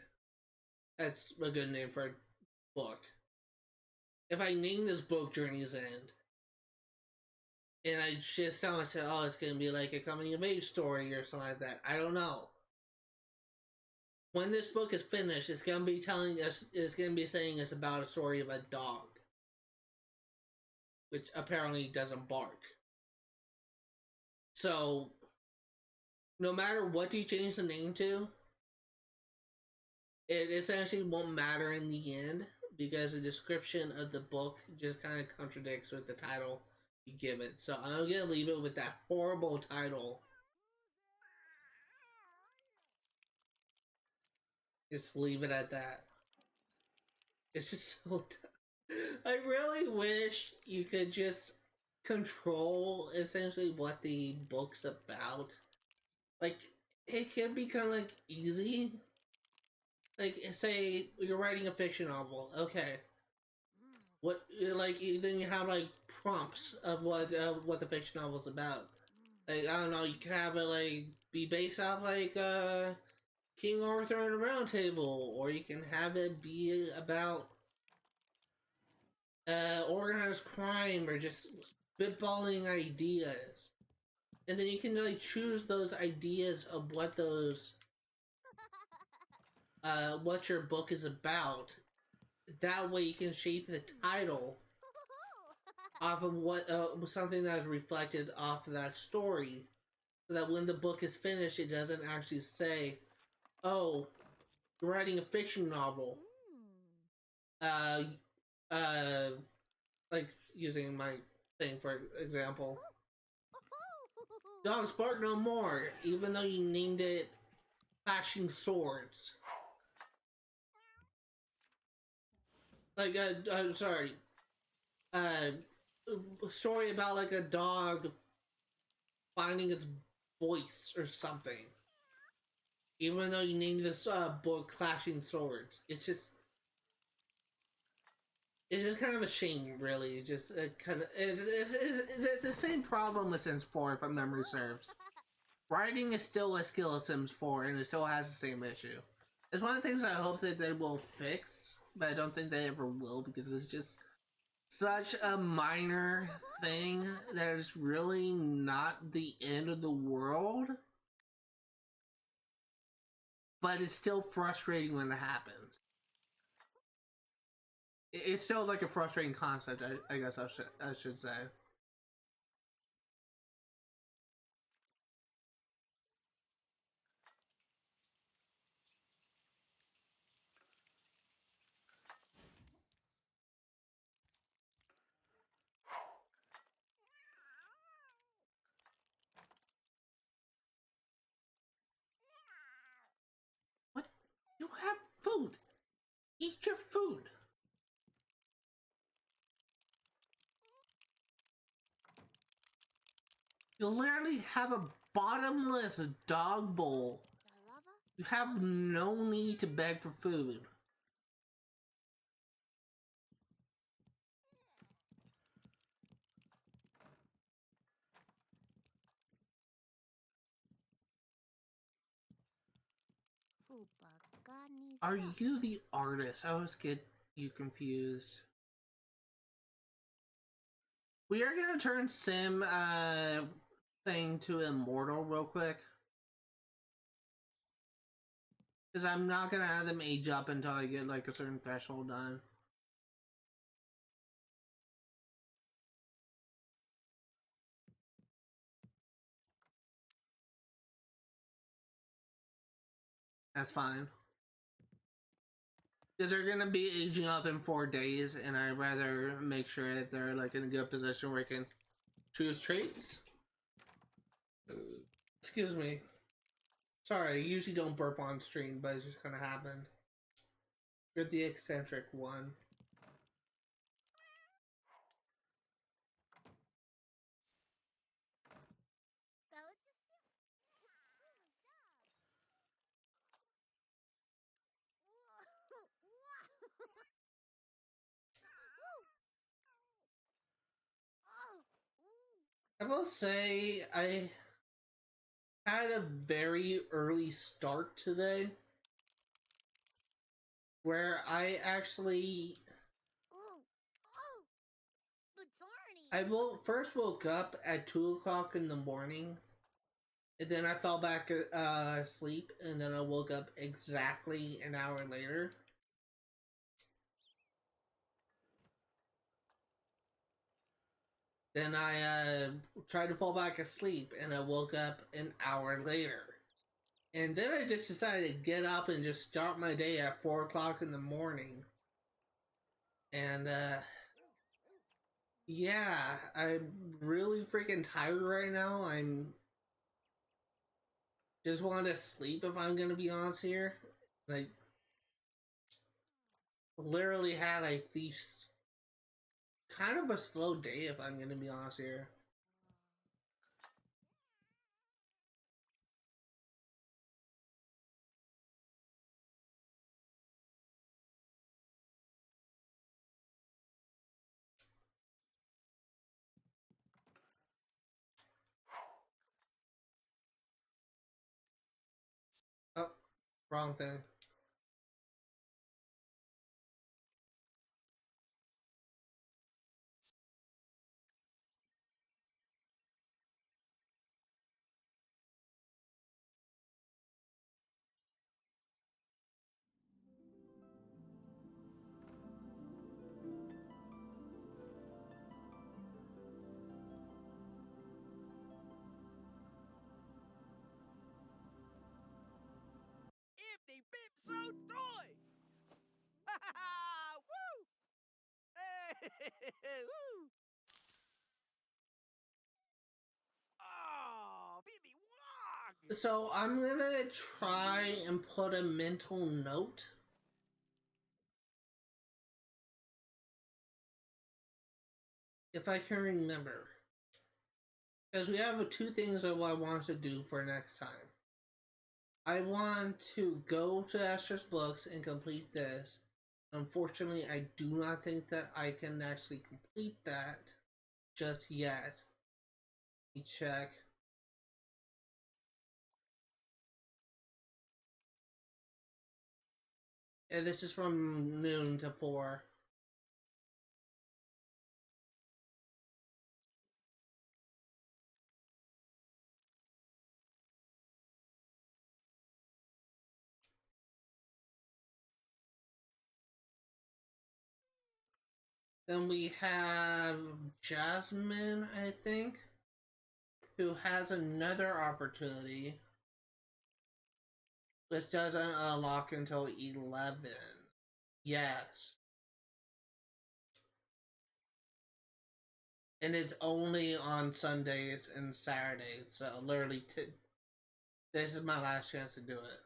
That's a good name for a book. If I name this book Journey's End, and I just sound like, oh, it's gonna be like a coming of age story or something like that, I don't know. When this book is finished, it's gonna be telling us, it's gonna be saying it's about a story of a dog, which apparently doesn't bark. So, no matter what you change the name to, it essentially won't matter in the end because the description of the book just kind of contradicts with the title you give it. So I'm gonna leave it with that horrible title. Just leave it at that. It's just so. I really wish you could just control essentially what the book's about. Like, it can be kind of like easy. Like, say you're writing a fiction novel, okay. What, like, then you have like prompts of what the fiction novel's about. Like, I don't know, you can have it like be based off like King Arthur and the Round Table, or you can have it be about organized crime, or just spitballing ideas. and then you can like choose those ideas of what those what your book is about. That way you can shape the title off of what something that is reflected off of that story, so that when the book is finished, it doesn't actually say, "Oh, you're writing a fiction novel." Uh, uh, like using my thing for example, dogs bark no more, even though you named it Clashing Swords. Like, I'm sorry, uh, a story about like a dog finding its voice or something. Even though you named this book Clashing Swords, it's just kind of a shame, really. Just kind of it's the same problem with Sims 4, if my memory serves. Writing is still a skill of Sims 4, and it still has the same issue. It's one of the things I hope that they will fix, but I don't think they ever will, because it's just such a minor thing that is really not the end of the world, but it's still frustrating when it happens. It's still like a frustrating concept, I guess I should say. What? You have food. Eat your food. You literally have a bottomless dog bowl. You have no need to beg for food. Are you the artist? I always get you confused. We are gonna turn Sim thing to immortal real quick. Because I'm not gonna have them age up until I get like a certain threshold done. That's fine. Because they're gonna be aging up in 4 days, and I'd rather make sure that they're like in a good position where I can choose traits. Excuse me. Sorry, I usually don't burp on stream, but it just kind of happened. You're the eccentric one. I will say I had a very early start today where I actually first woke up at 2 o'clock in the morning, and then I fell back asleep, and then I woke up exactly an hour later. Then I tried to fall back asleep, and I woke up an hour later. And then I just decided to get up and just start my day at 4 o'clock in the morning. And yeah, I'm really freaking tired right now. I'm just want to sleep, if I'm gonna be honest here. Like, literally had a thief's kind of a slow day, if I'm gonna be honest here. Oh, wrong thing. Woo! Oh, baby wog! So I'm gonna try and put a mental note. If I can remember. Because we have two things that I want to do for next time. I want to go to Esther's books and complete this. Unfortunately, I do not think that I can actually complete that just yet. Let me check. And this is from noon to 4. Then we have Jasmine, I think, who has another opportunity. This doesn't unlock until 11. Yes. And it's only on Sundays and Saturdays, so literally this is my last chance to do it.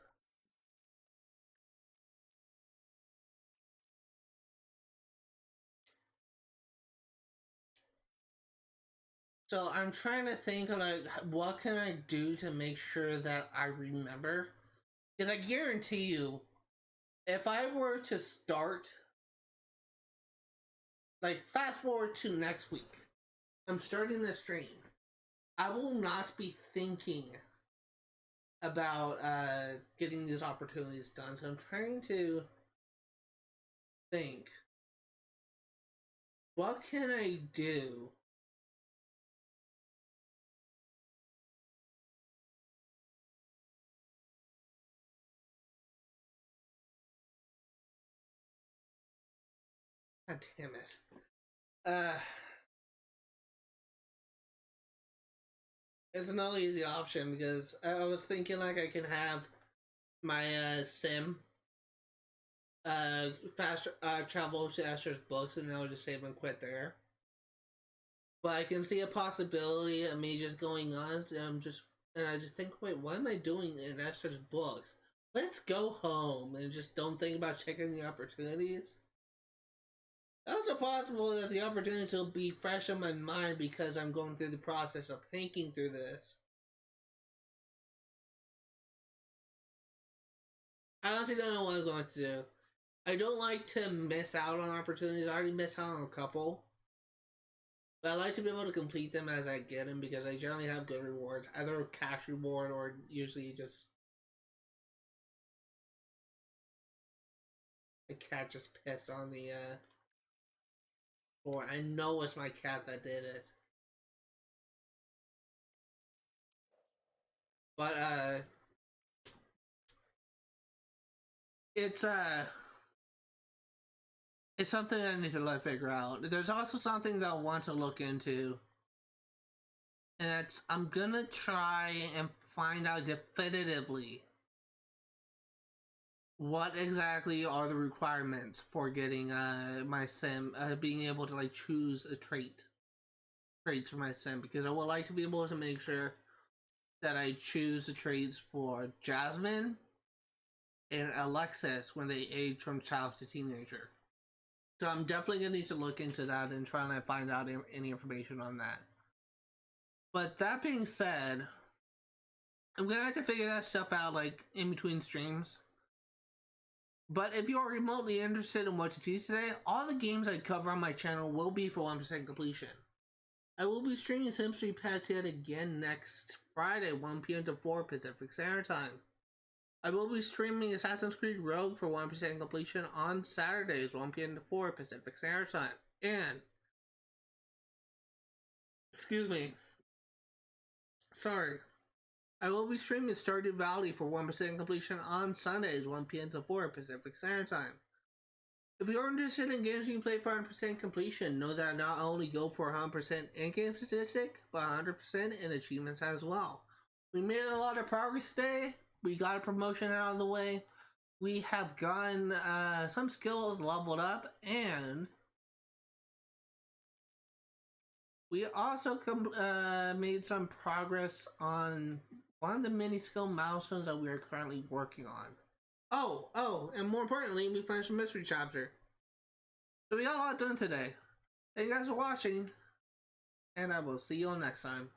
So I'm trying to think of like what can I do to make sure that I remember, because I guarantee you, if I were to start, like fast forward to next week, I'm starting the stream, I will not be thinking about getting these opportunities done. So I'm trying to think, what can I do? God damn it. It's another easy option because I was thinking like I can have my sim fast travel to Esther's books and I would just save and quit there. But I can see a possibility of me just going on and I just think, wait, what am I doing in Esther's books? Let's go home and just don't think about checking the opportunities. Also possible that the opportunities will be fresh in my mind because I'm going through the process of thinking through this. I honestly don't know what I'm going to do. I don't like to miss out on opportunities. I already missed out on a couple. But I like to be able to complete them as I get them because I generally have good rewards. Either a cash reward or usually just... The cat just pissed on the floor. I know it's my cat that did it. But it's it's something I need to figure out. There's also something that I want to look into. And that's, I'm gonna try and find out definitively what exactly are the requirements for getting my sim, being able to like choose a traits for my sim, because I would like to be able to make sure that I choose the traits for Jasmine and Alexis when they age from child to teenager. So I'm definitely gonna need to look into that and try and find out any information on that. But that being said, I'm gonna have to figure that stuff out like in between streams. But if you are remotely interested in what you see today, all the games I cover on my channel will be for 1% completion. I will be streaming Sim Street Pass yet again next Friday, 1 p.m. to 4 Pacific Standard Time. I will be streaming Assassin's Creed Rogue for 1% completion on Saturdays, 1 p.m. to 4 Pacific Standard Time. And, excuse me, sorry, I will be streaming Stardew Valley for 1% completion on Sundays, 1 p.m. to 4 Pacific Standard Time. If you're interested in games you can play for 100% completion, know that I not only go for 100% in-game statistic, but 100% in achievements as well. We made a lot of progress today. We got a promotion out of the way. We have gotten some skills leveled up, and We also made some progress on one of the mini skill milestones that we are currently working on. Oh, and more importantly, we finished a mystery chapter. So we got a lot done today. Thank you guys for watching, and I will see you all next time.